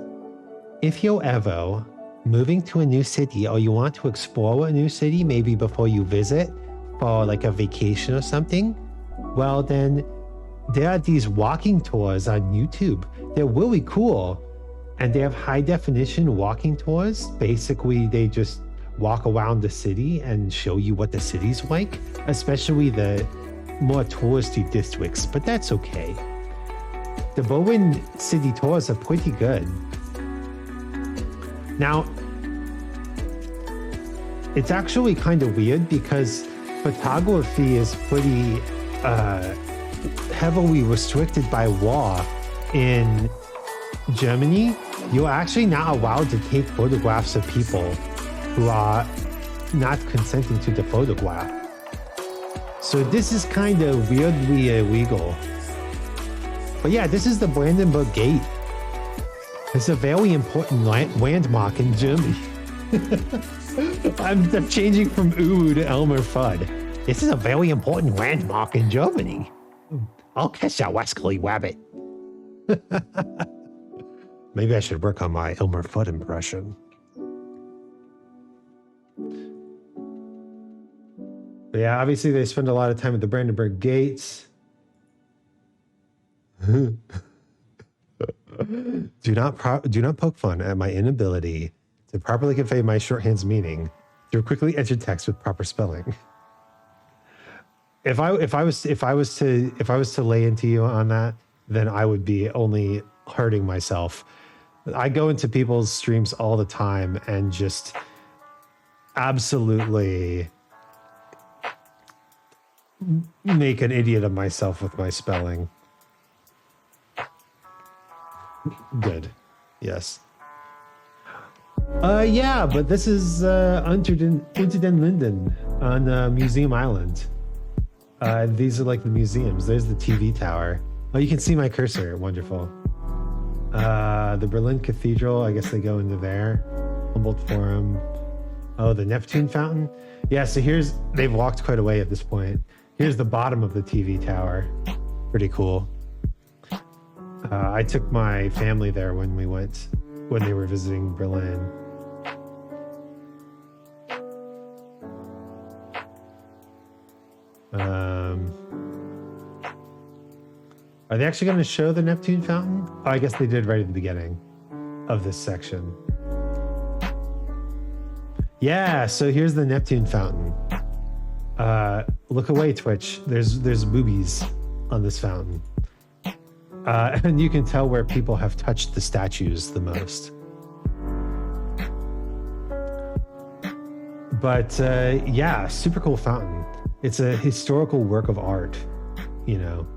If you're ever moving to a new city or you want to explore a new city, maybe before you visit for like a vacation or something, well then there are these walking tours on YouTube. They're really cool. And they have high definition walking tours. Basically, they just walk around the city and show you what the city's like, especially the more touristy districts, but that's okay. The Berlin city tours are pretty good. Now, it's actually kind of weird because photography is pretty heavily restricted by law in Germany. You're actually not allowed to take photographs of people who are not consenting to the photograph. So this is kind of weirdly illegal. But yeah, this is the Brandenburg Gate. It's a very important landmark in Germany. I'm changing from Uru to Elmer Fudd. This is a very important landmark in Germany. I'll catch that wascally rabbit. Maybe I should work on my Elmer Fudd impression. But yeah, obviously they spend a lot of time at the Brandenburg Gates. Do not poke fun at my inability to properly convey my shorthand's meaning through quickly entered text with proper spelling. If I was to lay into you on that, then I would be only hurting myself. I go into people's streams all the time and just absolutely make an idiot of myself with my spelling. Good. Yes. Yeah, but this is Unter den Linden on Museum Island. These are like the museums. There's the TV tower. Oh, you can see my cursor. Wonderful. The Berlin Cathedral, I guess they go into there. Humboldt Forum. Oh, the Neptune Fountain. Yeah, so they've walked quite a way at this point. Here's the bottom of the TV tower. Pretty cool. I took my family there when they were visiting Berlin. Are they actually going to show the Neptune Fountain? Oh, I guess they did right at the beginning of this section. Yeah, so here's the Neptune Fountain. Look away, Twitch. There's boobies on this fountain. And you can tell where people have touched the statues the most. But yeah, super cool fountain. It's a historical work of art, you know.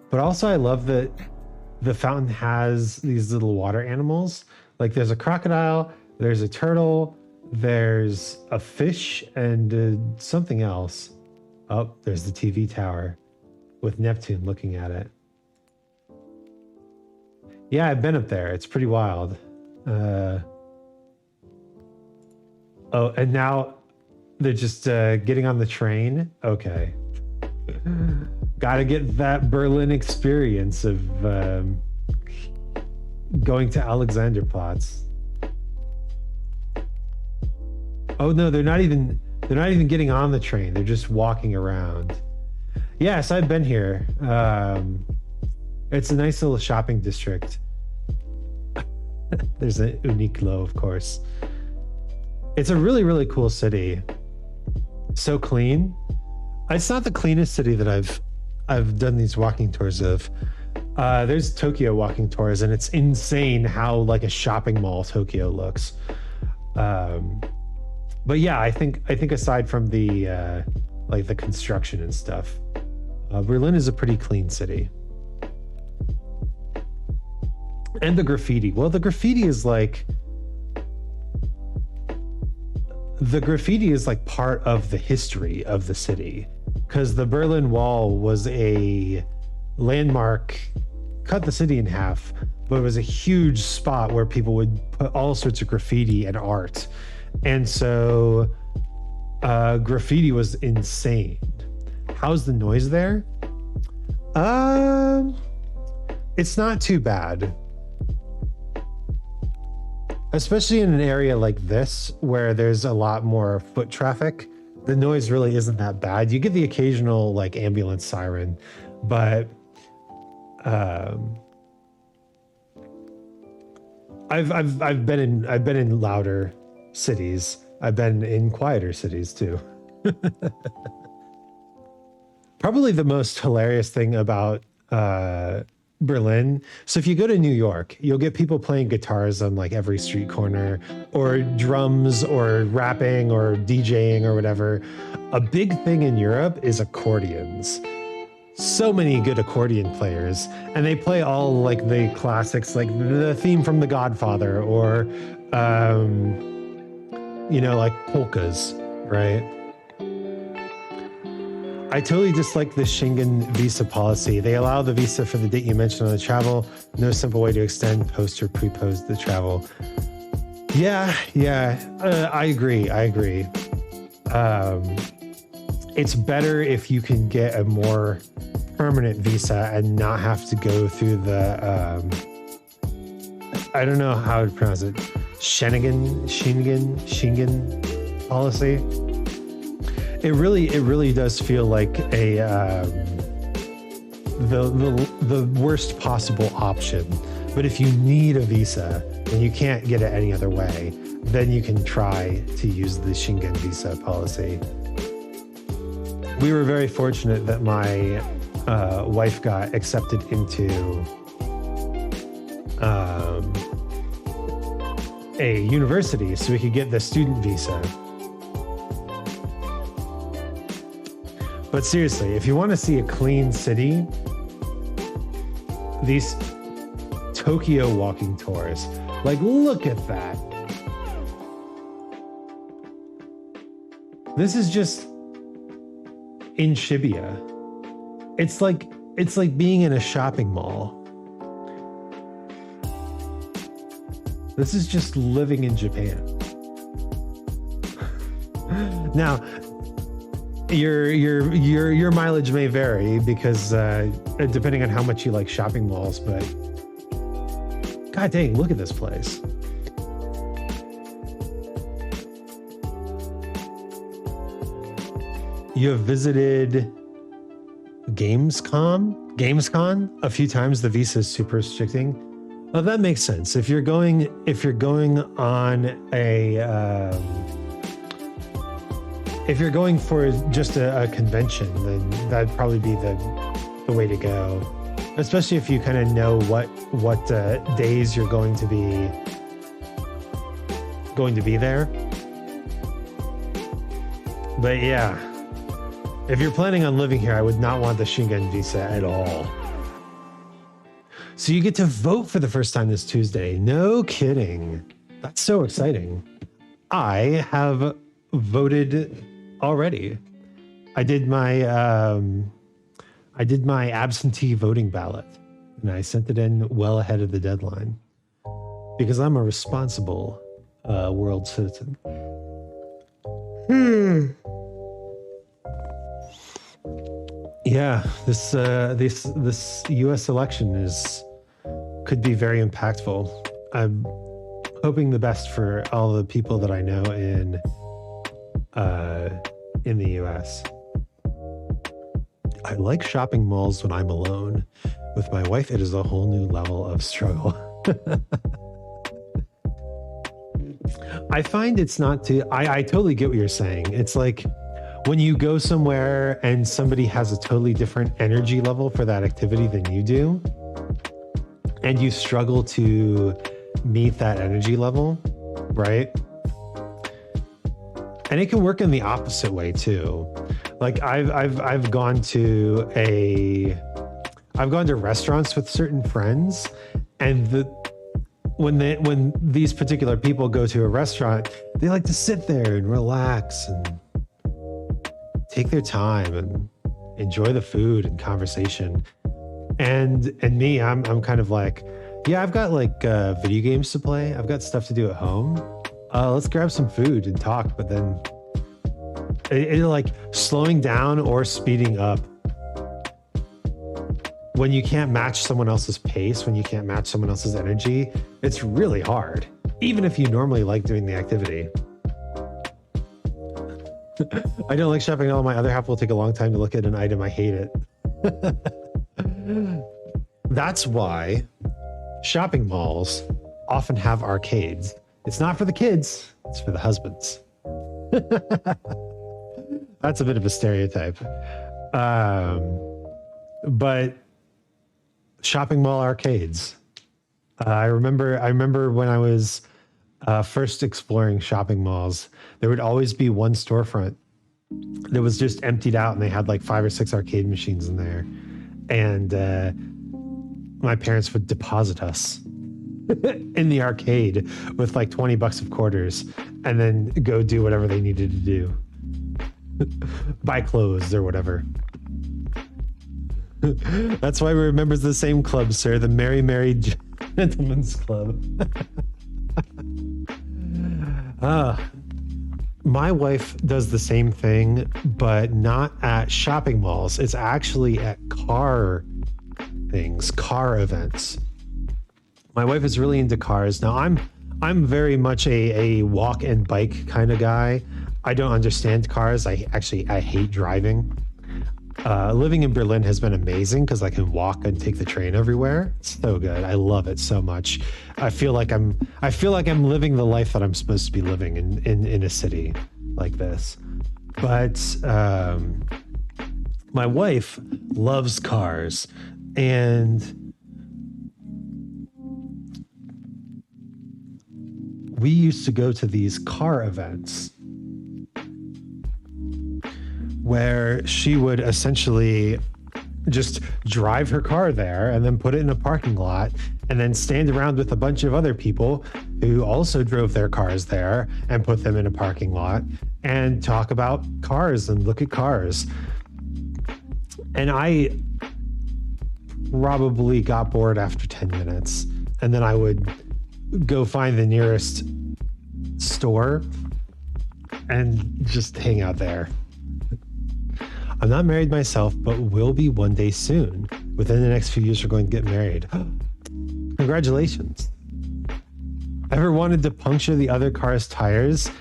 But also I love that the fountain has these little water animals. Like there's a crocodile, there's a turtle, there's a fish, and something else. Oh, there's the TV tower with Neptune looking at it. Yeah, I've been up there. It's pretty wild. Oh, and now they're just getting on the train. Okay. Got to get that Berlin experience of going to Alexanderplatz. Oh no, they're not even getting on the train. They're just walking around. Yes, I've been here. It's a nice little shopping district. There's an Uniqlo, of course. It's a really, really cool city. So clean. It's not the cleanest city that I've done these walking tours of. There's Tokyo walking tours, and it's insane how like a shopping mall Tokyo looks. But yeah, I think aside from the like the construction and stuff, Berlin is a pretty clean city. And the graffiti. Well, the graffiti is like part of the history of the city, because the Berlin Wall was a landmark, cut the city in half, but it was a huge spot where people would put all sorts of graffiti and art. And so graffiti was insane. How's the noise there? It's not too bad. Especially in an area like this where there's a lot more foot traffic, the noise really isn't that bad. You get the occasional like ambulance siren, but I've been in louder cities. I've been in quieter cities too. Probably the most hilarious thing about Berlin. So if you go to New York, you'll get people playing guitars on like every street corner, or drums, or rapping, or DJing, or whatever. A big thing in Europe is accordions. So many good accordion players, and they play all like the classics, like the theme from The Godfather, or you know, like polkas, right? I totally dislike the Schengen visa policy. They allow the visa for the date you mentioned on the travel. No simple way to extend, post, or pre-pose the travel. Yeah. I agree. It's better if you can get a more permanent visa and not have to go through the, I don't know how to pronounce it, Schengen policy. It really does feel like the worst possible option. But if you need a visa and you can't get it any other way, then you can try to use the Schengen visa policy. We were very fortunate that my wife got accepted into a university so we could get the student visa. But seriously, if you want to see a clean city, these Tokyo walking tours, like, look at that. This is just in Shibuya. It's like being in a shopping mall. This is just living in Japan. Now, your mileage may vary because depending on how much you like shopping malls, but god dang, look at this place. You have visited Gamescon a few times. The visa is super restricting. Oh, that makes sense. If you're going on a if you're going for just a convention, then that'd probably be the way to go. Especially if you kind of know what days you're going to be there. But yeah, if you're planning on living here, I would not want the Schengen visa at all. So you get to vote for the first time this Tuesday. No kidding. That's so exciting. I have voted already. I did my absentee voting ballot, and I sent it in well ahead of the deadline because I'm a responsible world citizen. Yeah, this U.S. election could be very impactful. I'm hoping the best for all the people that I know in the U.S. I like shopping malls when I'm alone. With my wife, it is a whole new level of struggle. I find it's not too... I totally get what you're saying. It's like when you go somewhere and somebody has a totally different energy level for that activity than you do, and you struggle to meet that energy level, right? And it can work in the opposite way too. Like I've gone to restaurants with certain friends, and when these particular people go to a restaurant, they like to sit there and relax and take their time and enjoy the food and conversation. And me, I'm kind of like, yeah, I've got like video games to play. I've got stuff to do at home. Let's grab some food and talk. But then it like slowing down or speeding up when you can't match someone else's pace, when you can't match someone else's energy, it's really hard, even if you normally like doing the activity. I don't like shopping at all. My other half will take a long time to look at an item. I hate it. That's why shopping malls often have arcades. It's not for the kids, it's for the husbands. That's a bit of a stereotype. But shopping mall arcades. I remember when I was first exploring shopping malls, there would always be one storefront that was just emptied out, and they had like 5 or 6 arcade machines in there. And my parents would deposit us in the arcade with like $20 of quarters, and then go do whatever they needed to do. Buy clothes or whatever. That's why we're members of the same club, sir. The Merry Gentlemen's Club. My wife does the same thing, but not at shopping malls. It's actually at car events. My wife is really into cars. Now I'm very much a walk and bike kind of guy. I don't understand cars. I hate driving. Living in Berlin has been amazing because I can walk and take the train everywhere. It's so good. I love it so much. I feel like I'm living the life that I'm supposed to be living in a city like this. But my wife loves cars, and we used to go to these car events where she would essentially just drive her car there and then put it in a parking lot, and then stand around with a bunch of other people who also drove their cars there and put them in a parking lot and talk about cars and look at cars. And I probably got bored after 10 minutes. And then I would go find the nearest store and just hang out there. I'm not married myself, but will be one day soon. Within the next few years, we're going to get married. Congratulations. Ever wanted to puncture the other car's tires?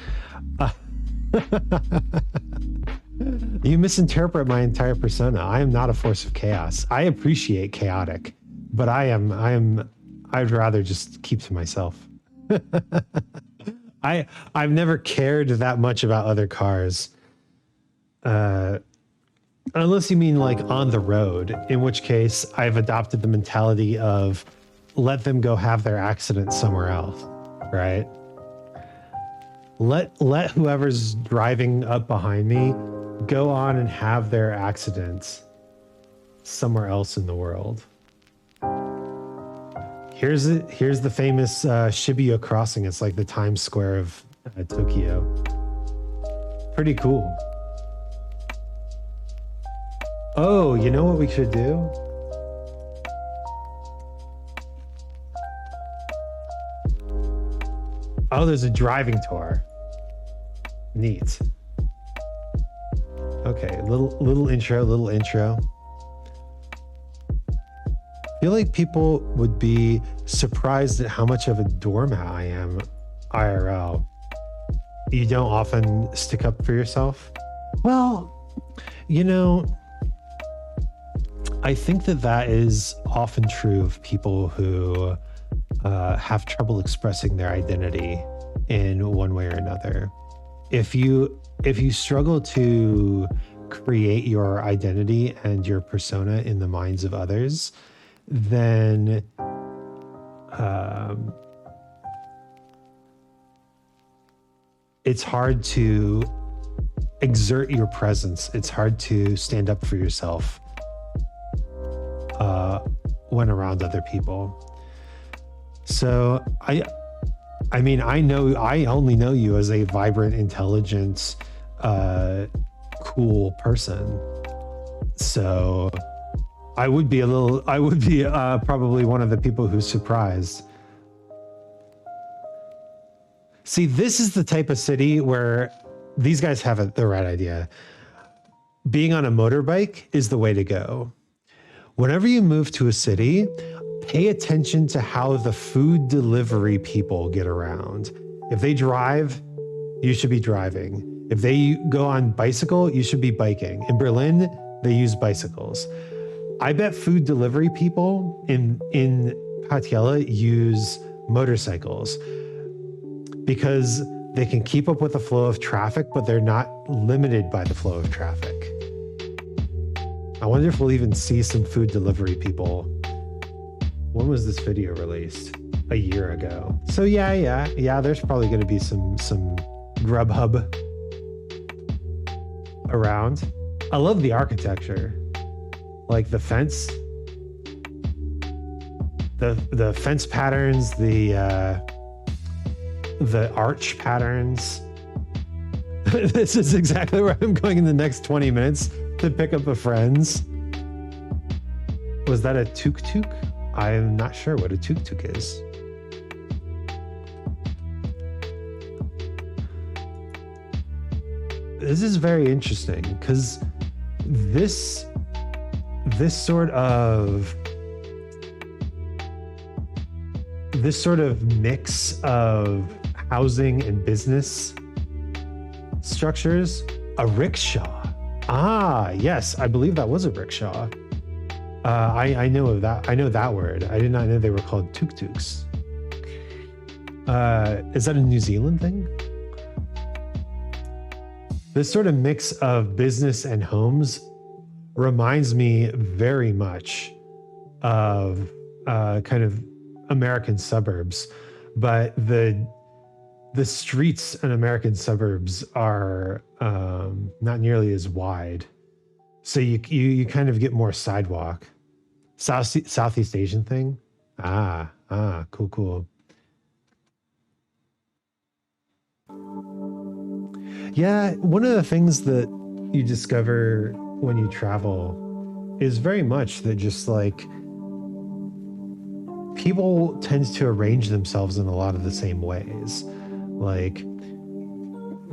You misinterpret my entire persona. I am not a force of chaos. I appreciate chaotic, but I'd rather just keep to myself. I've never cared that much about other cars. Unless you mean like on the road, in which case I've adopted the mentality of let them go have their accident somewhere else, right? Let whoever's driving up behind me go on and have their accidents somewhere else in the world. Here's the famous Shibuya crossing. It's like the Times Square of Tokyo. Pretty cool. Oh, you know what we should do? Oh, there's a driving tour. Neat. Okay, little intro. I feel like people would be surprised at how much of a doormat I am IRL. You don't often stick up for yourself? Well, you know, I think that is often true of people who have trouble expressing their identity in one way or another. If you struggle to create your identity and your persona in the minds of others, then it's hard to exert your presence. It's hard to stand up for yourself when around other people. So I only know you as a vibrant, intelligent, cool person. So I would be probably one of the people who's surprised. See, this is the type of city where these guys have the right idea. Being on a motorbike is the way to go. Whenever you move to a city, pay attention to how the food delivery people get around. If they drive, you should be driving. If they go on bicycle, you should be biking. In Berlin, they use bicycles. I bet food delivery people in Patiala use motorcycles because they can keep up with the flow of traffic, but they're not limited by the flow of traffic. I wonder if we'll even see some food delivery people. When was this video released? A year ago. So yeah, there's probably going to be some Grubhub around. I love the architecture. Like the fence. The fence patterns, the arch patterns. This is exactly where I'm going in the next 20 minutes to pick up the friends. Was that a tuk-tuk? I'm not sure what a tuk-tuk is. This is very interesting because this sort of mix of housing and business structures, a rickshaw. Ah, yes, I believe that was a rickshaw. I know of that. I know that word. I did not know they were called tuk-tuks. Is that a New Zealand thing? This sort of mix of business and homes reminds me very much of kind of American suburbs, but the streets in American suburbs are not nearly as wide. So you kind of get more sidewalk. Southeast Asian thing? Cool. Yeah, one of the things that you discover when you travel is very much that just like people tend to arrange themselves in a lot of the same ways. Like,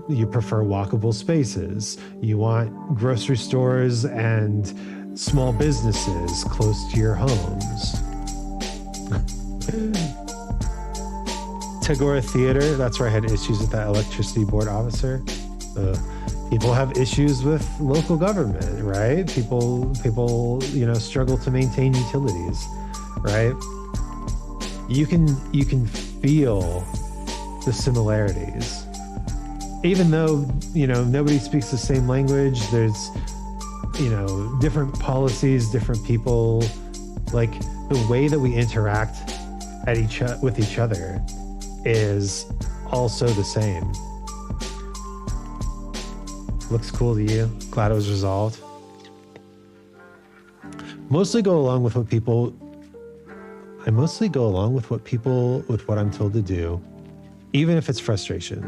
you prefer walkable spaces, you want grocery stores and small businesses close to your homes. Tagora Theater, that's where I had issues with that electricity board officer. People have issues with local government, right? People, struggle to maintain utilities, right? You can feel the similarities. Even though, nobody speaks the same language, there's, different policies, different people, like the way that we interact with each other is also the same. Looks cool to you? Glad it was resolved. I mostly go along with what I'm told to do, even if it's frustration.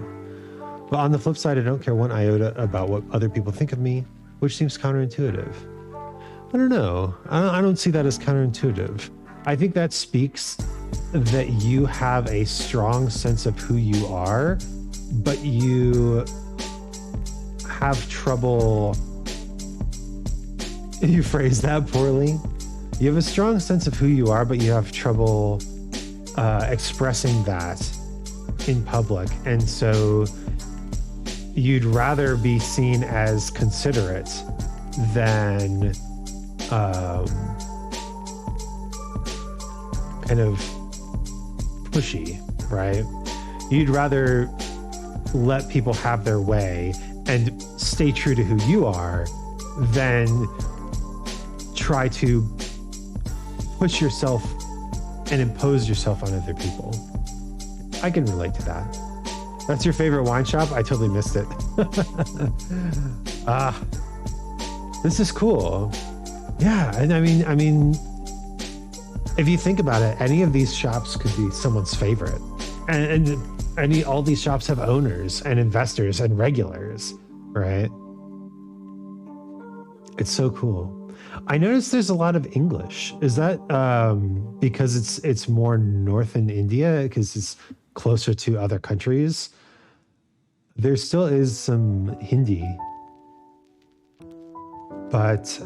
But on the flip side, I don't care one iota about what other people think of me, which seems counterintuitive. I don't know. I don't see that as counterintuitive. I think that speaks that you have a strong sense of who you are, but you have trouble. You phrase that poorly. You have a strong sense of who you are, but you have trouble expressing that in public. And so you'd rather be seen as considerate than kind of pushy, right? You'd rather let people have their way and stay true to who you are than try to push yourself and impose yourself on other people. I can relate to that. That's your favorite wine shop? I totally missed it. This is cool. Yeah, and I mean, if you think about it, any of these shops could be someone's favorite. And all these shops have owners and investors and regulars, right? It's so cool. I noticed there's a lot of English. Is that because it's more north in India, because it's closer to other countries? There still is some Hindi, but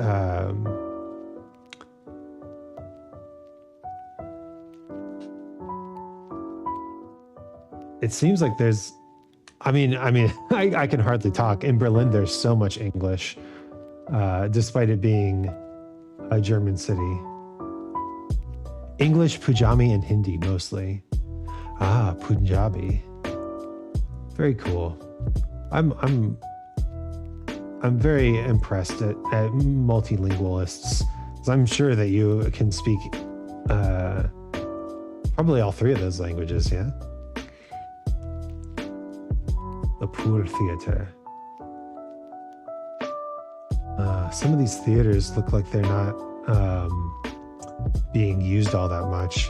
it seems like there's, I can hardly talk. In Berlin, there's so much English, despite it being a German city. English, Punjabi, and Hindi mostly. Punjabi. Very cool. I'm very impressed at multilingualists. I'm sure that you can speak probably all three of those languages, yeah? The Pool Theater. Some of these theaters look like they're not being used all that much.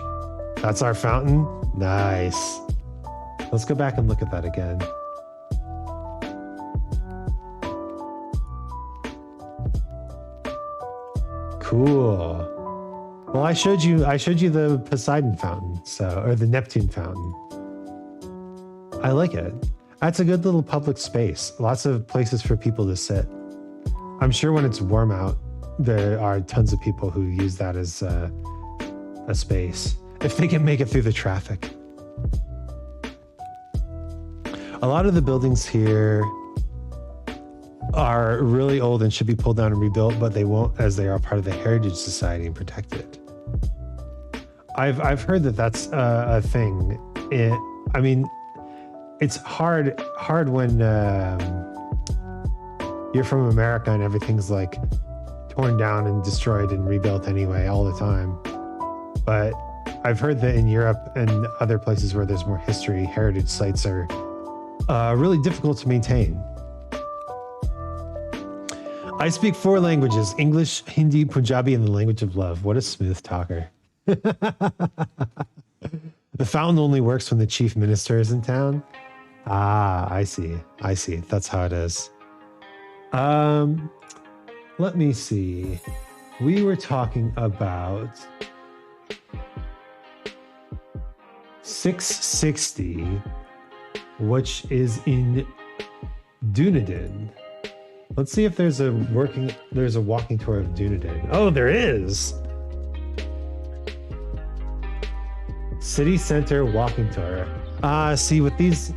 That's our fountain? Nice. Let's go back and look at that again. Cool. Well, I showed you the Poseidon fountain, or the Neptune fountain. I like it. That's a good little public space. Lots of places for people to sit. I'm sure when it's warm out, there are tons of people who use that as a space, if they can make it through the traffic. A lot of the buildings here are really old and should be pulled down and rebuilt, but they won't, as they are part of the Heritage Society and protected. I've heard that that's a thing. It's hard when you're from America and everything's like torn down and destroyed and rebuilt anyway all the time. But I've heard that in Europe and other places where there's more history, heritage sites are really difficult to maintain. I speak 4 languages: English, Hindi, Punjabi, and the language of love. What a smooth talker. The fountain only works when the chief minister is in town. I see. That's how it is. Let me see. we were talking about 660, which is in Dunedin. Let's see if there's a walking tour of Dunedin. Oh, there is. City Center walking tour. See, with these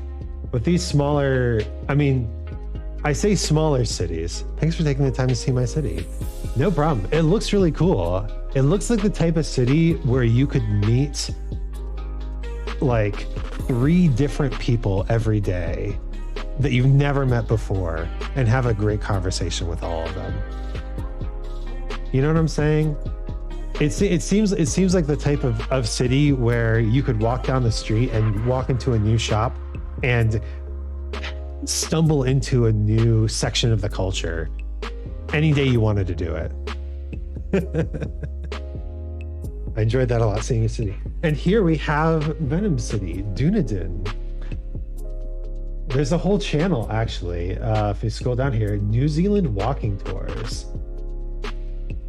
smaller, I mean, I say smaller cities. Thanks for taking the time to see my city. No problem. It looks really cool. It looks like the type of city where you could meet like 3 different people every day that you've never met before and have a great conversation with all of them. You know what I'm saying? It seems like the type of city where you could walk down the street and walk into a new shop and stumble into a new section of the culture any day you wanted to do it. I enjoyed that a lot, seeing a city. And here we have Venom City, Dunedin. There's a whole channel, actually. If you scroll down here, New Zealand walking tours.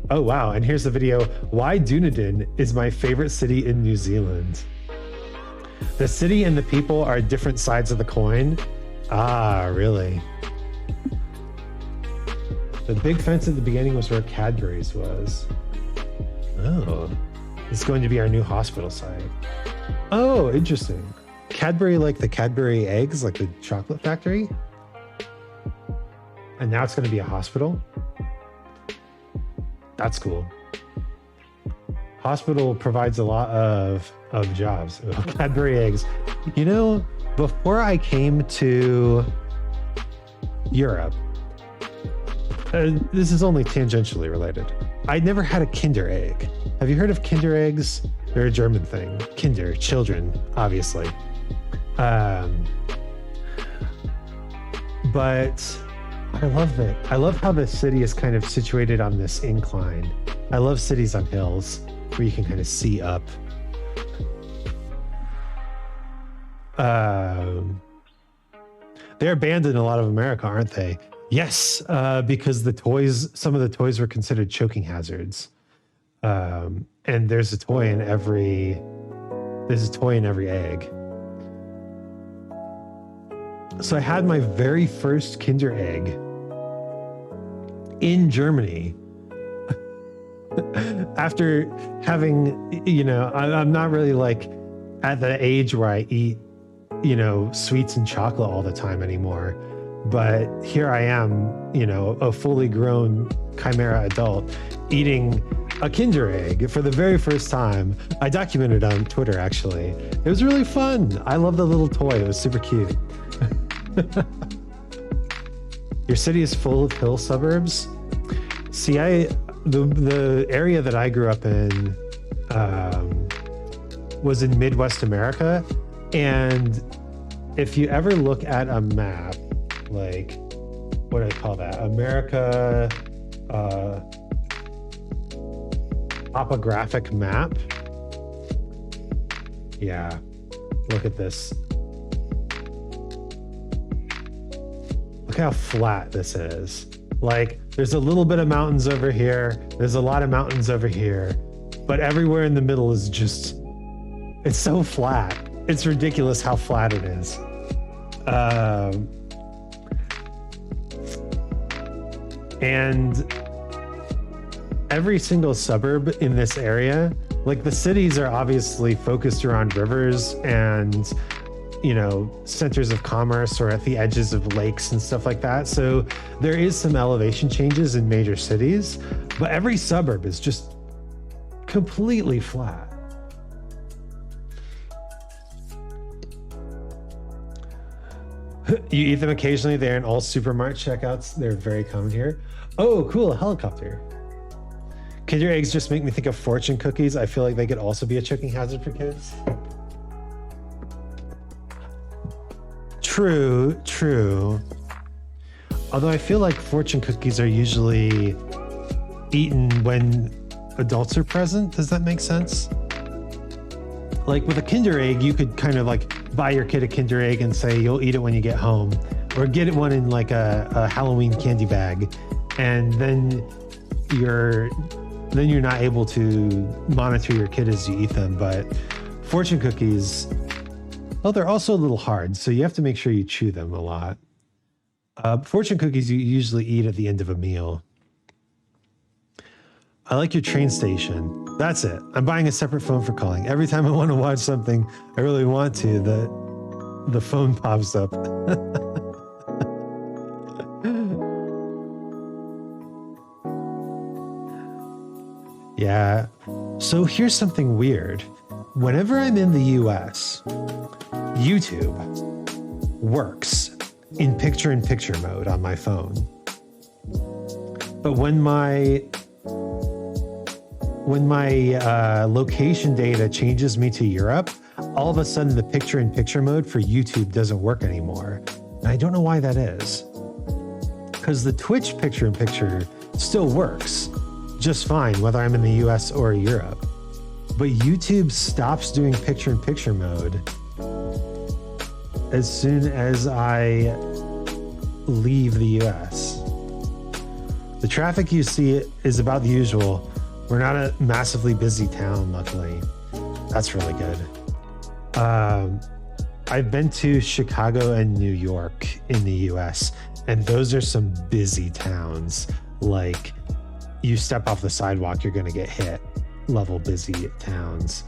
Oh, wow. And here's the video. Why Dunedin is my favorite city in New Zealand. The city and the people are different sides of the coin. Ah, really? The big fence at the beginning was where Cadbury's was. Oh, this is going to be our new hospital site. Oh, interesting. Cadbury, like the Cadbury eggs, like the chocolate factory. And now it's going to be a hospital. That's cool. Hospital provides a lot of jobs. Cadbury eggs. You know, before I came to Europe, this is only tangentially related. I never had a Kinder egg. Have you heard of Kinder eggs? They're a German thing. Kinder, children, obviously. But I love it. I love how the city is kind of situated on this incline. I love cities on hills where you can kind of see up. They're banned in a lot of America, aren't they? Yes, because some of the toys were considered choking hazards. And there's a toy in every egg. So I had my very first Kinder egg in Germany. After having, I'm not really like at the age where I eat, sweets and chocolate all the time anymore. But here I am, a fully grown chimera adult eating a Kinder egg for the very first time. I documented it on Twitter, actually. It was really fun. I love the little toy. It was super cute. Your city is full of hill suburbs. See, the area that I grew up in was in Midwest America. And if you ever look at a map, like, what do I call that? America topographic map. Yeah, look at this. Look how flat this is. Like, there's a little bit of mountains over here. There's a lot of mountains over here. But everywhere in the middle is just, it's so flat. It's ridiculous how flat it is. And every single suburb in this area, like the cities are obviously focused around rivers and, centers of commerce or at the edges of lakes and stuff like that. So there is some elevation changes in major cities, but every suburb is just completely flat. You eat them occasionally. They're in all supermarket checkouts. They're very common here. Oh, cool, a helicopter. Kinder eggs just make me think of fortune cookies. I feel like they could also be a choking hazard for kids. True. Although I feel like fortune cookies are usually eaten when adults are present. Does that make sense? Like with a Kinder egg, you could kind of like buy your kid a Kinder egg and say you'll eat it when you get home, or get one in like a Halloween candy bag, and then your then you're not able to monitor your kid as you eat them. But fortune cookies, well, they're also a little hard, so you have to make sure you chew them a lot. Fortune cookies you usually eat at the end of a meal. I like your train station. That's it. I'm buying a separate phone for calling. Every time I want to watch something I really want to, the phone pops up. Yeah. So here's something weird. Whenever I'm in the US, YouTube works in picture-in-picture mode on my phone. But when my location data changes me to Europe, all of a sudden the picture-in-picture mode for YouTube doesn't work anymore. And I don't know why that is. Because the Twitch picture-in-picture still works just fine, whether I'm in the US or Europe. But YouTube stops doing picture-in-picture mode as soon as I leave the US. The traffic you see is about the usual. We're not a massively busy town, luckily. That's really good. I've been to Chicago and New York in the US, and those are some busy towns. Like, you step off the sidewalk, you're going to get hit level busy towns.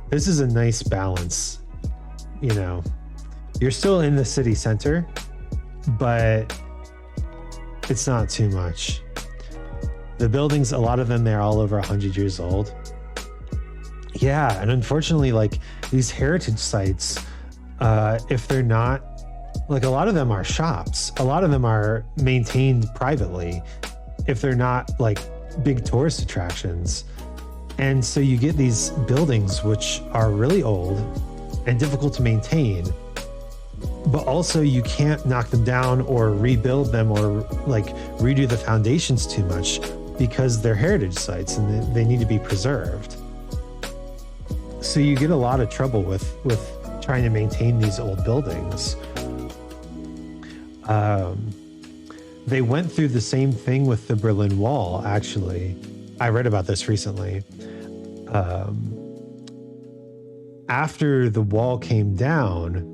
This is a nice balance. You know, you're still in the city center, but it's not too much. The buildings, a lot of them, they're all over 100 years old. Yeah, and unfortunately, like these heritage sites, if they're not, like a lot of them are shops. A lot of them are maintained privately if they're not like big tourist attractions. And so you get these buildings which are really old and difficult to maintain, but also you can't knock them down or rebuild them or like redo the foundations too much because they're heritage sites and they need to be preserved. So you get a lot of trouble with trying to maintain these old buildings. They went through the same thing with the Berlin Wall, actually. I read about this recently. After the wall came down,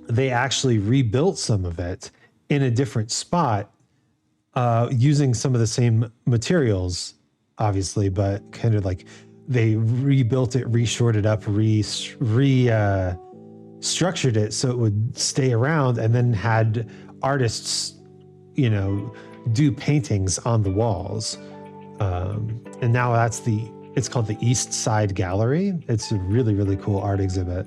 they actually rebuilt some of it in a different spot, using some of the same materials, obviously, but kind of like they rebuilt it, reshored it up, structured it so it would stay around, and then had artists, you know, do paintings on the walls. And now it's called the East Side Gallery. It's a really, really cool art exhibit.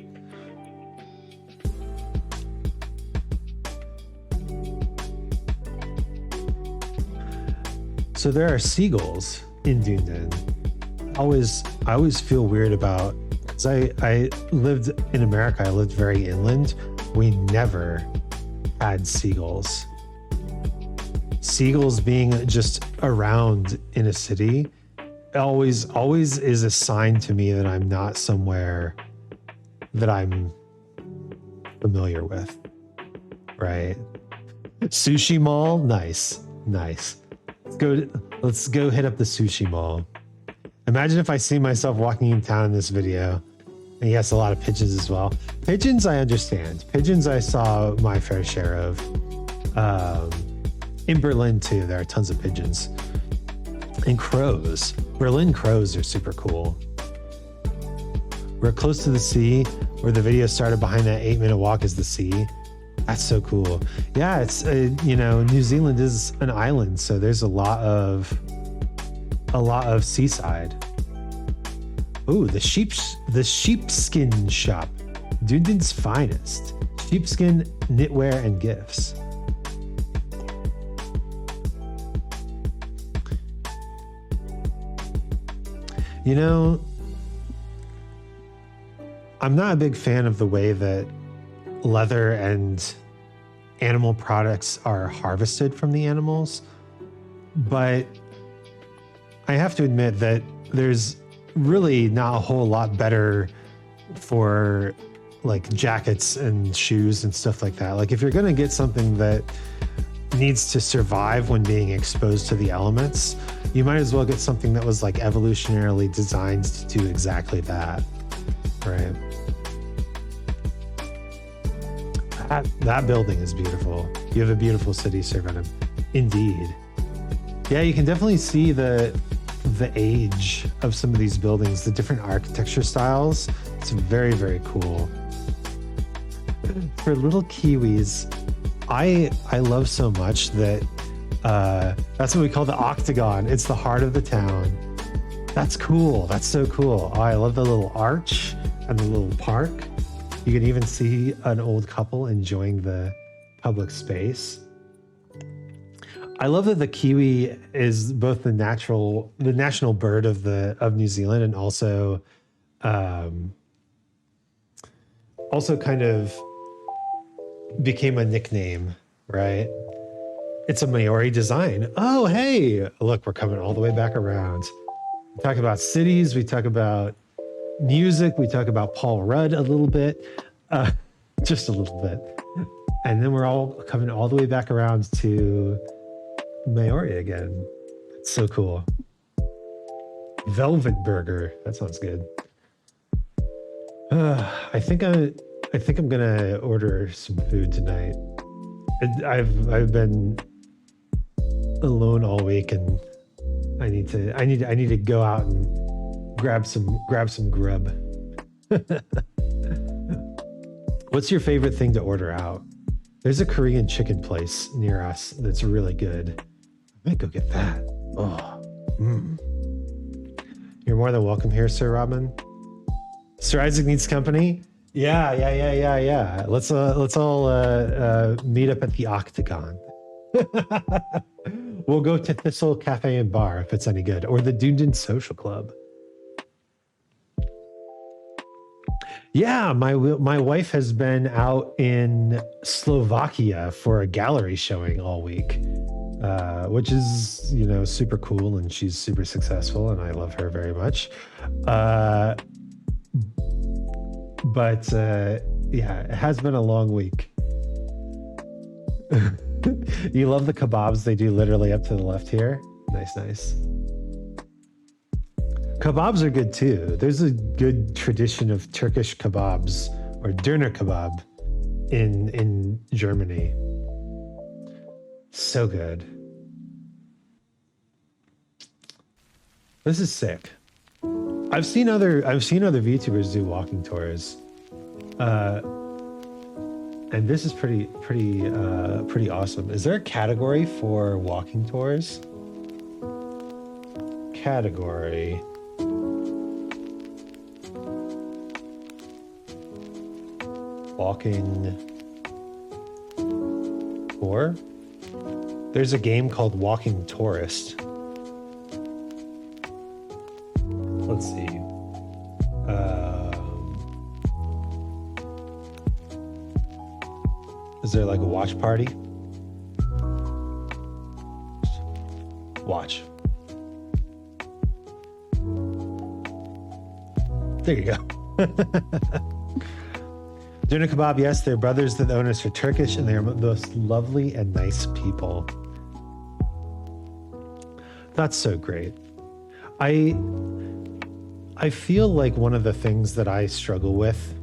So there are seagulls in Dunedin. I always feel weird about, because I lived in America, I lived very inland. We never had seagulls. Seagulls being just around in a city always is a sign to me that I'm not somewhere that I'm familiar with, right? Sushi mall, nice. Let's go hit up the sushi mall. Imagine if I see myself walking in town in this video. And yes, a lot of pigeons as well. Pigeons, I understand. Pigeons, I saw my fair share of. In Berlin too, there are tons of pigeons. And crows. Berlin crows are super cool. We're close to the sea. Where the video started, behind that 8-minute walk is the sea. That's so cool. Yeah, it's New Zealand is an island, so there's a lot of seaside. Ooh, the sheepskin shop, Dunedin's finest. Sheepskin knitwear and gifts. You know, I'm not a big fan of the way that leather and animal products are harvested from the animals, but I have to admit that there's really not a whole lot better for like jackets and shoes and stuff like that. Like if you're going to get something that needs to survive when being exposed to the elements, you might as well get something that was like evolutionarily designed to do exactly that, right? That building is beautiful. You have a beautiful city, Sir Venom. Indeed. Yeah, you can definitely see the age of some of these buildings, the different architecture styles. It's very, very cool. For little Kiwis, I love so much that that's what we call the octagon. It's the heart of the town. That's cool. That's so cool. Oh, I love the little arch and the little park. You can even see an old couple enjoying the public space. I love that the kiwi is both the national bird of New Zealand, and also kind of became a nickname, right? It's a Maori design. Oh, hey, look, we're coming all the way back around. We talk about cities, we talk about music, we talk about Paul Rudd a little bit, just a little bit. And then we're all coming all the way back around to Maori again. It's so cool. Velvet burger. That sounds good. I think I'm gonna order some food tonight. I've been alone all week, and I need to go out and grab some grub. What's your favorite thing to order out? There's a Korean chicken place near us that's really good. I might go get that. Oh, You're more than welcome here, Sir Robin. Sir Isaac needs company. Yeah. Let's all meet up at the Octagon. We'll go to Thistle Cafe and Bar if it's any good, or the Dunedin Social Club. Yeah, my wife has been out in Slovakia for a gallery showing all week, which is, super cool, and she's super successful, and I love her very much. But yeah, it has been a long week. You love the kebabs they do literally up to the left here? Nice. Kebabs are good too. There's a good tradition of Turkish kebabs, or döner kebab, in Germany. So good. This is sick. I've seen other VTubers do walking tours, and this is pretty awesome. Is there a category for walking tours? Category. Walking tour. There's a game called Walking Tourist. Let's see. Is there like a watch party? Watch. There you go. Döner kebab, yes, they're brothers. The owners are Turkish, and they are most lovely and nice people. That's so great. I feel like one of the things that I struggle with,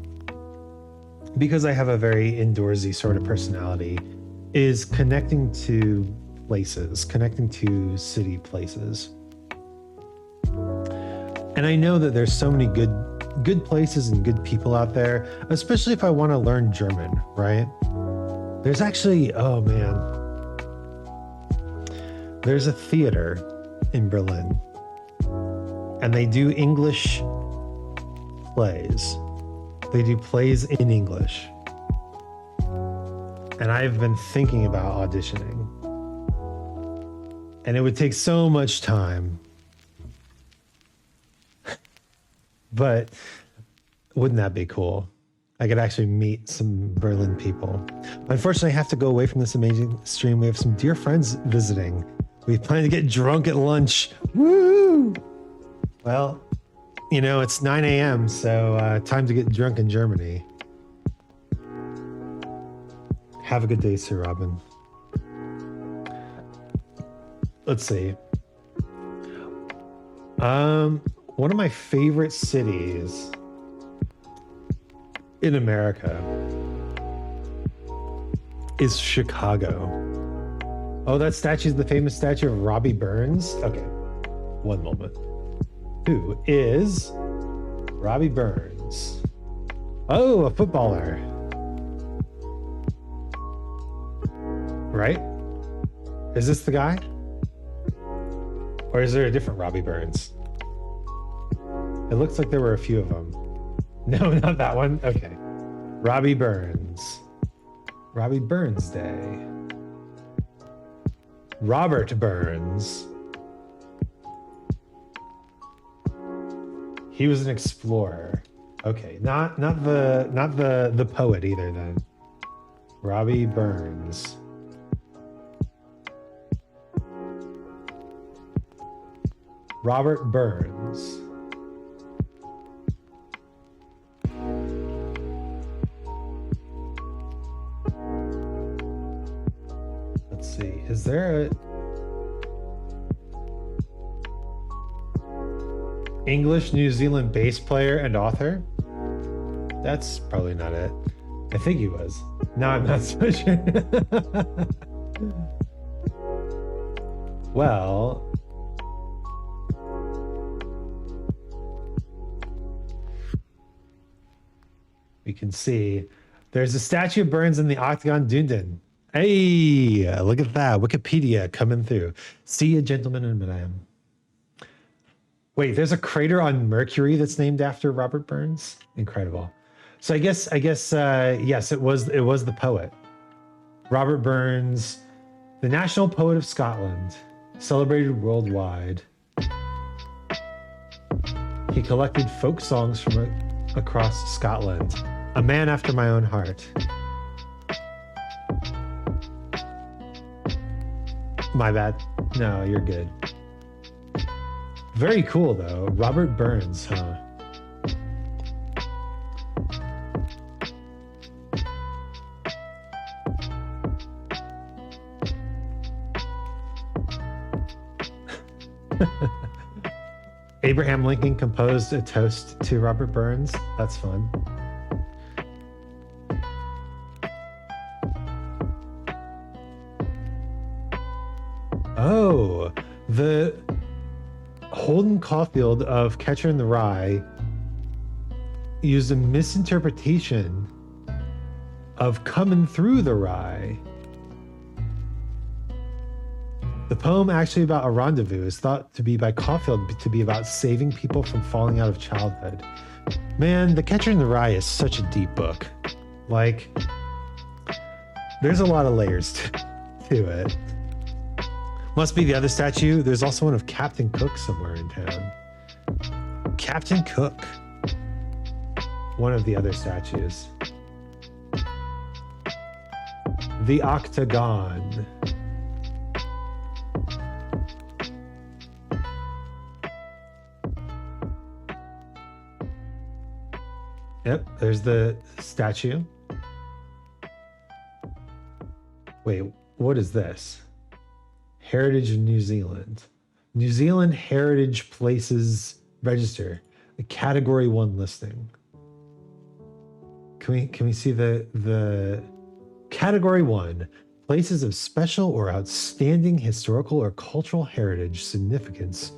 because I have a very indoorsy sort of personality, is connecting to places, connecting to city places. And I know that there's so many good places and good people out there, especially if I want to learn German, right? There's actually, oh man, there's a theater in Berlin, and they do English plays. They do plays in English. And I've been thinking about auditioning. And it would take so much time. But wouldn't that be cool? I could actually meet some Berlin people. Unfortunately, I have to go away from this amazing stream. We have some dear friends visiting. We plan to get drunk at lunch. Woo! Well, it's 9 a.m., so time to get drunk in Germany. Have a good day, Sir Robin. Let's see. One of my favorite cities in America is Chicago. Oh, that statue is the famous statue of Robbie Burns? Okay, one moment. Who is Robbie Burns? Oh, a footballer. Right? Is this the guy? Or is there a different Robbie Burns? It looks like there were a few of them. No, not that one. Okay. Robbie Burns. Robbie Burns Day. Robert Burns. He was an explorer. Okay, not the poet either then. Robbie Burns. Robert Burns. Let's see. Is there a English New Zealand bass player and author? That's probably not it. I think he was. No, I'm not so sure. Well, we can see there's a statue of Burns in the Octagon, Dunedin. Hey, look at that. Wikipedia coming through. See you, gentlemen and madam. Wait, there's a crater on Mercury that's named after Robert Burns. Incredible. So I guess yes, it was the poet. Robert Burns, the national poet of Scotland, celebrated worldwide. He collected folk songs from across Scotland. A man after my own heart. My bad. No, you're good. Very cool, though. Robert Burns, huh? Abraham Lincoln composed a toast to Robert Burns. That's fun. Oh, the Holden Caulfield of Catcher in the Rye used a misinterpretation of Coming Through the Rye. The poem, actually about a rendezvous, is thought to be by Caulfield to be about saving people from falling out of childhood. Man, The Catcher in the Rye is such a deep book. Like, there's a lot of layers to it. Must be the other statue. There's also one of Captain Cook somewhere in town. Captain Cook. One of the other statues. The Octagon. Yep, there's the statue. Wait, what is this? Heritage of New Zealand. New Zealand Heritage Places Register. The Category 1 listing. Can we see the Category 1, places of special or outstanding historical or cultural heritage, significance,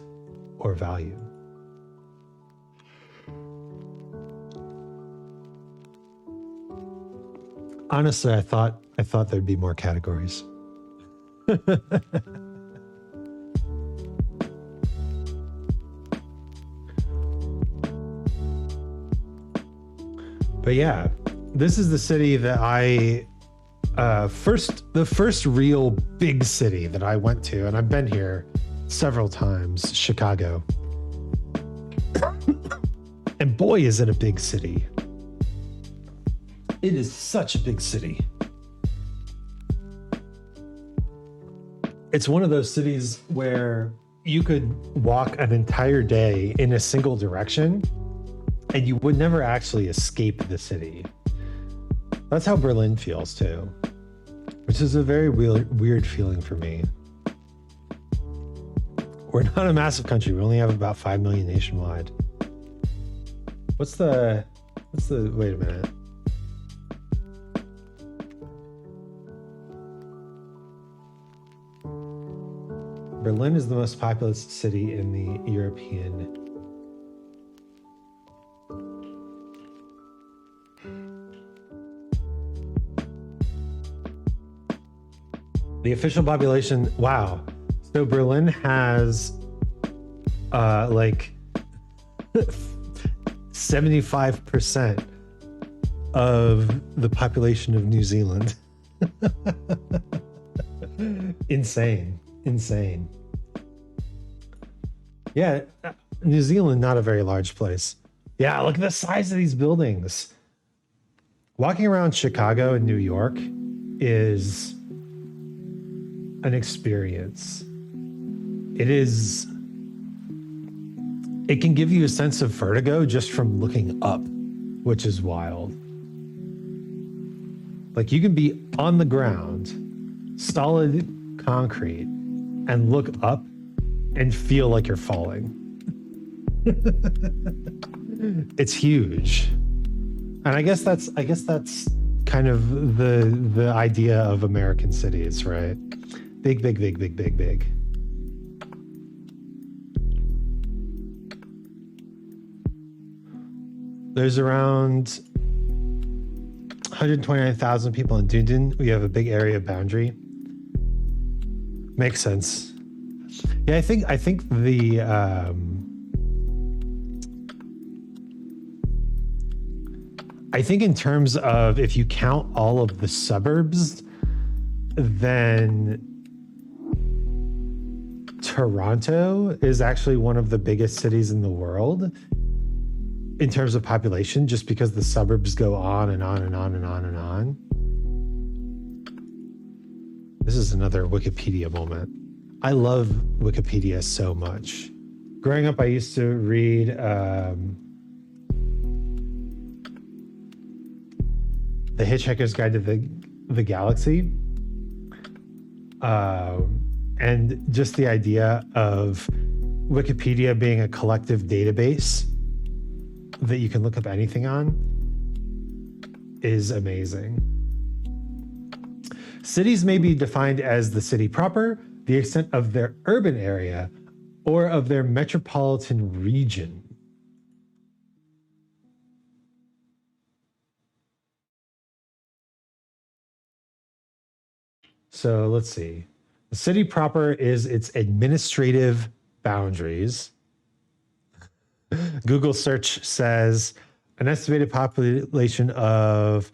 or value. Honestly, I thought there'd be more categories. But yeah, this is the city that I the first real big city that I went to, and I've been here several times, Chicago. And boy, is it a big city. It is such a big city. It's one of those cities where you could walk an entire day in a single direction and you would never actually escape the city. That's how Berlin feels too, which is a very weird feeling for me. We're not a massive country. We only have about 5 million nationwide. What's the, wait a minute. Berlin is the most populous city in the European. The official population, wow. So Berlin has like 75% of the population of New Zealand. Insane. Yeah, New Zealand, not a very large place. Yeah, look at the size of these buildings. Walking around Chicago and New York is an experience. It can give you a sense of vertigo just from looking up, which is wild. Like you can be on the ground, solid concrete, and look up and feel like you're falling. It's huge. And I guess that's kind of the idea of American cities, right? Big. There's around 129,000 people in Dunedin. We have a big area boundary. Makes sense. Yeah, I think in terms of if you count all of the suburbs, then Toronto is actually one of the biggest cities in the world in terms of population, just because the suburbs go on and on and on and on and on. This is another Wikipedia moment. I love Wikipedia so much. Growing up, I used to read The Hitchhiker's Guide to the Galaxy. And just the idea of Wikipedia being a collective database that you can look up anything on is amazing. Cities may be defined as the city proper, the extent of their urban area, or of their metropolitan region. So let's see. The city proper is its administrative boundaries. Google search says an estimated population of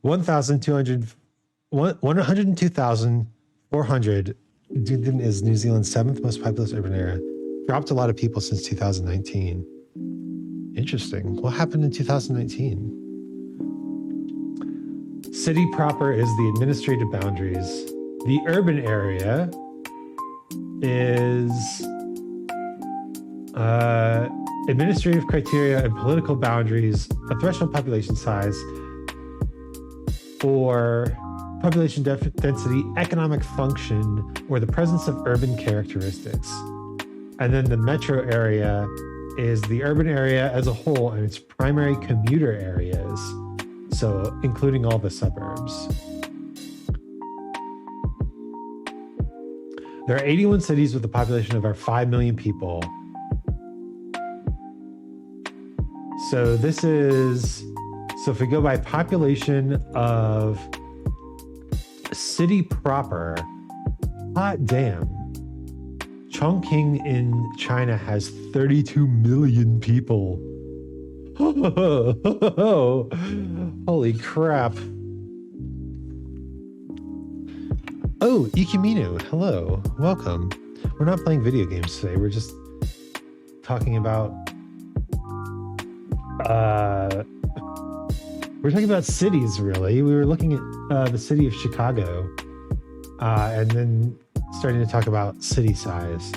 102,400. Dunedin is New Zealand's 7th most populous urban area. Dropped a lot of people since 2019. Interesting. What happened in 2019? City proper is the administrative boundaries. The urban area is administrative criteria and political boundaries, a threshold population size, or population density, economic function, or the presence of urban characteristics. And then the metro area is the urban area as a whole and its primary commuter areas, so including all the suburbs. There are 81 cities with a population of over 5 million people. So this is, so if we go by population of city proper, hot damn, Chongqing in China has 32 million people. Holy crap. Oh, Ikimino, hello, welcome. We're not playing video games today. We're just talking about cities, really. We were looking at the city of Chicago and then starting to talk about city size.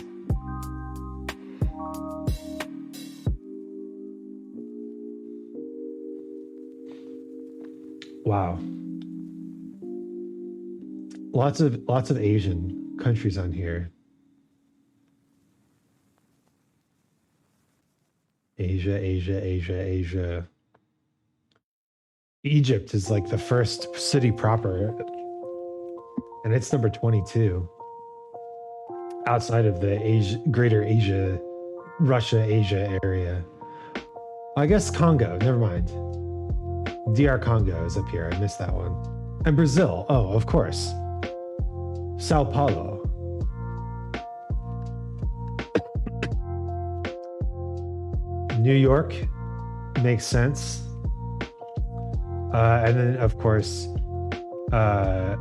Wow. Lots of Asian countries on here. Asia. Egypt is like the first city proper, and it's number 22 outside of the greater Asia, Russia-Asia area. I guess Congo, never mind. DR Congo is up here. I missed that one. And Brazil. Oh, of course. Sao Paulo. New York makes sense. And then, of course, I'm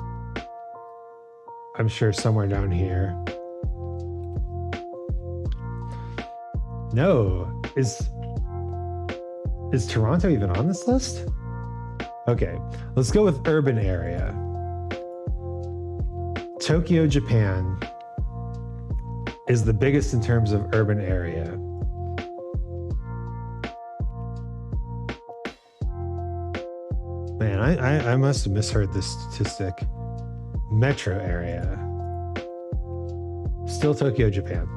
sure somewhere down here. No, is Toronto even on this list? Okay, let's go with urban area. Tokyo, Japan is the biggest in terms of urban area. Man, I must have misheard this statistic. Metro area. Still Tokyo, Japan.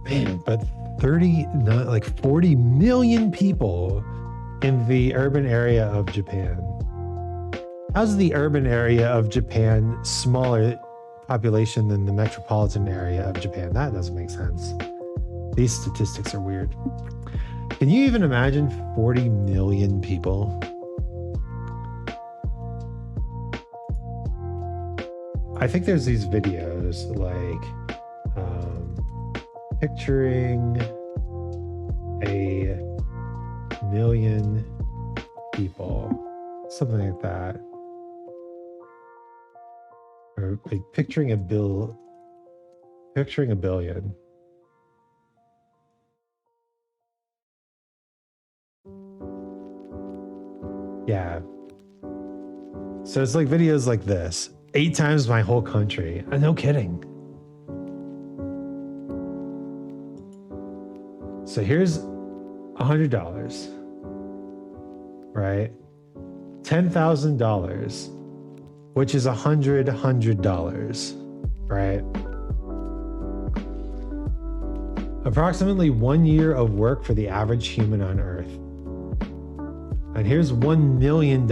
Man, but 40 million people in the urban area of Japan. How's the urban area of Japan smaller population than the metropolitan area of Japan? That doesn't make sense. These statistics are weird. Can you even imagine 40 million people? I think there's these videos like picturing a million people, something like that, or like picturing a billion. Yeah. So it's like videos like this. 8 times my whole country. No kidding. So here's $100, right? $10,000, which is $100, right? Approximately 1 year of work for the average human on Earth. And here's $1 million.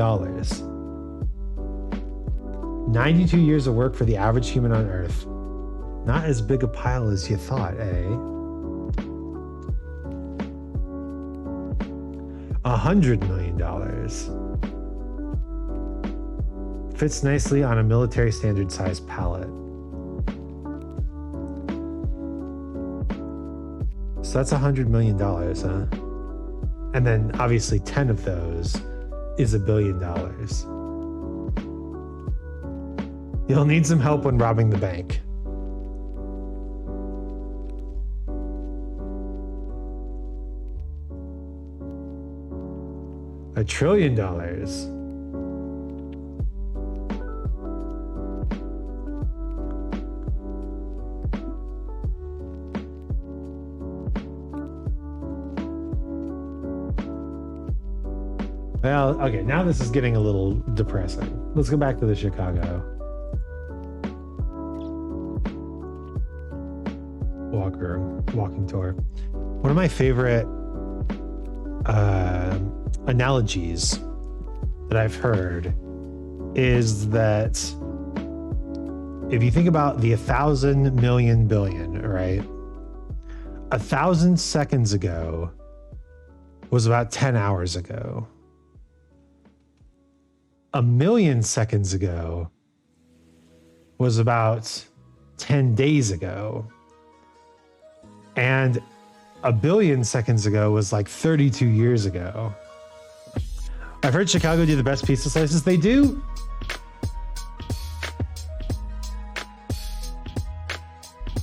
92 years of work for the average human on Earth. Not as big a pile as you thought, eh? $100 million. Fits nicely on a military standard size pallet. So that's $100 million, huh? And then obviously 10 of those is $1 billion. You'll need some help when robbing the bank. $1 trillion. Well, okay, now this is getting a little depressing. Let's go back to the Chicago walking tour. One of my favorite analogies that I've heard is that if you think about the 1,000 million billion, right? 1,000 seconds ago was about 10 hours ago. 1,000,000 seconds ago was about 10 days ago. And 1 billion seconds ago was like 32 years ago. I've heard Chicago do the best pizza slices. They do.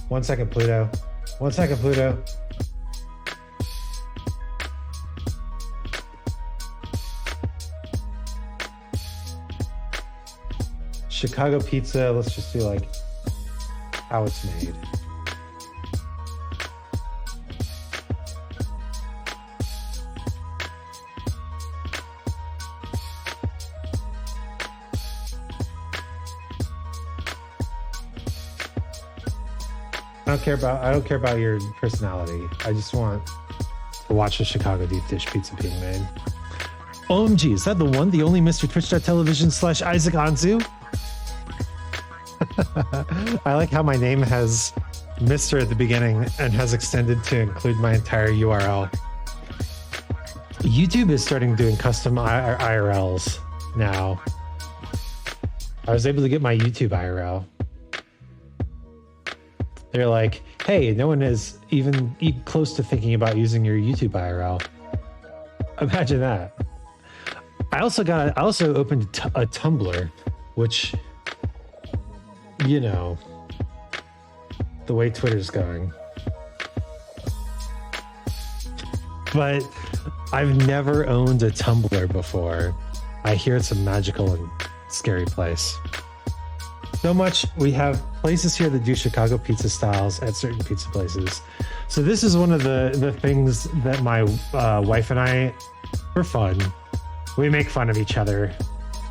One second, Pluto. Chicago pizza, let's just do like how it's made. I don't care about your personality. I just want watch the Chicago deep dish pizza being made. OMG, is that the one, the only Mr. Twitch.tv/Isaac Anzu? I like how my name has Mr. at the beginning and has extended to include my entire URL. YouTube is starting doing custom IRLs now. I was able to get my YouTube IRL. They're like, hey, no one is even close to thinking about using your YouTube IRL. Imagine that. I also opened a Tumblr, which, you know, the way Twitter's going. But I've never owned a Tumblr before. I hear it's a magical and scary place. So much. We have places here that do Chicago pizza styles at certain pizza places. So this is one of the things that my wife and I, for fun, we make fun of each other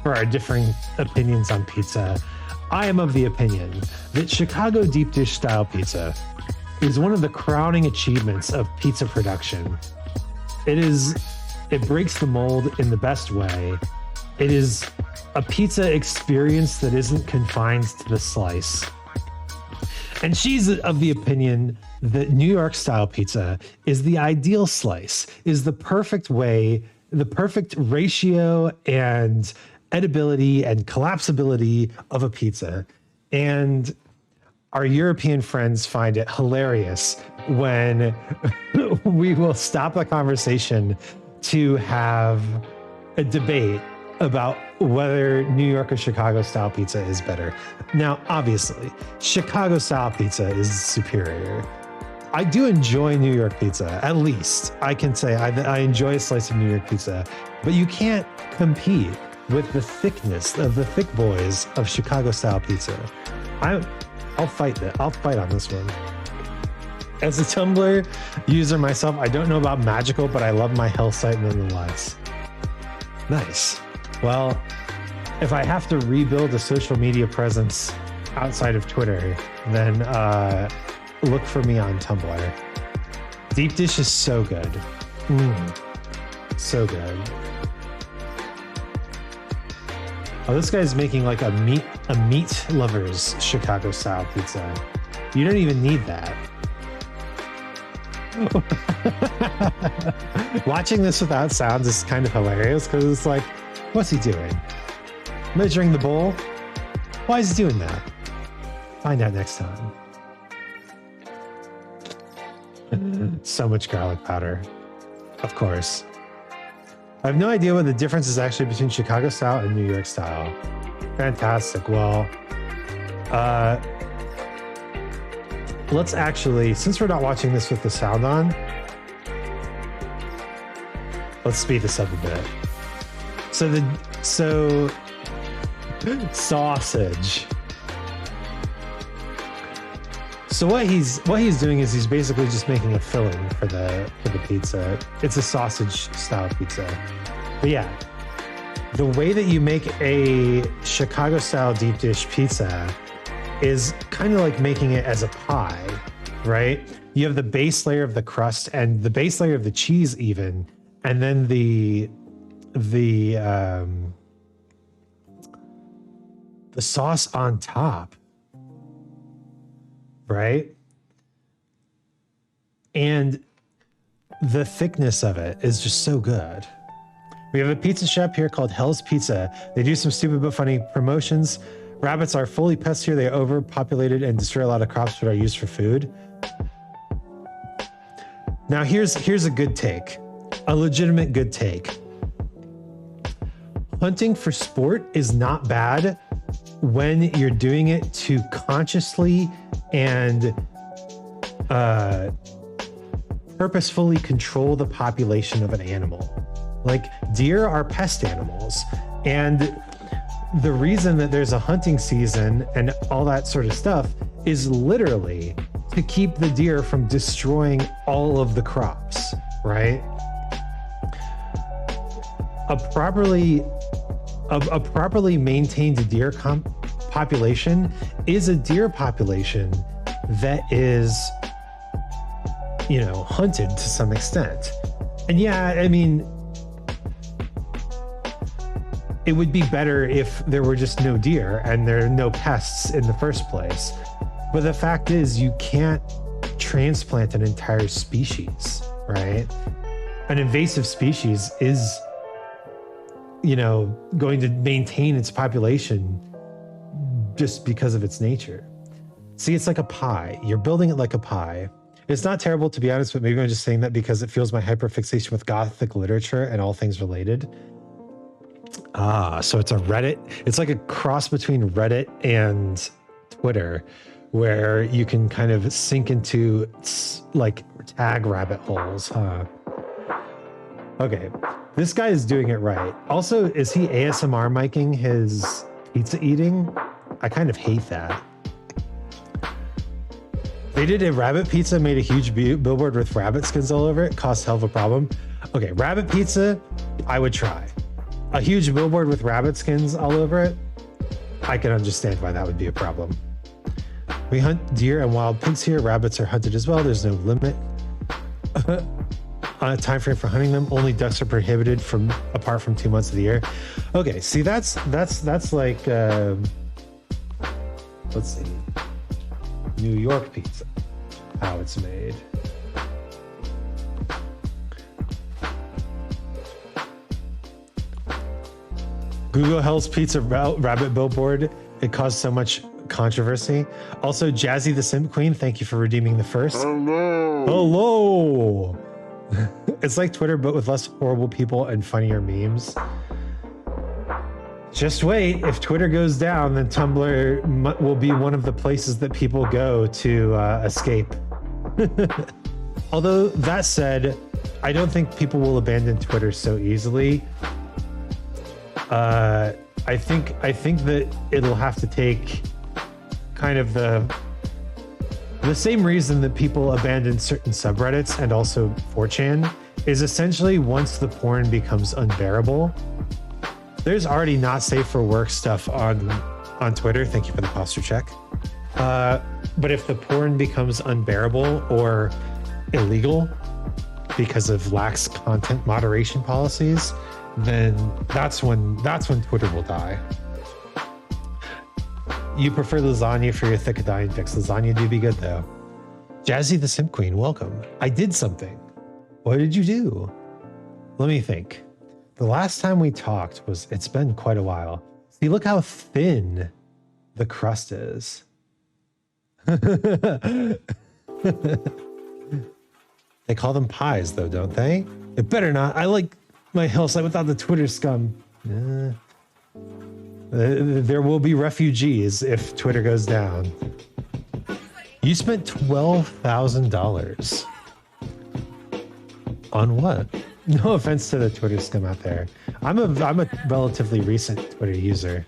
for our differing opinions on pizza. I am of the opinion that Chicago deep dish style pizza is one of the crowning achievements of pizza production. It breaks the mold in the best way. It is a pizza experience that isn't confined to the slice. And she's of the opinion that New York style pizza is the ideal slice, is the perfect way, the perfect ratio and edibility and collapsibility of a pizza. And our European friends find it hilarious when we will stop a conversation to have a debate about whether New York or Chicago style pizza is better. Now, obviously, Chicago style pizza is superior. I do enjoy New York pizza, at least. I can say I enjoy a slice of New York pizza, but you can't compete with the thickness of the thick boys of Chicago style pizza. I'll fight on this one. As a Tumblr user myself, I don't know about Magical, but I love my hell site nonetheless. Nice. Well, if I have to rebuild a social media presence outside of Twitter, then look for me on Tumblr. Deep dish is so good. So good. Oh, this guy's making like a meat lovers Chicago style pizza. You don't even need that. Watching this without sounds is kind of hilarious because it's like, what's he doing? Measuring the bowl? Why is he doing that? Find out next time. So much garlic powder. Of course. I have no idea what the difference is actually between Chicago style and New York style. Fantastic. Well, let's actually, since we're not watching this with the sound on, let's speed this up a bit. So sausage. So what he's doing is he's basically just making a filling for the pizza. It's a sausage style pizza. But yeah, the way that you make a Chicago style deep dish pizza is kind of like making it as a pie, right? You have the base layer of the crust and the base layer of the cheese even, and then the sauce on top, right? And the thickness of it is just so good. We have a pizza shop here called Hell's Pizza. They do some stupid but funny promotions. Rabbits are fully pests here. They are overpopulated and destroy a lot of crops that are used for food. Now here's a good take, a legitimate good take. Hunting for sport is not bad when you're doing it to consciously and purposefully control the population of an animal. Like deer are pest animals, and the reason that there's a hunting season and all that sort of stuff is literally to keep the deer from destroying all of the crops, right? A properly maintained deer population is a deer population that is, hunted to some extent. And yeah, I mean, it would be better if there were just no deer and there are no pests in the first place. But the fact is, you can't transplant an entire species, right? An invasive species is, you know, going to maintain its population just because of its nature. See, it's like a pie. You're building it like a pie. It's not terrible, to be honest, but maybe I'm just saying that because it fuels my hyperfixation with Gothic literature and all things related. So it's a Reddit. It's like a cross between Reddit and Twitter, where you can kind of sink into like tag rabbit holes, huh? Okay, this guy is doing it right. Also, is he ASMR miking his pizza eating? I kind of hate that. They did a rabbit pizza, made a huge billboard with rabbit skins all over it. Cost hell of a problem. Okay, rabbit pizza, I would try. A huge billboard with rabbit skins all over it, I can understand why that would be a problem. We hunt deer and wild pigs here. Rabbits are hunted as well. There's no limit on a time frame for hunting them. Only ducks are prohibited from apart from 2 months of the year. Okay, see, that's like let's see, New York pizza, how it's made. Google Hell's Pizza rabbit billboard. It caused so much controversy. Also, Jazzy the Simp Queen, thank you for redeeming the first. Hello. It's like Twitter, but with less horrible people and funnier memes. Just wait. If Twitter goes down, then Tumblr will be one of the places that people go to escape. Although, that said, I don't think people will abandon Twitter so easily. I think that it'll have to take kind of the same reason that people abandon certain subreddits and also 4chan is essentially once the porn becomes unbearable. There's already not safe for work stuff on Twitter. Thank you for the posture check. But if the porn becomes unbearable or illegal because of lax content moderation policies, then that's when Twitter will die. You prefer lasagna for your thick Italian fix. Lasagna do be good though. Jazzy the Simp Queen, welcome. I did something. What did you do? Let me think. The last time we talked it's been quite a while. See, look how thin the crust is. They call them pies though, don't they? It better not. I like my hillside without the Twitter scum. There will be refugees if Twitter goes down. You spent $12,000 on what? No offense to the Twitter scum out there. I'm a relatively recent Twitter user.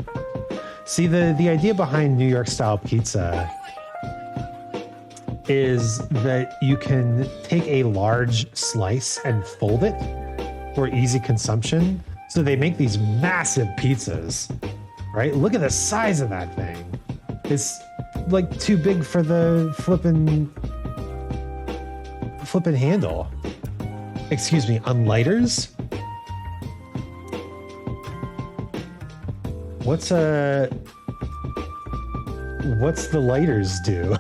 See, the idea behind New York style pizza is that you can take a large slice and fold it for easy consumption. So they make these massive pizzas, right? Look at the size of that thing. It's like too big for the flippin' handle. Excuse me, on lighters? What's the lighters do?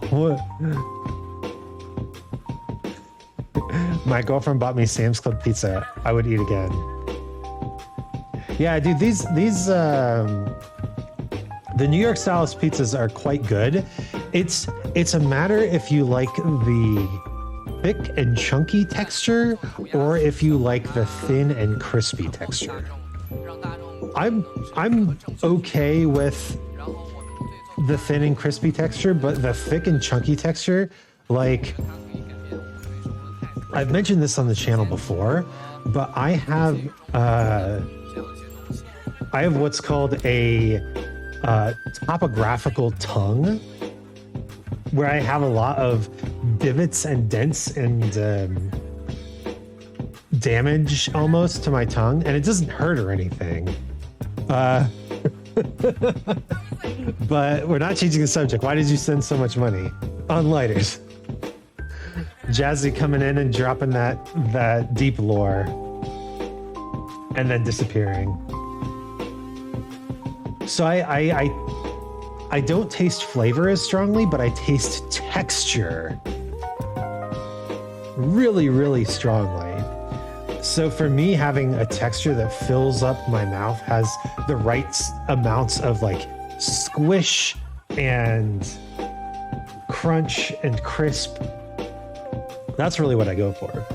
what? My girlfriend bought me Sam's Club pizza. I would eat again. Yeah, dude, these the New York style pizzas are quite good. It's a matter if you like the thick and chunky texture or if you like the thin and crispy texture. I'm okay with the thin and crispy texture, but the thick and chunky texture, like, I've mentioned this on the channel before, but I have what's called a topographical tongue, where I have a lot of divots and dents and damage almost to my tongue, and it doesn't hurt or anything. But we're not changing the subject. Why did you spend so much money on lighters? Jazzy coming in and dropping that deep lore and then disappearing. So I don't taste flavor as strongly, but I taste texture really, really strongly. So for me, having a texture that fills up my mouth, has the right amounts of like squish and crunch and crisp, that's really what I go for.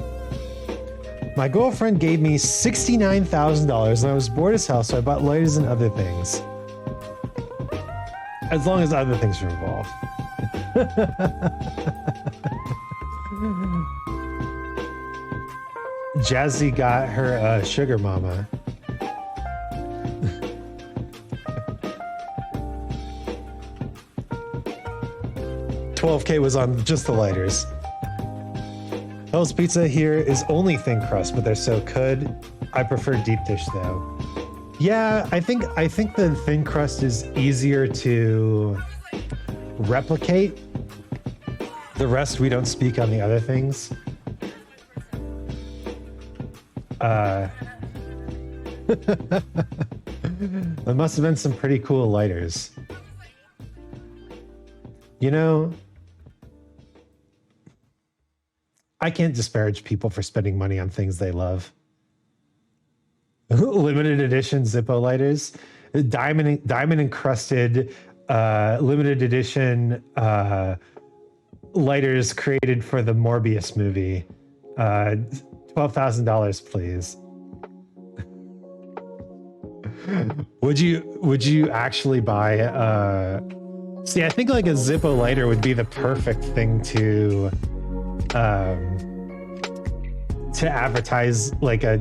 My girlfriend gave me $69,000 and I was bored as hell, so I bought lighters and other things. As long as other things are involved. Jazzy got her sugar mama. $12K was on just the lighters. Hell's Pizza here is only thin crust, but they're so good. I prefer deep dish though. Yeah, I think the thin crust is easier to replicate. The rest we don't speak on the other things. There must have been some pretty cool lighters. You know, I can't disparage people for spending money on things they love. Limited edition Zippo lighters, diamond encrusted, limited edition lighters created for the Morbius movie. $12,000, please. Would you actually buy? See, I think like a Zippo lighter would be the perfect thing to advertise, like a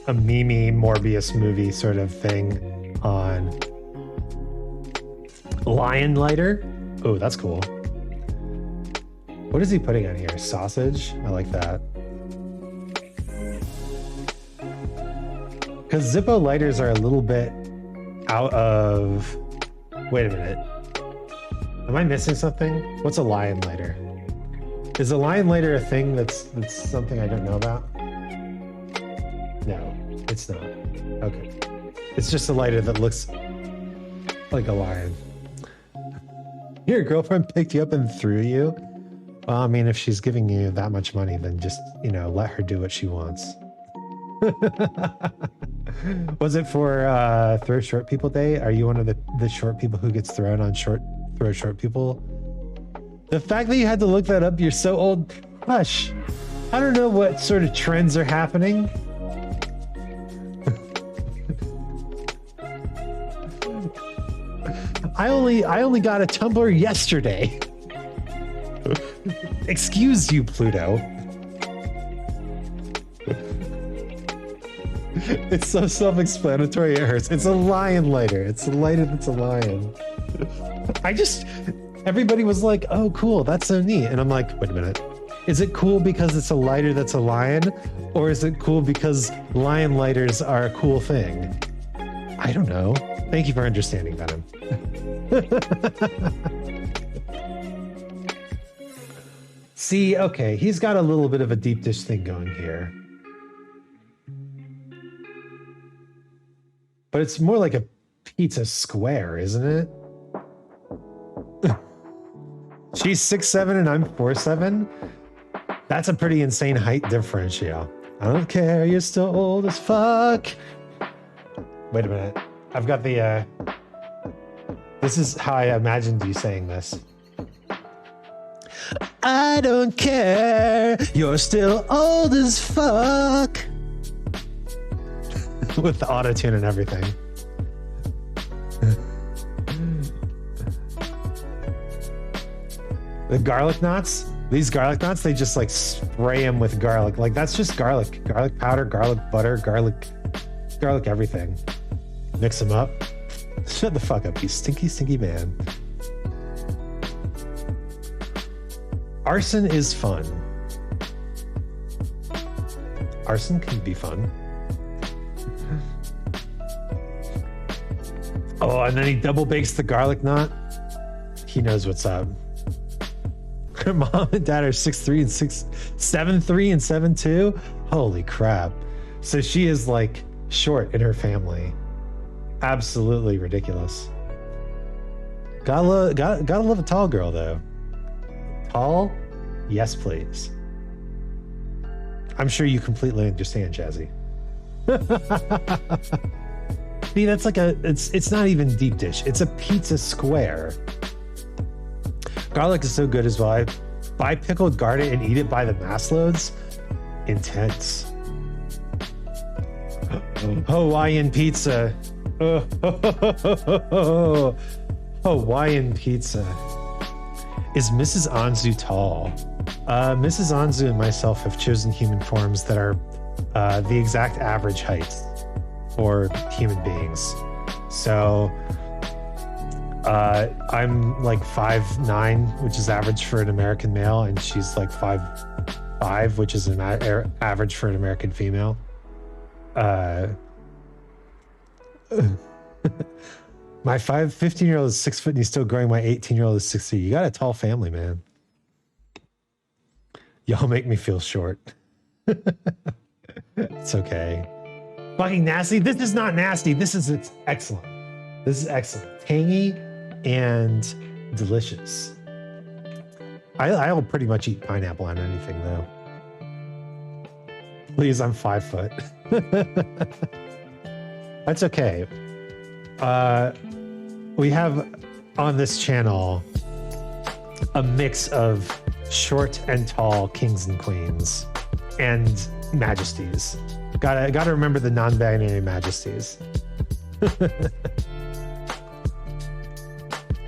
Mimi Morbius movie sort of thing on. Lion lighter. Oh, that's cool. What is he putting on here? Sausage? I like that. Because Zippo lighters are a little bit out of... Wait a minute. Am I missing something? What's a lion lighter? Is a lion lighter a thing that's something I don't know about? No, it's not. Okay. It's just a lighter that looks like a lion. Your girlfriend picked you up and threw you? Well, I mean, if she's giving you that much money, then just, let her do what she wants. Was it for Throw Short People Day? Are you one of the short people who gets thrown on Throw Short People? The fact that you had to look that up, you're so old. Hush. I don't know what sort of trends are happening. I only got a Tumblr yesterday. Excuse you, Pluto. It's so self-explanatory it hurts. It's a lion lighter. It's a lighter that's a lion. Everybody was like, oh, cool, that's so neat. And I'm like, wait a minute. Is it cool because it's a lighter that's a lion? Or is it cool because lion lighters are a cool thing? I don't know. Thank you for understanding, Venom. See, okay, he's got a little bit of a deep dish thing going here. But it's more like a pizza square, isn't it? She's 6'7" and I'm 4'7". That's a pretty insane height differential. I don't care, you're still old as fuck. Wait a minute. I've got the... This is how I imagined you saying this. I don't care, you're still old as fuck. With the auto-tune and everything. The garlic knots, these garlic knots, they just like spray them with garlic. Like that's just garlic powder, garlic butter, garlic everything. Mix them up. Shut the fuck up, you stinky man. Arson is fun. Arson can be fun. Oh, and then he double bakes the garlic knot. He knows what's up. Her mom and dad are 6'3" and 7'3" and 7'2". Holy crap. So she is like short in her family. Absolutely ridiculous. Gotta love a tall girl though. Tall? Yes, please. I'm sure you completely understand, Jazzy. See, that's like it's not even deep dish. It's a pizza square. Garlic is so good as well. I buy pickled garlic and eat it by the mass loads. Intense. Hawaiian pizza. Hawaiian pizza. Is Mrs. Anzu tall? Mrs. Anzu and myself have chosen human forms that are the exact average height for human beings. So I'm like 5'9", which is average for an American male, and she's like 5'5", which is an average for an American female. My 15-year-old is 6 foot and he's still growing. My 18-year-old is 6 feet. You got a tall family, man. Y'all make me feel short. It's okay. Fucking nasty. This is not nasty. This is excellent. This is excellent. Tangy and delicious. I'll pretty much eat pineapple on anything though. Please, I'm 5 foot. That's okay. We have on this channel a mix of short and tall kings and queens and majesties. Gotta remember the non-binary majesties.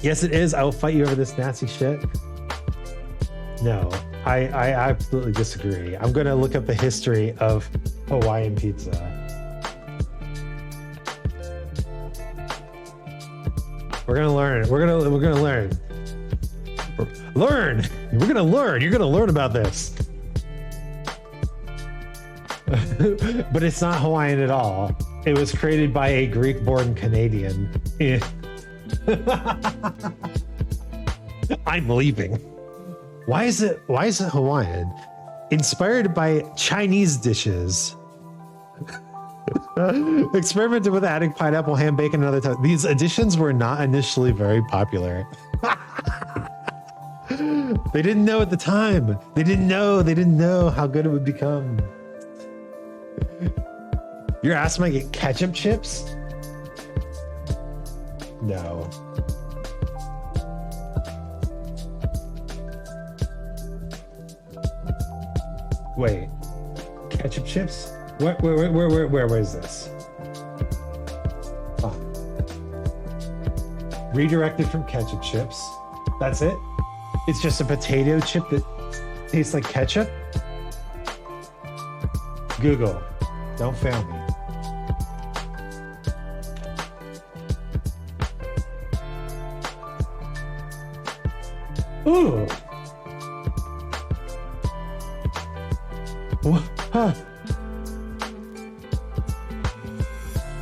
Yes, it is. I will fight you over this nasty shit. No, I absolutely disagree. I'm gonna look up the history of Hawaiian pizza. We're gonna learn. We're gonna learn. Learn. We're gonna learn. You're gonna learn about this. But it's not Hawaiian at all. It was created by a Greek-born Canadian. I'm leaving. Why is it Hawaiian? Inspired by Chinese dishes. Experimented with adding pineapple, ham, bacon, and other types. These additions were not initially very popular. They didn't know at the time. They didn't know how good it would become. You're asking me to get ketchup chips? No. Wait. Ketchup chips? Where is this? Oh. Redirected from ketchup chips. That's it? It's just a potato chip that tastes like ketchup? Google. Don't fail me. Ooh. Huh.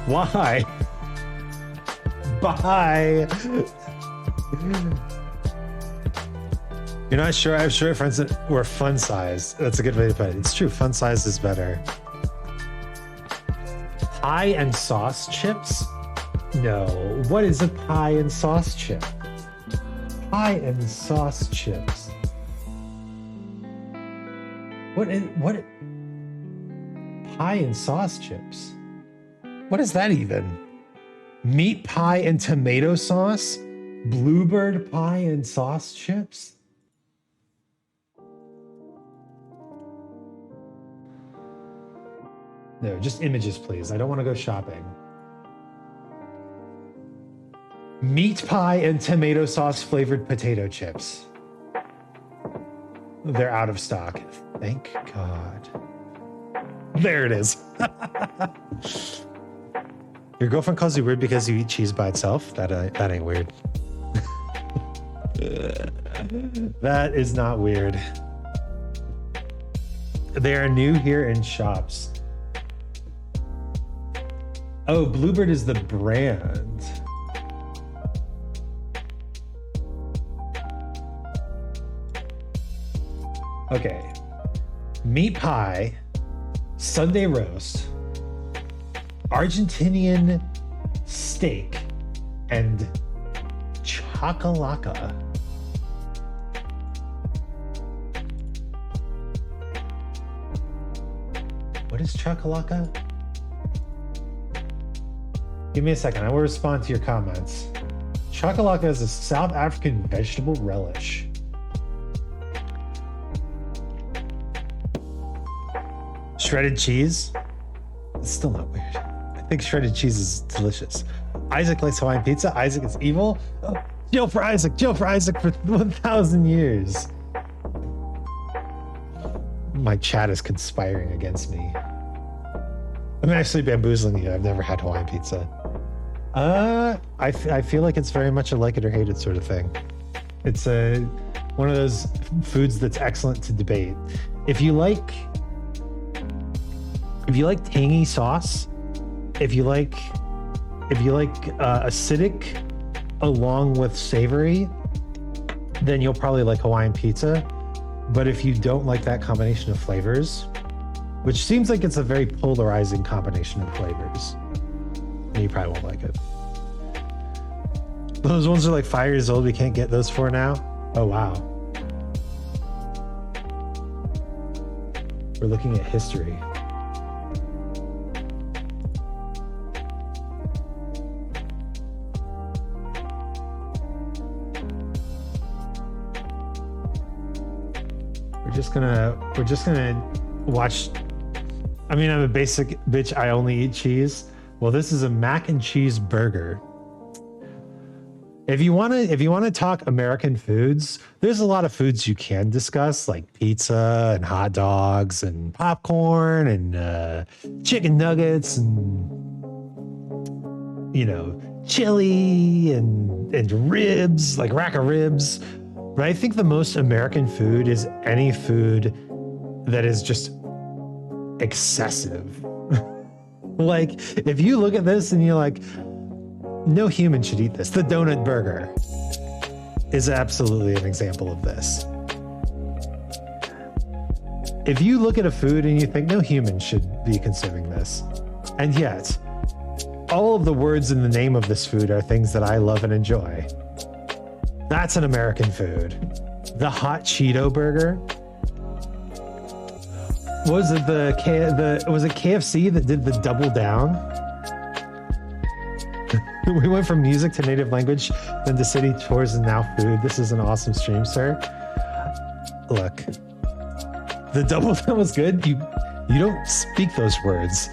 Why? Bye. You're not sure? I have short friends that were fun size. That's a good way to put it. It's true. Fun size is better. Pie and sauce chips? No. What is a pie and sauce chip? Pie and sauce chips. What? Pie and sauce chips? What is that even? Meat pie and tomato sauce? Bluebird pie and sauce chips? No, just images, please. I don't want to go shopping. Meat pie and tomato sauce flavored potato chips. They're out of stock. Thank God. There it is. Your girlfriend calls you weird because you eat cheese by itself? That ain't weird. That is not weird. They are new here in shops. Oh, Bluebird is the brand. Okay. Meat pie, Sunday roast, Argentinian steak, and chakalaka. What is chakalaka? Give me a second. I will respond to your comments. Chakalaka is a South African vegetable relish. Shredded cheese? It's still not weird. I think shredded cheese is delicious. Isaac likes Hawaiian pizza. Isaac is evil. Oh, Jill for Isaac. Jill for Isaac for 1,000 years. My chat is conspiring against me. I'm actually bamboozling you. I've never had Hawaiian pizza. I feel like it's very much a like it or hate it sort of thing. It's one of those foods that's excellent to debate. If you like tangy sauce, if you like acidic along with savory, then you'll probably like Hawaiian pizza. But if you don't like that combination of flavors, which seems like it's a very polarizing combination of flavors, then you probably won't like it. Those ones are like 5 years old. We can't get those for now. Oh, wow. We're looking at history. We're just gonna watch. I mean, I'm a basic bitch. I only eat cheese. Well, this is a mac and cheese burger. If you wanna talk American foods, there's a lot of foods you can discuss, like pizza and hot dogs and popcorn and chicken nuggets and chili and ribs, like rack of ribs. But I think the most American food is any food that is just excessive. Like, if you look at this and you're like, no human should eat this. The donut burger is absolutely an example of this. If you look at a food and you think no human should be consuming this, and yet all of the words in the name of this food are things that I love and enjoy, that's an American food. The hot Cheeto burger. Was it was it KFC that did the double down? We went from music to native language, then to city tours and now food. This is an awesome stream, sir. Look, the double down was good. You don't speak those words.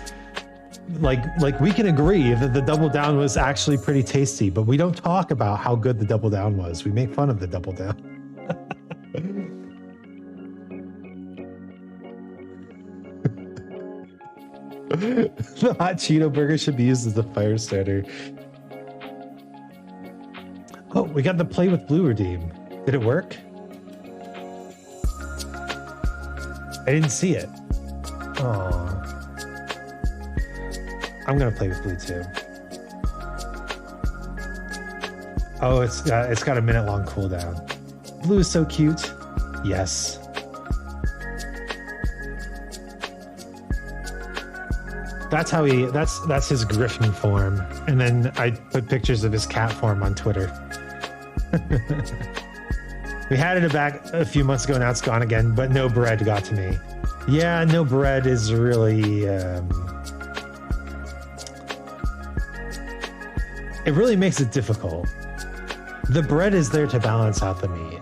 Like we can agree that the double down was actually pretty tasty, but we don't talk about how good the double down was. We make fun of the double down. The hot Cheeto burger should be used as a fire starter. Oh, we got the play with blue redeem. Did it work? I didn't see it. Oh. I'm gonna play with blue too. Oh, it's got a minute-long cooldown. Blue is so cute. Yes. That's how that's his griffin form. And then I put pictures of his cat form on Twitter. We had it back a few months ago, now it's gone again, but no bread got to me. Yeah, no bread is really it really makes it difficult. The bread is there to balance out the meat.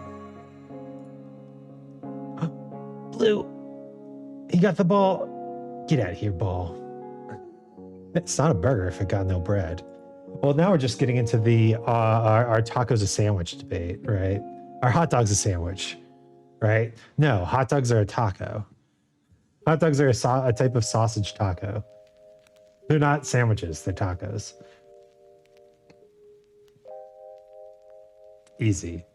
Blue, he got the ball. Get out of here, ball. It's not a burger if it got no bread. Well, now we're just getting into the our tacos a sandwich debate, right? Our hot dog's a sandwich, right? No, hot dogs are a taco. Hot dogs are a type of sausage taco. They're not sandwiches, they're tacos. Easy.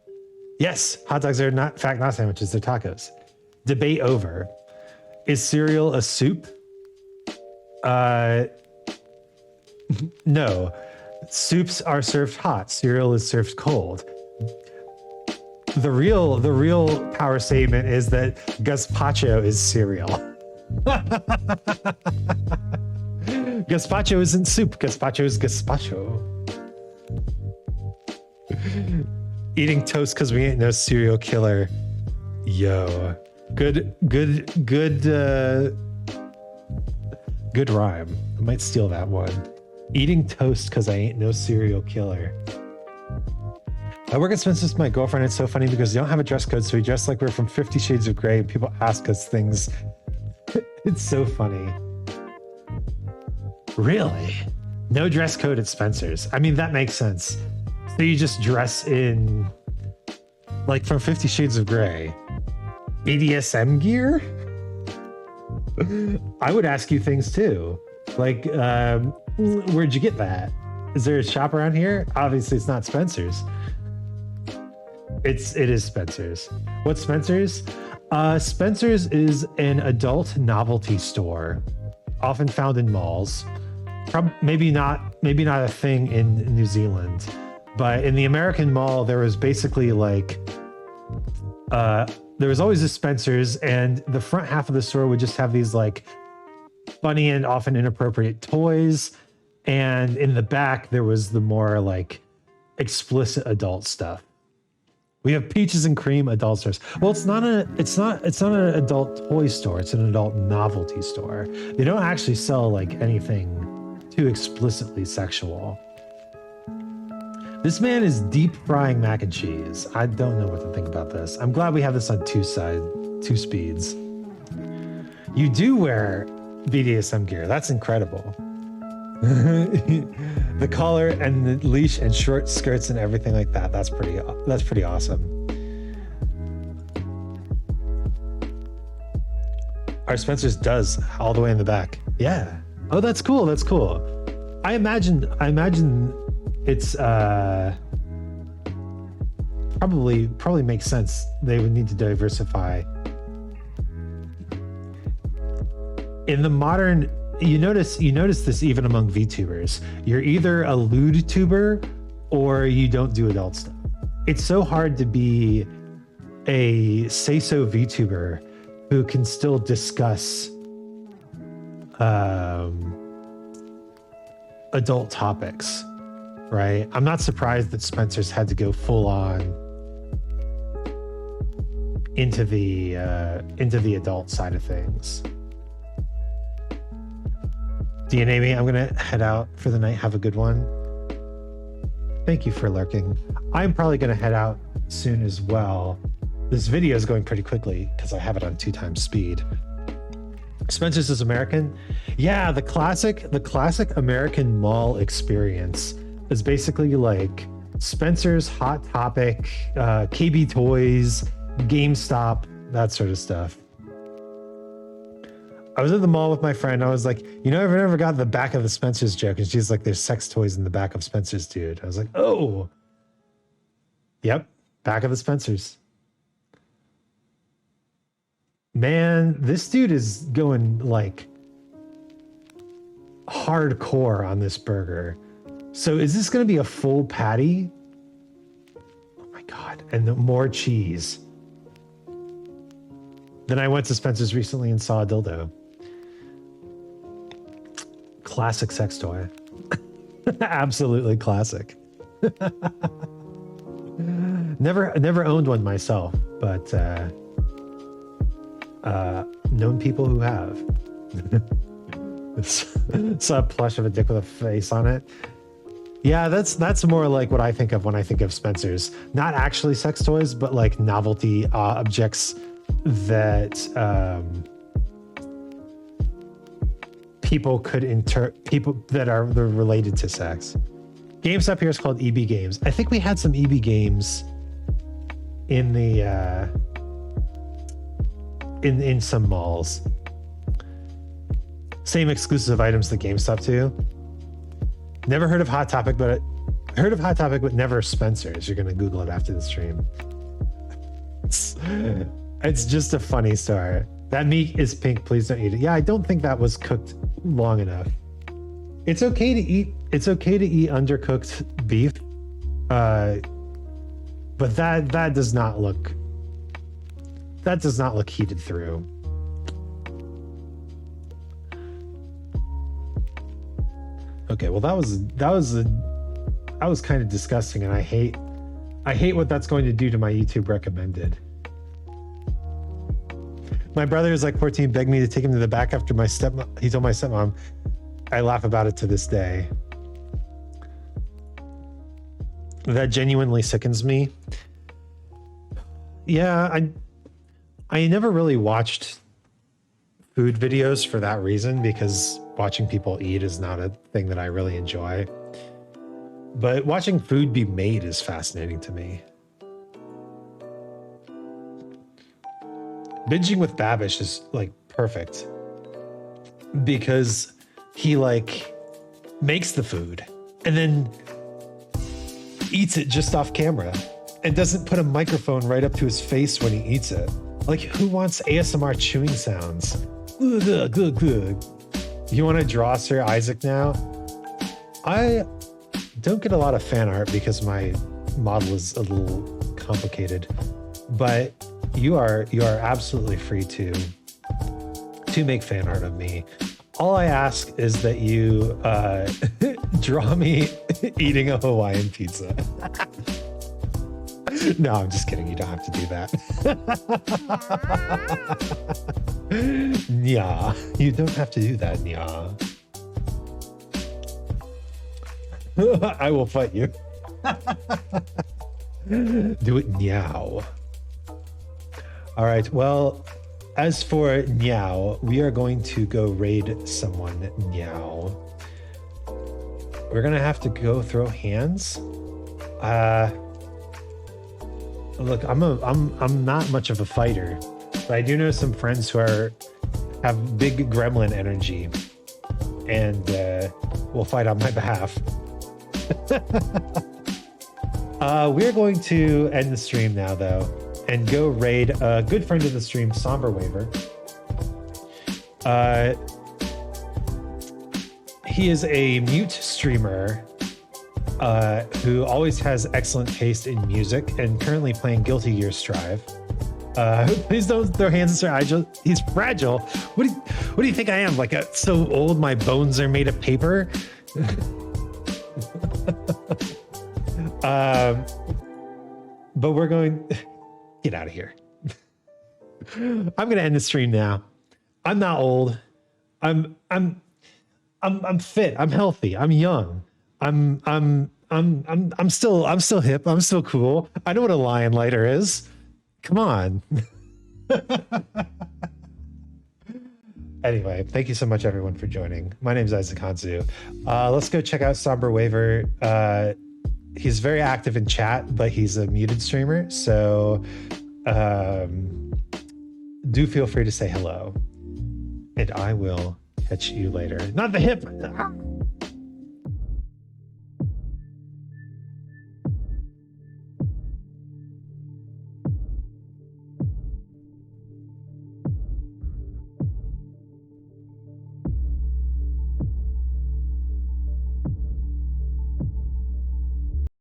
Yes, hot dogs are not, in fact, not sandwiches, they're tacos. Debate over. Is cereal a soup? No. Soups are served hot. Cereal is served cold. The real power statement is that gazpacho is cereal. Gazpacho isn't soup. Gazpacho is gazpacho. Eating toast because we ain't no serial killer. Yo, good rhyme. I might steal that one. Eating toast because I ain't no serial killer. I work at Spencer's with my girlfriend. It's so funny because we don't have a dress code, so we dress like we're from 50 Shades of Grey. People ask us things. It's so funny. Really? No dress code at Spencer's. I mean, that makes sense. So you just dress in like from 50 Shades of Grey. BDSM gear? I would ask you things too. Like, where'd you get that? Is there a shop around here? Obviously, it's not Spencer's. It is Spencer's. What's Spencer's? Spencer's is an adult novelty store, often found in malls. Maybe not a thing in New Zealand, but in the American mall, there was basically like, there was always a Spencer's, and the front half of the store would just have these like funny and often inappropriate toys, and in the back there was the more like explicit adult stuff. We have peaches and cream adult stores. Well, it's not an adult toy store. It's an adult novelty store. They don't actually sell like anything too explicitly sexual. This man is deep frying mac and cheese. I don't know what to think about this. I'm glad we have this on two speeds. You do wear BDSM gear. That's incredible. The collar and the leash and short skirts and everything like that. That's pretty awesome. Our Spencer's does all the way in the back. Yeah. Oh, that's cool. That's cool. I imagine it's probably makes sense. They would need to diversify. In the modern, you notice this even among VTubers. You're either a lewd tuber or you don't do adult stuff. It's so hard to be a say-so VTuber who can still discuss adult topics, right? I'm not surprised that Spencer's had to go full on into the adult side of things. DNA me, I'm gonna head out for the night. Have a good one. Thank you for lurking. I'm probably gonna head out soon as well. This video is going pretty quickly because I have it on 2x speed. Spencer's is American. Yeah, the classic American mall experience is basically like Spencer's, Hot Topic, KB Toys, GameStop, that sort of stuff. I was at the mall with my friend. I was like, I've never got the back of the Spencer's joke. And she's like, there's sex toys in the back of Spencer's, dude. I was like, oh. Yep, back of the Spencer's. Man, this dude is going like hardcore on this burger. So is this going to be a full patty? Oh my God. And more cheese. Then I went to Spencer's recently and saw a dildo. Classic sex toy. Absolutely classic. Never owned one myself, but known people who have. Saw a plush of a dick with a face on it. Yeah, that's more like what I think of when I think of Spencer's. Not actually sex toys, but like novelty objects that people that are related to sex. GameStop here is called EB Games. I think we had some EB Games in the in some malls. Same exclusive items that GameStop too. Never heard of Hot Topic, but never Spencer's. You're gonna Google it after the stream. It's just a funny story. That meat is pink. Please don't eat it. Yeah, I don't think that was cooked long enough. It's okay to eat undercooked beef. But that does not look heated through. Okay, well that was kind of disgusting, and I hate what that's going to do to my YouTube recommended. My brother is like 14, begged me to take him to the back after he told my stepmom. I laugh about it to this day. That genuinely sickens me. Yeah, I never really watched food videos for that reason, because watching people eat is not a thing that I really enjoy. But watching food be made is fascinating to me. Binging with Babish is like perfect, because he like makes the food and then eats it just off camera and doesn't put a microphone right up to his face when he eats it. Like, who wants ASMR chewing sounds? Ugh, ugh, ugh, ugh. You want to draw Sir Isaac now? I don't get a lot of fan art because my model is a little complicated, but you are absolutely free to make fan art of me. All I ask is that you draw me eating a Hawaiian pizza. No, I'm just kidding. You don't have to do that. Yeah, you don't have to do that. Yeah. I will fight you. Do it now. All right. Well, as for Niao, we are going to go raid someone Niao. We're gonna have to go throw hands. Look, I'm not much of a fighter, but I do know some friends who have big gremlin energy, and will fight on my behalf. We're going to end the stream now, though, and go raid a good friend of the stream, Somber Waver. He is a mute streamer who always has excellent taste in music and currently playing Guilty Gear Strive. Please don't throw hands at Sir Igel. He's fragile. What do you think I am? Like so old my bones are made of paper? But we're going get out of here. I'm gonna end the stream now. I'm not old. I'm fit. I'm healthy. I'm young. I'm still hip. I'm still cool. I know what a lion lighter is. Come on. Anyway, thank you so much everyone for joining. My name is Isaac Anzu. Let's go check out Somber Waver. He's very active in chat, but he's a muted streamer. So do feel free to say hello. And I will catch you later. Not the hip.